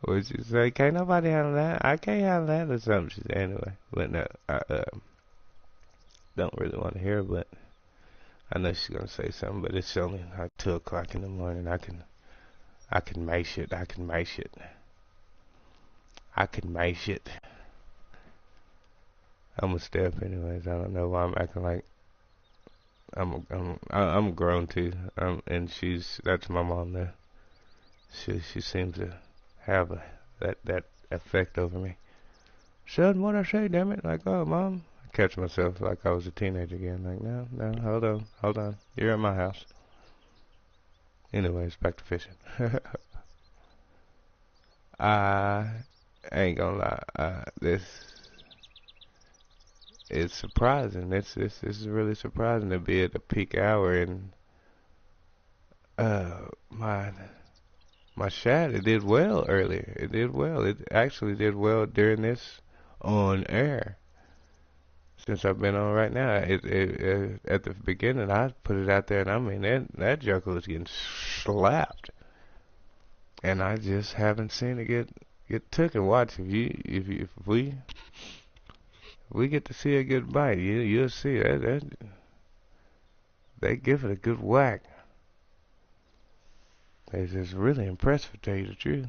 What'd you say? Can't nobody handle that. I can't handle that or something. She said anyway. But no, I don't really want to hear it, but I know she's gonna say something. But it's only like 2 o'clock in the morning. I can mash it. I can mash it. I can mash it. I'm gonna stay up anyways. I don't know why I'm acting like I'm grown too. And that's my mom there. She seems to have that effect over me. Son, what I say, damn it? Like, oh, mom. I catch myself like I was a teenager again. Like, no, hold on. You're in my house. Anyways, back to fishing. I ain't gonna lie. This is surprising. This is really surprising to be at the peak hour, and my shad, it did well earlier. It did well. It actually did well during this on air. Since I've been on right now, at the beginning I put it out there, and I mean that joker was getting slapped, and I just haven't seen it get took. And watch if we get to see a good bite, you'll see that they give it a good whack. They just really impressive, to tell you the truth.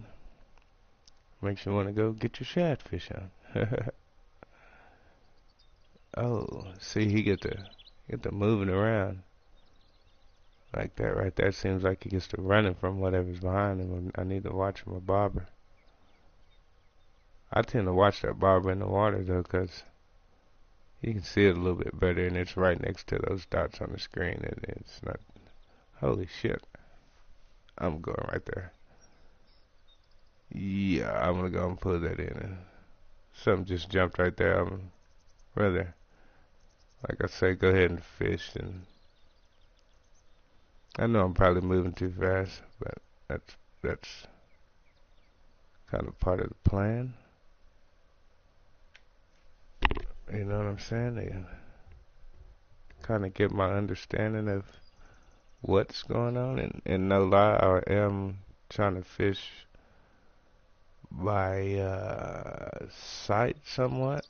Makes you want to go get your shad fish on. Oh, see, he get to moving around like that right there. Seems like he gets to running from whatever's behind him. I need to watch my bobber. I tend to watch that bobber in the water though, 'cause you can see it a little bit better, and it's right next to those dots on the screen, and it's not. Holy shit! I'm going right there. Yeah, I'm gonna go and put that in. Something just jumped right there. I'm rather, like I say, go ahead and fish. And I know I'm probably moving too fast, but that's kind of part of the plan. You know what I'm saying? They kind of get my understanding of what's going on. And no lie, I am trying to fish by sight somewhat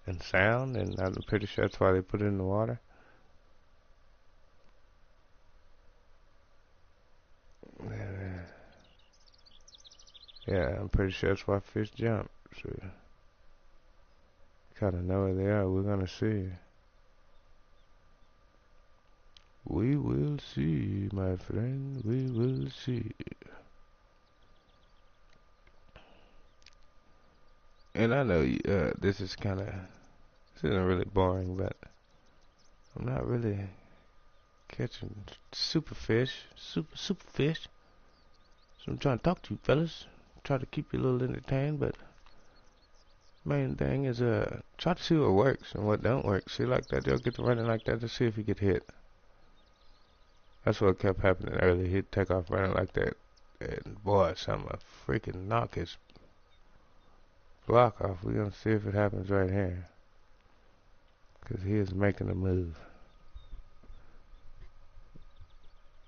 and sound, and I'm pretty sure that's why they put it in the water. Yeah, I'm pretty sure that's why fish jump. So kind of know where they are. We're gonna see. We will see, my friend. We will see. And I know this isn't really boring, but I'm not really catching super fish. Super fish. So I'm trying to talk to you fellas. Try to keep you a little entertained, but main thing is try to see what works and what don't work. See like that, they'll get to running like that to see if he get hit. That's what kept happening earlier. He'd take off running like that, and boy, something freaking knock his block off. We're gonna see if it happens right here, 'cause he is making a move.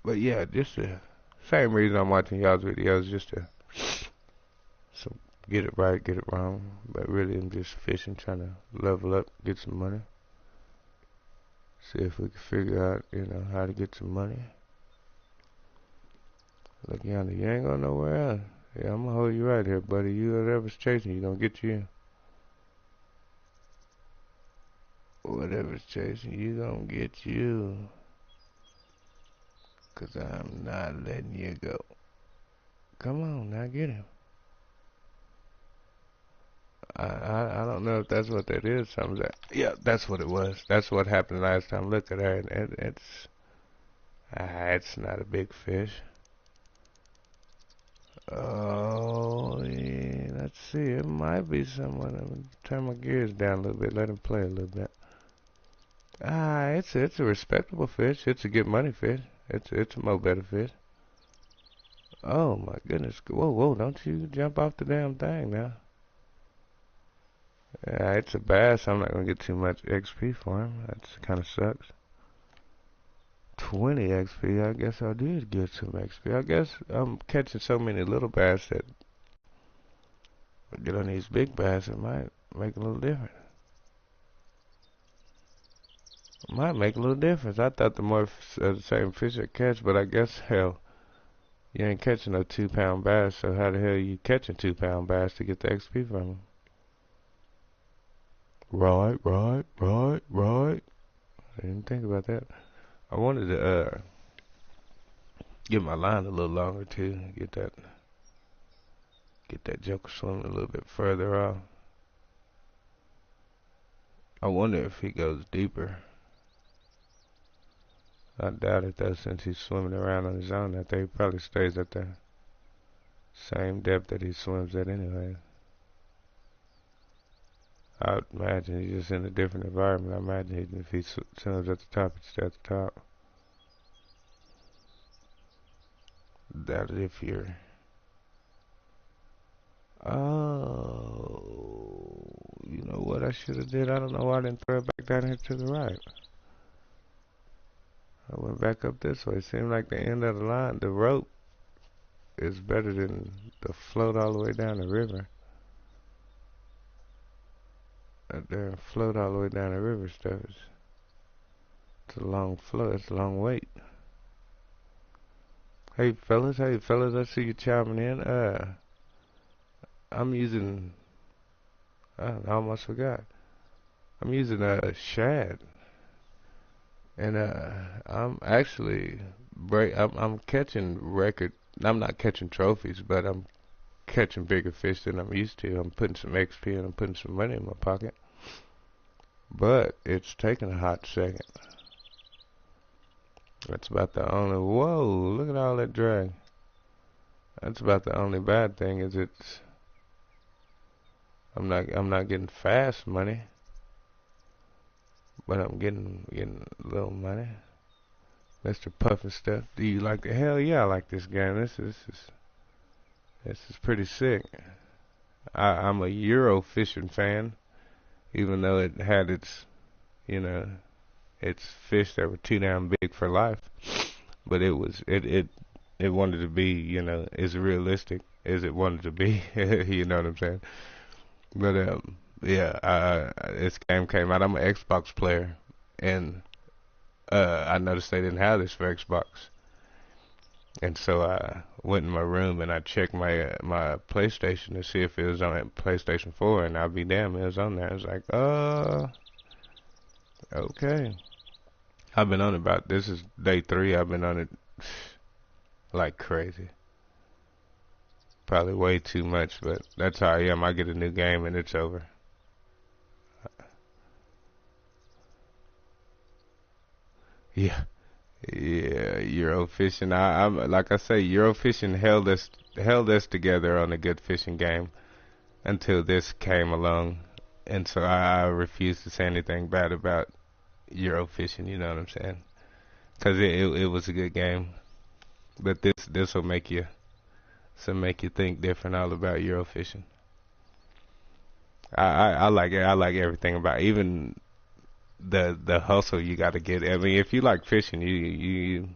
But yeah, just the same reason I'm watching y'all's videos, just to get it right, get it wrong. But really, I'm just fishing, trying to level up, get some money. See if we can figure out, how to get some money. Look, yonder, you ain't going nowhere else. Yeah, I'm gonna hold you right here, buddy. Whatever's chasing you, gonna get you. Whatever's chasing you gonna get you. 'Cause I'm not letting you go. Come on, now get him. I don't know if that's what that is. Something that, yeah, that's what it was. That's what happened last time. Look at her. It's not a big fish. Oh, yeah, let's see. It might be someone. I'm gonna turn my gears down a little bit. Let him play a little bit. It's a respectable fish. It's a good money fish. It's a mo better fish. Oh my goodness. Whoa, whoa, don't you jump off the damn thing now. Yeah, it's a bass. I'm not gonna get too much XP for him. That kind of sucks. 20 XP. I guess I did get some XP. I guess I'm catching so many little bass that I get on these big bass. It might make a little difference. Might make a little difference. I thought the more the same fish I catch, but I guess hell, you ain't catching no 2-pound bass. So how the hell you catching 2-pound bass to get the XP from them? Right. I didn't think about that. I wanted to get my line a little longer too. Get that joker swimming a little bit further off. I wonder if he goes deeper. I doubt it though, since he's swimming around on his own. I think he probably stays at the same depth that he swims at anyway. I would imagine he's just in a different environment. I imagine if he swims at the top, he'd stay at the top. Doubt it if you're... Oh, you know what I should have did? I don't know why I didn't throw it back down here to the right. I went back up this way. It seemed like the end of the line, the rope, is better than the float all the way down the river. Right there, float all the way down the river stuff. It's a long float. It's a long wait. Hey fellas, I see you chiming in. I'm using, I almost forgot. I'm using a shad, and I'm actually I'm catching record. I'm not catching trophies, but I'm catching bigger fish than I'm used to. I'm putting some XP and I'm putting some money in my pocket. But it's taking a hot second. That's about the only, whoa, look at all that drag. That's about the only bad thing is I'm not getting fast money, but I'm getting a little money. Mr. Puffin Stuff, do you like it? Hell yeah, I like this game. This is pretty sick. I'm a Euro fishing fan, even though it had its, its fish that were too damn big for life. But it wanted to be, as realistic as it wanted to be. You know what I'm saying? But yeah, this game came out. I'm an Xbox player, and I noticed they didn't have this for Xbox. And so I went in my room and I checked my my PlayStation to see if it was on PlayStation 4, and I'll be damned, it was on there. I was like, okay. I've been on it this is day 3. I've been on it like crazy. Probably way too much, but that's how I am. I get a new game and it's over. Yeah. Yeah, Eurofishing. I'm like I say, Eurofishing held us together on a good fishing game until this came along, and so I refuse to say anything bad about Eurofishing. You know what I'm saying? Because it was a good game, but this will make you think different all about Eurofishing. I like it. I like everything about it. Even the hustle you got to get. I mean, if you like fishing, you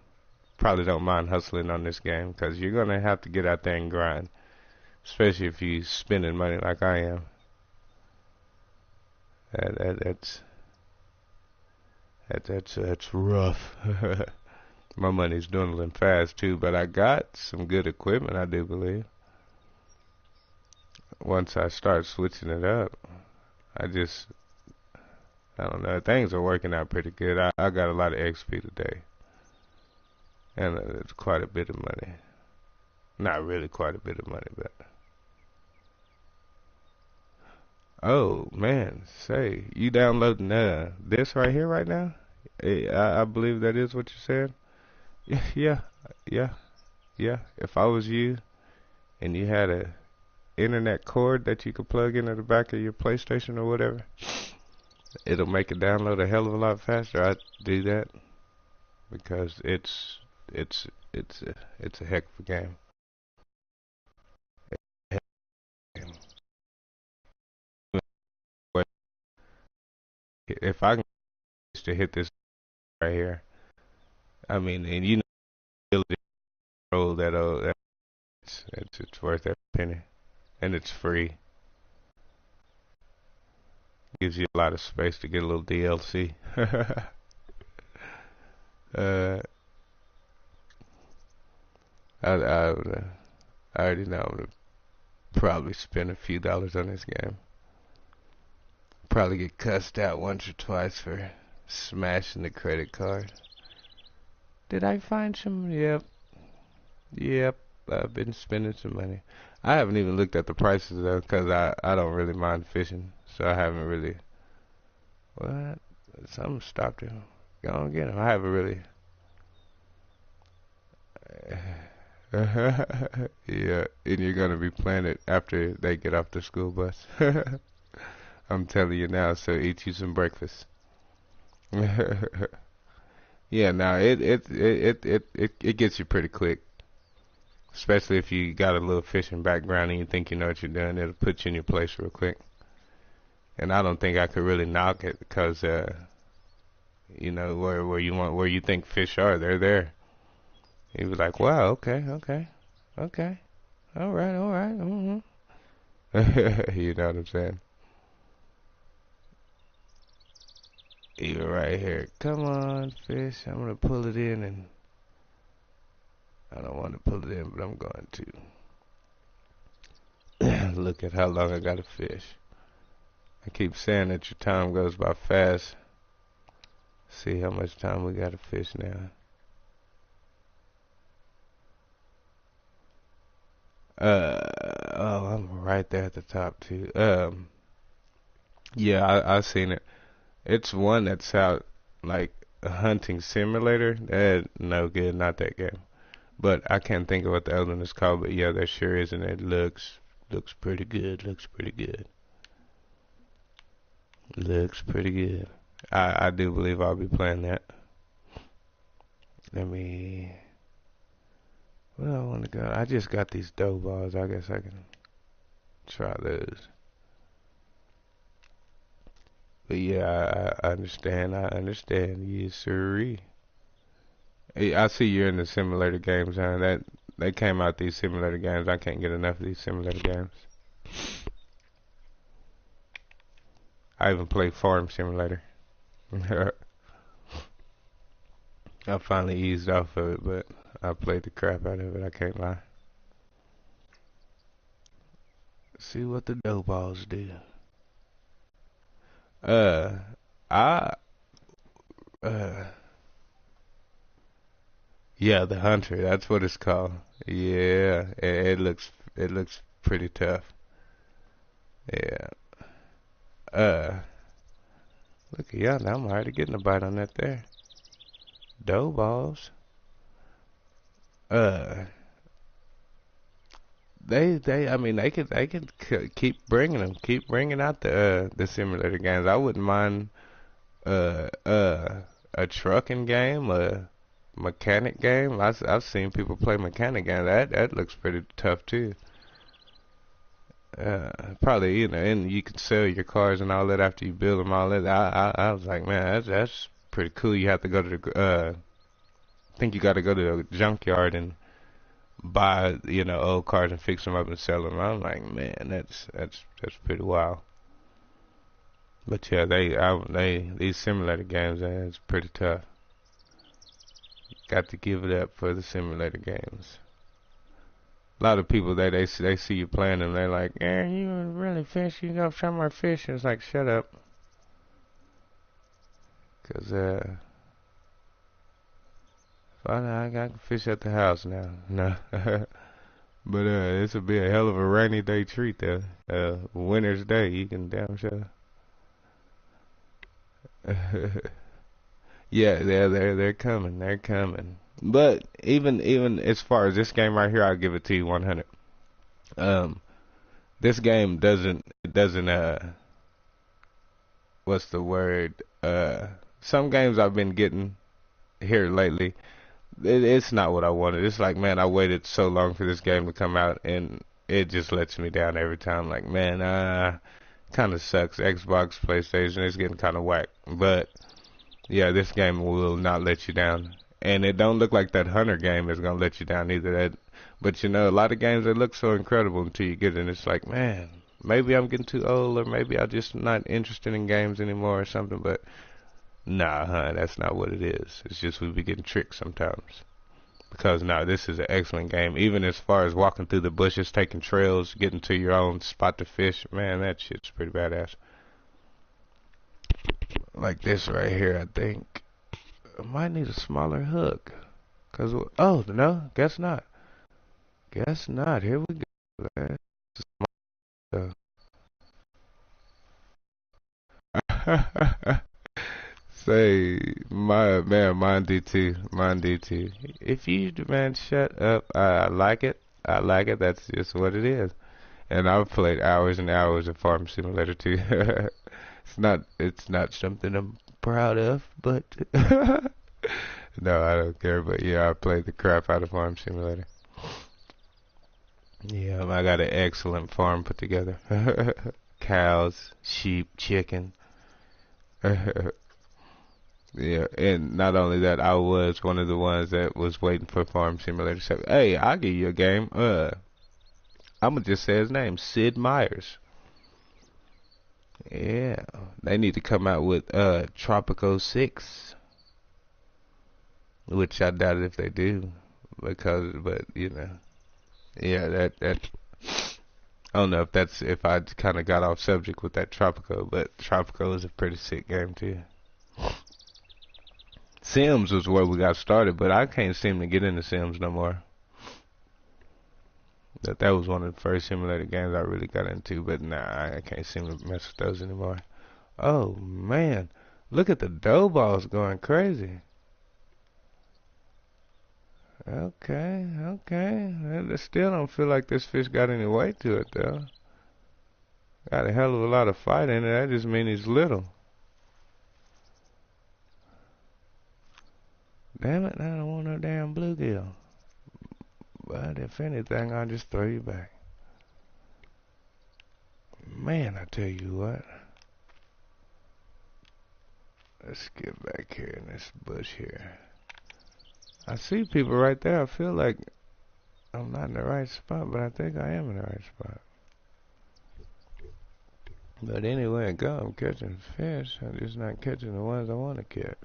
probably don't mind hustling on this game because you're gonna have to get out there and grind, especially if you spending money like I am. That's rough. My money's dwindling fast too, but I got some good equipment, I do believe. Once I start switching it up, I just I don't know. Things are working out pretty good. I got a lot of XP today, and it's quite a bit of money. Not really quite a bit of money, but oh man, say you downloading this right here right now? I believe that is what you said. Yeah, yeah, yeah. If I was you and you had a internet cord that you could plug into the back of your PlayStation or whatever, it'll make it download a hell of a lot faster. I'd do that because it's a heck of a game. But if I can to hit this right here, I mean, and you know, roll that it's worth every penny, and it's free. Gives you a lot of space to get a little DLC. uh, I already know I'm gonna probably spend a few dollars on this game. Probably get cussed out once or twice for smashing the credit card. Did I find some? Yep. Yep. I've been spending some money. I haven't even looked at the prices though, cause I don't really mind fishing, so I haven't really. What? Something stopped him. Go on get him. I haven't really. Yeah, and you're gonna be playing it after they get off the school bus. I'm telling you now, so eat you some breakfast. Yeah, now it gets you pretty quick, especially if you got a little fishing background and you think you know what you're doing. It'll put you in your place real quick. And I don't think I could really knock it because you know where you think fish are, they're there. You'd be like, wow, okay, okay, okay, all right, all right. You know what I'm saying? Even right here. Come on, fish. I'm gonna pull it in, and I don't want to pull it in, but I'm going to. Look at how long I got to fish. I keep saying that your time goes by fast. See how much time we got to fish now. Oh, I'm right there at the top too. Yeah, I seen it. It's one that's out like a hunting simulator. That no good, not that game. But I can't think of what the other one is called. But yeah, there sure is, and it looks pretty good. Looks pretty good. Looks pretty good. I do believe I'll be playing that. Let me. Well, I want to go. I just got these dough balls. I guess I can try those. But yeah, I understand. I understand. Yes, sirree. Hey, I see you're in the simulator games, huh? That they came out these simulator games. I can't get enough of these simulator games. I even play Farm Simulator. I finally eased off of it, but I played the crap out of it. I can't lie. See what the dough balls do. Uh, I uh, yeah, the Hunter. That's what it's called. Yeah, it looks pretty tough. Yeah. Uh, look at y'all. Now I'm already getting a bite on that there. Dough balls. Uh, I mean, they could keep bringing them, keep bringing out the simulator games. I wouldn't mind uh uh a trucking game, a mechanic game. I've seen people play mechanic games. That looks pretty tough too. Probably, you know, and you can sell your cars and all that after you build them all that. I was like, man, that's pretty cool. You have to go to the I think you got to go to the junkyard and buy, you know, old cars and fix them up and sell them. I'm like, man, that's pretty wild. But yeah, they these simulator games, it's pretty tough. Got to give it up for the simulator games. A lot of people they see you playing them, they're like, "Yeah, you really fish? You go somewhere fishing?" It's like, shut up. Cause I can fish at the house now. No. But this will be a hell of a rainy day treat though. Winter's day, you can damn sure. Yeah, they're coming. They're coming. But even as far as this game right here, I'll give it to you 100. Um, this game doesn't what's the word? Some games I've been getting here lately, it's not what I wanted. It's like, man, I waited so long for this game to come out, and it just lets me down every time. Like, man, kind of sucks. Xbox, PlayStation, it's getting kind of whack. But yeah, this game will not let you down, and it don't look like that Hunter game is gonna let you down either. But you know, a lot of games that look so incredible until you get it, and it's like, man, maybe I'm getting too old, or maybe I'm just not interested in games anymore or something. But nah, that's not what it is. It's just we be getting tricked sometimes. Because nah, this is an excellent game. Even as far as walking through the bushes, taking trails, getting to your own spot to fish, man, that shit's pretty badass. Like this right here, I think I might need a smaller hook. Cause oh no, guess not. Guess not. Here we go. Say, my man, mine do too. Mine do too. If you demand shut up, I like it. I like it. That's just what it is. And I've played hours and hours of Farm Simulator too. It's not something I'm proud of, but no, I don't care. But yeah, I played the crap out of Farm Simulator. Yeah, I got an excellent farm put together. Cows, sheep, chicken. Yeah, and not only that, I was one of the ones that was waiting for Farm Simulator 7. Hey, I'll give you a game. I'ma just say his name, Sid Meier's. Yeah, they need to come out with Tropico 6, which I doubt if they do, but you know, yeah, that I don't know if I kind of got off subject with that Tropico, but Tropico is a pretty sick game too. Sims was where we got started, but I can't seem to get into Sims no more. That was one of the first simulator games I really got into, but nah, I can't seem to mess with those anymore. Oh man, look at the dough balls going crazy. Okay, okay. I still don't feel like this fish got any weight to it though. Got a hell of a lot of fight in it. That just means he's little. Damn it, I don't want no damn bluegill. But if anything, I'll just throw you back. Man, I tell you what. Let's get back here in this bush here. I see people right there. I feel like I'm not in the right spot, but I think I am in the right spot. But anyway, I'm catching fish. I'm just not catching the ones I want to catch.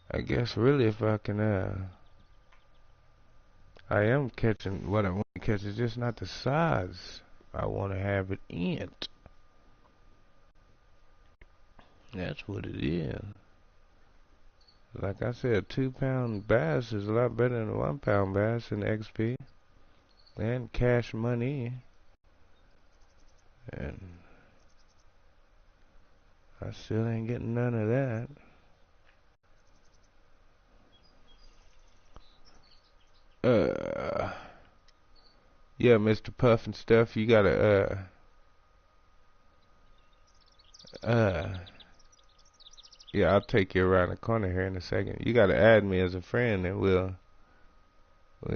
I guess really if I can, I am catching what I want to catch. It's just not the size I want to have it in. That's what it is. Like I said, a 2-pound bass is a lot better than a 1-pound bass in XP. And cash money. And I still ain't getting none of that. Yeah, Mr. Puff and stuff, you gotta, yeah, I'll take you around the corner here in a second. You gotta add me as a friend and we'll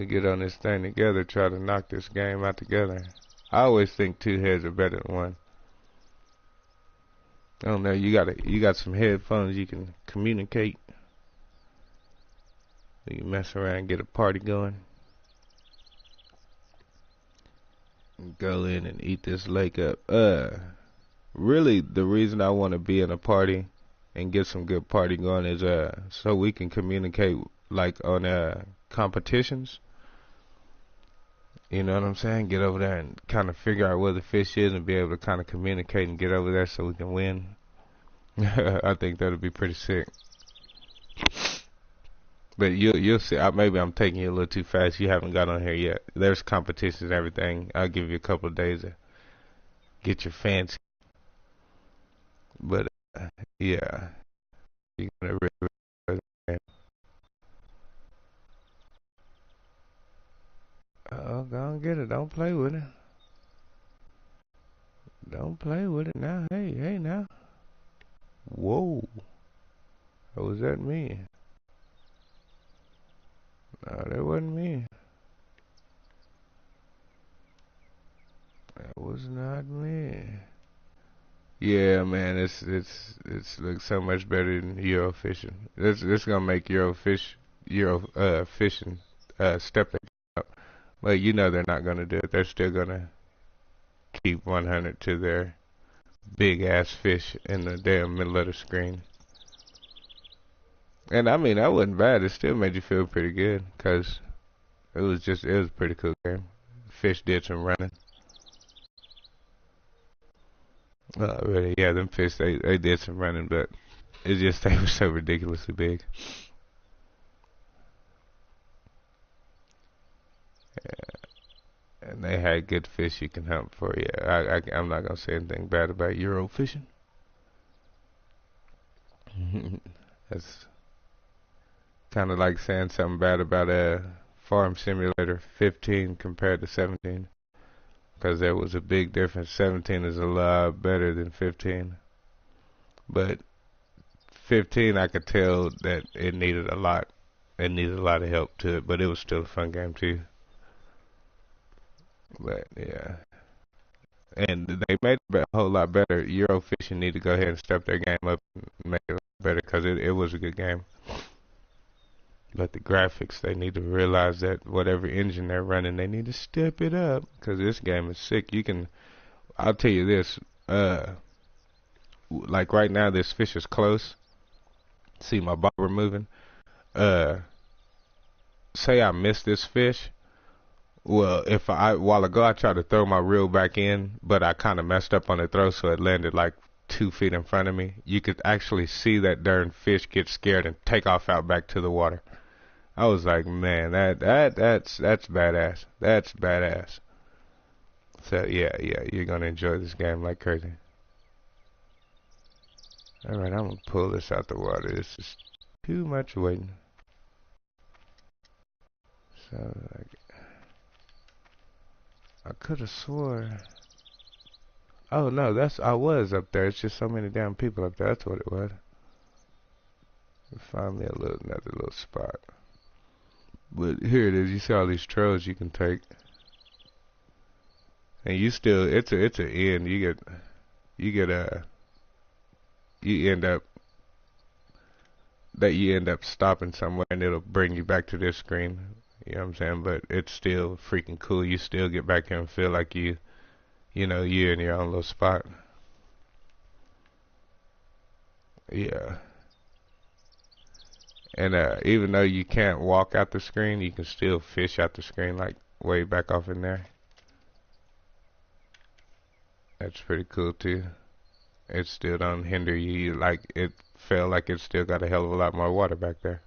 get on this thing together, try to knock this game out together. I always think 2 heads are better than 1. I don't know, you got some headphones you can communicate. You can mess around and get a party going. Go in and eat this lake up. Really the reason I want to be in a party and get some good party going is so we can communicate like on competitions. You know what I'm saying? Get over there and kind of figure out where the fish is and be able to kind of communicate and get over there so we can win. I think that'll be pretty sick. But you'll see. Maybe I'm taking you a little too fast. You haven't got on here yet. There's competitions and everything. I'll give you a couple of days to get your fancy. But yeah, you're gonna really. Oh, go and get it. Don't play with it. Don't play with it now. Hey now. Whoa. What was that me? No, that wasn't me. That was not me. Yeah, man, it's looks so much better than Euro fishing. This gonna make Euro fishing step it up. But you know they're not gonna do it. They're still gonna keep 100 to their big ass fish in the damn middle of the screen. And I mean that wasn't bad. It still made you feel pretty good because it was a pretty cool game. Fish did some running. Really, yeah, them fish they did some running, but it's just they were so ridiculously big. And they had good fish you can hunt for. Yeah, I'm not gonna say anything bad about Euro fishing. That's kind of like saying something bad about a Farm Simulator 15 compared to 17, because there was a big difference. 17 is a lot better than 15, but 15 I could tell that it needed a lot. It needed a lot of help to it, but it was still a fun game too. But yeah. And they made it a whole lot better. Eurofishing need to go ahead and step their game up and make it better because it was a good game. But the graphics, they need to realize that whatever engine they're running, they need to step it up because this game is sick. I'll tell you this, like right now, this fish is close. See my bobber moving. Say I miss this fish. Well, if a while ago I tried to throw my reel back in, but I kind of messed up on the throw, so it landed like 2 feet in front of me. You could actually see that darn fish get scared and take off out back to the water. I was like, man, that's badass. That's badass. So yeah, you're gonna enjoy this game like crazy. All right, I'm gonna pull this out the water. This is too much waiting. So like, I could have swore. Oh no, I was up there. It's just so many damn people up there. That's what it was. Find me another little spot. But here it is. You see all these trails you can take, and you still it's an end. You end up stopping somewhere, and it'll bring you back to this screen. You know what I'm saying? But it's still freaking cool. You still get back here and feel like you're in your own little spot. Yeah. And even though you can't walk out the screen, you can still fish out the screen, like way back off in there. That's pretty cool too. It still don't hinder you. Like it felt like it still got a hell of a lot more water back there.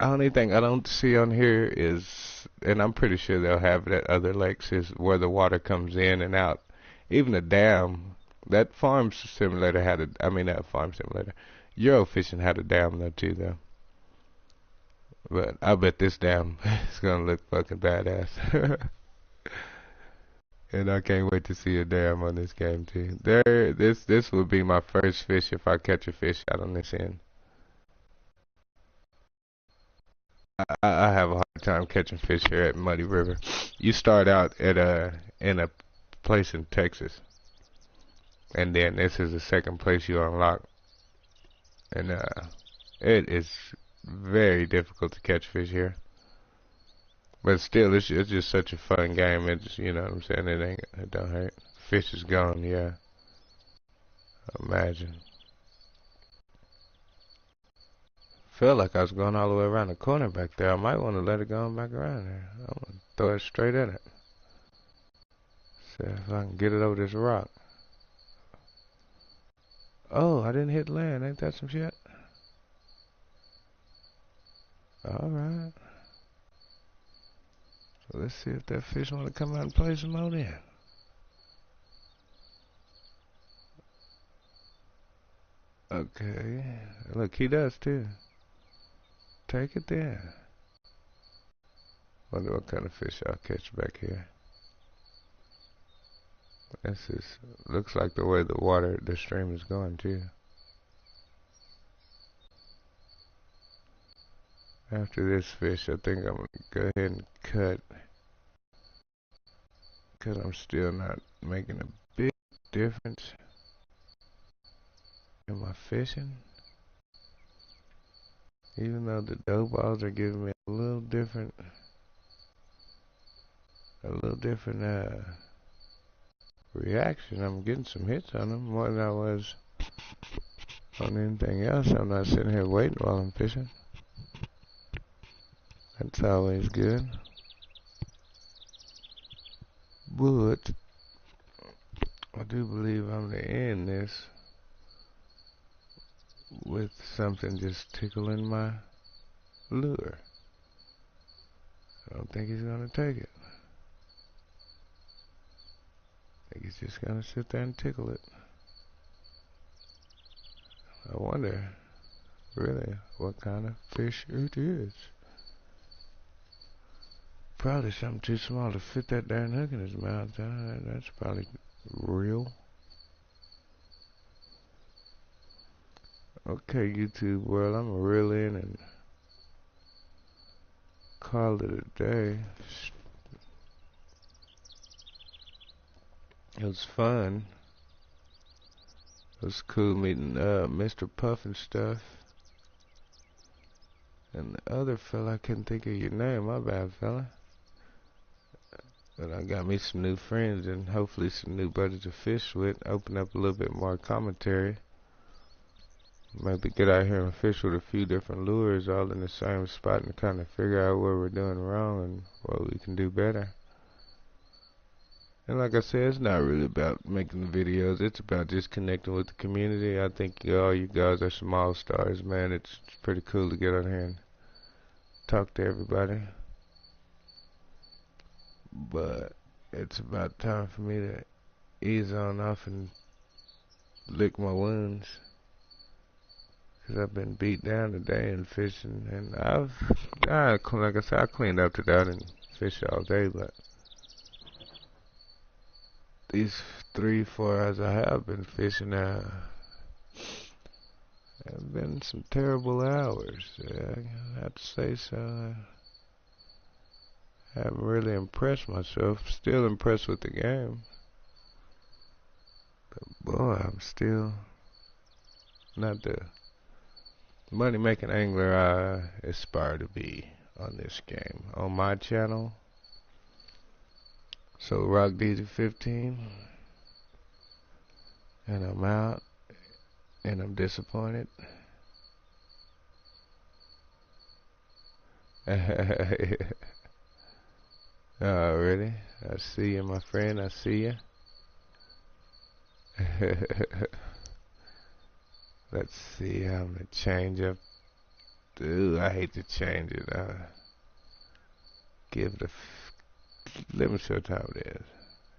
Only thing I don't see on here is, and I'm pretty sure they'll have it at other lakes, is where the water comes in and out. Even a dam, that farm simulator had not farm simulator, Eurofishing had a dam though too though. But I bet this dam is gonna look fucking badass. And I can't wait to see a dam on this game too. This would be my first fish if I catch a fish out on this end. I have a hard time catching fish here at Muddy River. You start out in a place in Texas, and then this is the second place you unlock, and it is very difficult to catch fish here. But still, it's just such a fun game. It's, you know what I'm saying. It don't hurt. Fish is gone, yeah. Imagine. Felt like I was going all the way around the corner back there. I might want to let it go on back around there. I'm going to throw it straight at it. See if I can get it over this rock. Oh, I didn't hit land. Ain't that some shit? Alright. So let's see if that fish want to come out and play some more then. Okay. Look, he does too. Take it there. Wonder what kind of fish I'll catch back here. This is, looks like the way the stream is going too. After this fish, I think I'm gonna go ahead and cut, because I'm still not making a big difference in my fishing. Even though the dough balls are giving me a little different reaction. I'm getting some hits on them more than I was on anything else. I'm not sitting here waiting while I'm fishing. That's always good. But I do believe I'm going to end this with something just tickling my lure. I don't think he's going to take it. I think he's just going to sit there and tickle it. I wonder, really, what kind of fish it is. Probably something too small to fit that darn hook in his mouth. That's probably real. Okay, YouTube world, I'm gonna reel in and call it a day. It was fun. It was cool meeting Mr. Puff and stuff. And the other fella, I couldn't think of your name, my bad fella. But I got me some new friends and hopefully some new buddies to fish with. Open up a little bit more commentary. Maybe get out here and fish with a few different lures all in the same spot and kind of figure out where we're doing wrong and what we can do better. And like I said, it's not really about making the videos. It's about just connecting with the community. I think all you guys are small stars, man. It's pretty cool to get out here and talk to everybody. But it's about time for me to ease on off and lick my wounds. Because I've been beat down today in fishing. And like I said, I cleaned up today. I didn't fish all day, but these 3-4 hours I have been fishing have been some terrible hours. I have to say so. I haven't really impressed myself. Still impressed with the game. But boy, I'm still not the money-making angler I aspire to be on this game. On my channel. So Rock DJ 15. And I'm out. And I'm disappointed. Oh, really? I see you, my friend. I see you. Let's see. I'm gonna change up. Dude, I hate to change it. Give it let me see what time it is.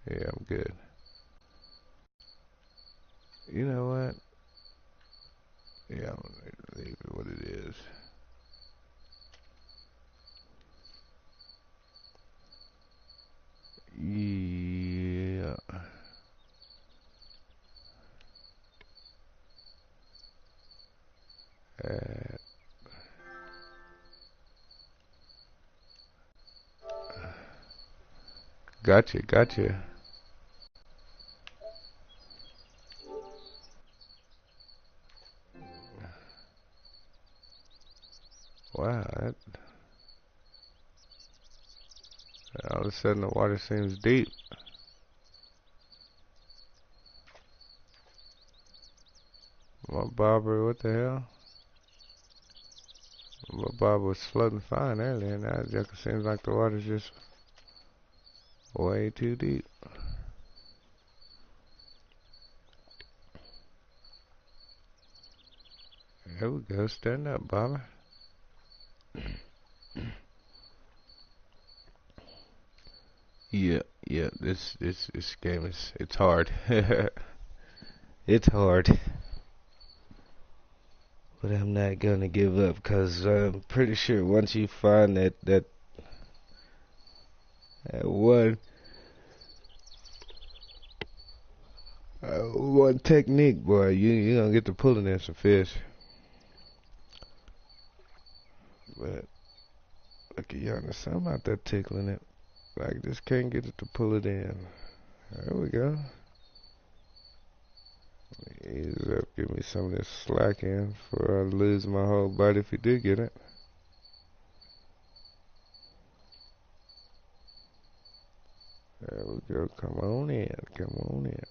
Yeah, I'm good. You know what? Yeah, I'm gonna leave it what it is. Yeah. Gotcha. Wow, all of a sudden the water seems deep. my bobber, what the hell? My bobber was floating fine earlier, now it just seems like the water's just way too deep. There we go, stand up, bobber. Yeah, this game it's hard. It's hard. But I'm not gonna give up, because I'm pretty sure once you find that one technique, boy, you gonna get to pulling in some fish. But look at y'all, something out there tickling it. I just can't get it to pull it in. There we go. Ease up, give me some of this slack in before I lose my whole bite if you do get it. There we go, come on in, come on in.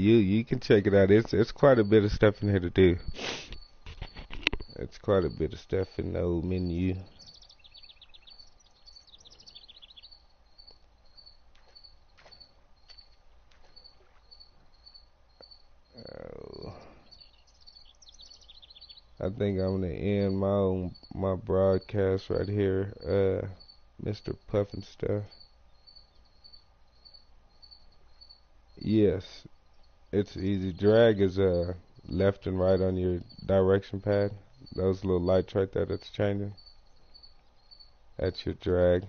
You can check it out. It's quite a bit of stuff in here to do. It's quite a bit of stuff in the old menu. I think I'm gonna end my broadcast right here, Mr. Pufnstuf. Yes, it's easy. Drag is left and right on your direction pad. Those little lights right there that's changing. That's your drag.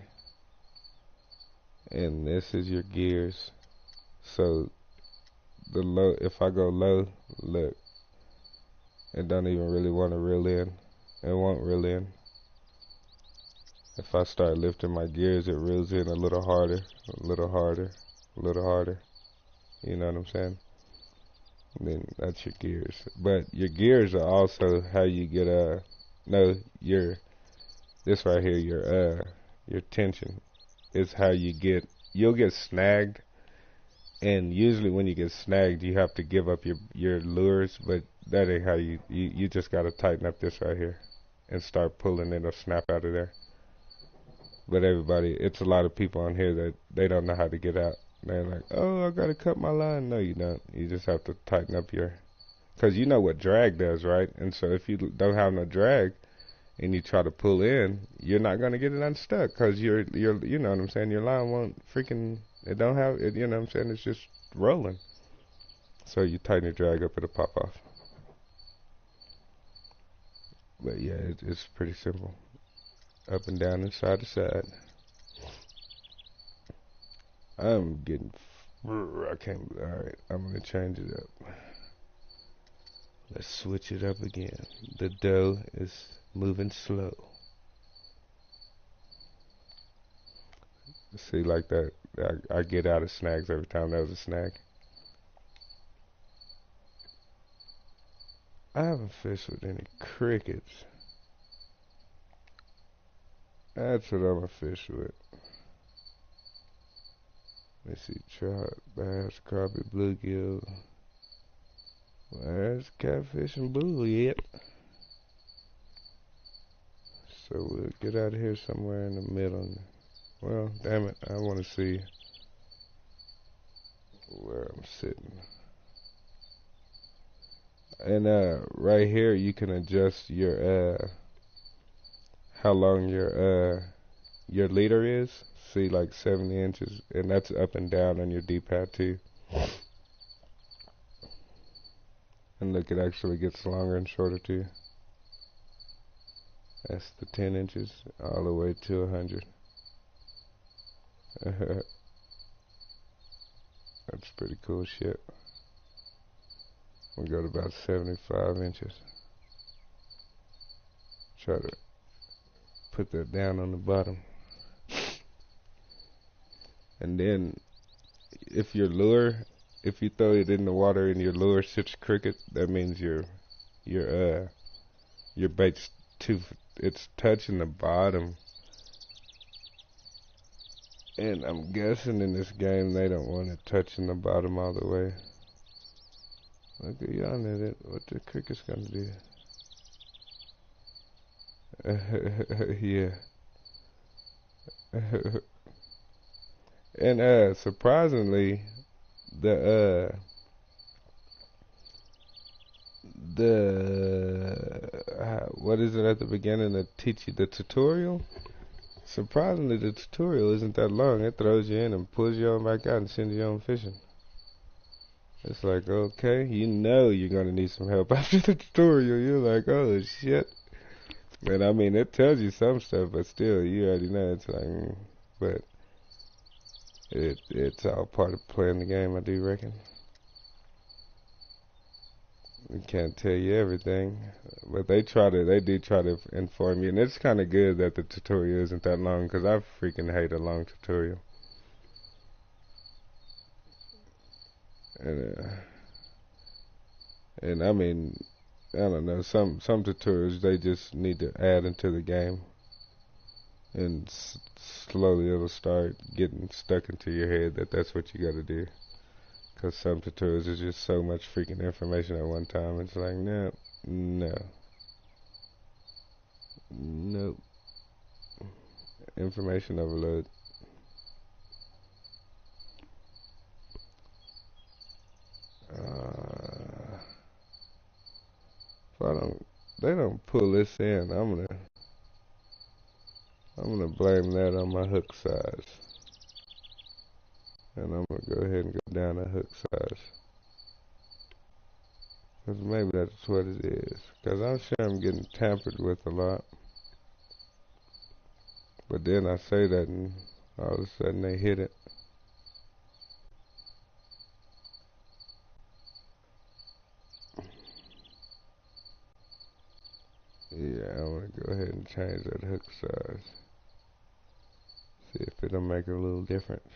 And this is your gears. So the low, if I go low, look, it don't even really want to reel in. It won't reel in. If I start lifting my gears, it reels in a little harder, a little harder, a little harder. You know what I'm saying? And then that's your gears. But your gears are also how you get this right here, your tension is how you'll get snagged. And usually when you get snagged, you have to give up your lures, but that ain't how you just gotta tighten up this right here and start pulling, it'll snap out of there. But it's a lot of people on here that they don't know how to get out. They're like, oh, I gotta cut my line. No, you don't. You just have to tighten up because you know what drag does, right? And so if you don't have no drag and you try to pull in, you're not gonna get it unstuck, because you know what I'm saying, your line won't it don't have it, you know what I'm saying, it's just rolling. So you tighten your drag up, it'll pop off. But yeah, it's pretty simple. Up and down and side to side. I can't, alright, I'm gonna change it up. Let's switch it up again. The dough is moving slow. See, like that, I get out of snags every time there's a snag. I haven't fished with any crickets. That's what I'm gonna fish with. Let's see, trout, bass, crappie, bluegill. There's catfish and bull yet. So we'll get out of here somewhere in the middle. Well, damn it, I want to see where I'm sitting. And right here you can adjust your how long your leader is. See, like 70 inches, and that's up and down on your D-pad too. And look, it actually gets longer and shorter too. That's the 10 inches all the way to 100. That's pretty cool shit. We go to about 75 inches. Try to put that down on the bottom. And then if your lure if you throw it in the water and your lure sits crooked, that means your bait's it's touching the bottom. And I'm guessing in this game they don't want it touching the bottom all the way. Look at y'all at it. What the cricket's gonna do? Yeah. And surprisingly, the what is it at the beginning that teach you the tutorial? Surprisingly, the tutorial isn't that long. It throws you in and pulls you on back out and sends you on fishing. It's like, okay, you know you're gonna need some help after the tutorial. You're like, oh shit. And I mean, it tells you some stuff, but still, you already know. It's like, but it's all part of playing the game, I do reckon. We can't tell you everything, but they do try to inform you, and it's kind of good that the tutorial isn't that long, because I freaking hate a long tutorial. And I mean, I don't know, some tutorials they just need to add into the game, and slowly it'll start getting stuck into your head that that's what you got to do. Because some tutorials is just so much freaking information at one time. It's like, no, nope. Information overload. If they don't pull this in, I'm gonna blame that on my hook size. And I'm going to go ahead and go down a hook size. Because maybe that's what it is. Because I'm sure I'm getting tampered with a lot. But then I say that and all of a sudden they hit it. Yeah, I'm going to go ahead and change that hook size. See if it'll make a little difference.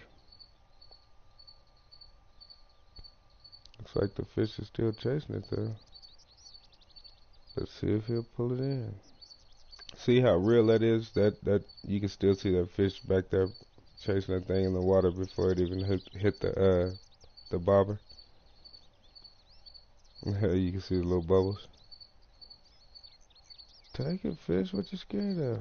Looks like the fish is still chasing it though. Let's see if he'll pull it in. See how real that is? That you can still see that fish back there chasing that thing in the water before it even hit the bobber. You can see the little bubbles. Take it, fish. What you scared of?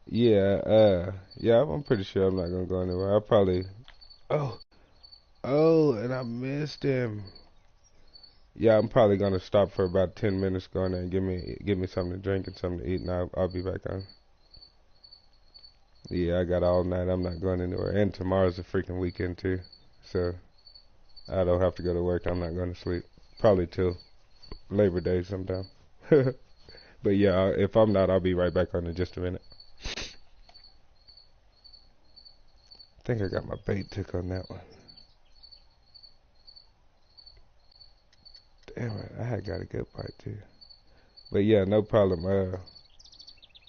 Yeah, yeah. I'm pretty sure I'm not gonna go anywhere. I'll probably. Oh, and I missed him. Yeah, I'm probably gonna stop for about 10 minutes, go in there and give me something to drink and something to eat, and I'll be back on. Yeah, I got all night. I'm not going anywhere, and tomorrow's a freaking weekend too, so I don't have to go to work. I'm not going to sleep, probably till Labor Day sometime. But yeah, if I'm not, I'll be right back on in just a minute. I think I got my bait took on that one. Damn it, I had got a good bite too. But yeah, no problem.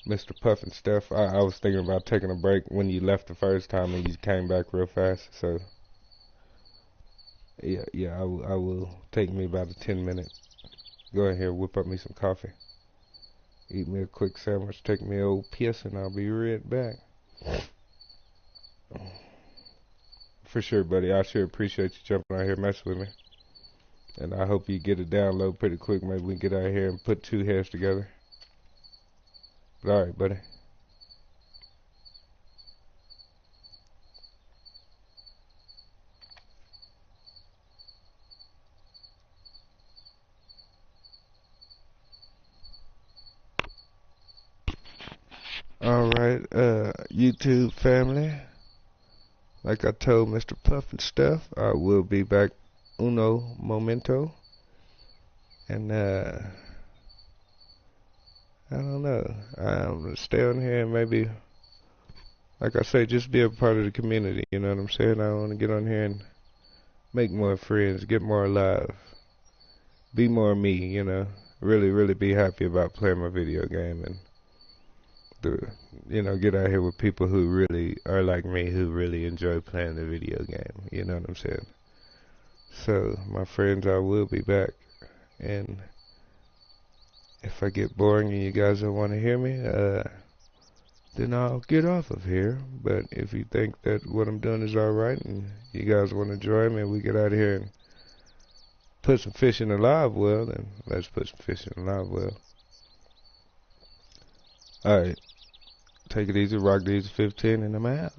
Mr. Puffin Stuff, I was thinking about taking a break when you left the first time and you came back real fast. So yeah, I will take me about a 10-minute. Go ahead here, whip up me some coffee, eat me a quick sandwich, take me an old piss, and I'll be right back. For sure, buddy. I sure appreciate you jumping out here messing with me. And I hope you get a download pretty quick. Maybe we can get out here and put two heads together. But alright, buddy. Alright, YouTube family. Like I told Mr. Puffin Stuff, I will be back uno momento. And I don't know. I'm gonna stay on here and maybe, like I say, just be a part of the community. You know what I'm saying? I want to get on here and make more friends, get more alive, be more me. You know, really be happy about playing my video game and to, get out here with people who really are like me, who really enjoy playing the video game. You know what I'm saying? So, my friends, I will be back. And if I get boring and you guys don't want to hear me, then I'll get off of here. But if you think that what I'm doing is alright and you guys want to join me and we get out of here and put some fish in the live well, then let's put some fish in the live well. Alright, take it easy, Rock These 15, and I'm out.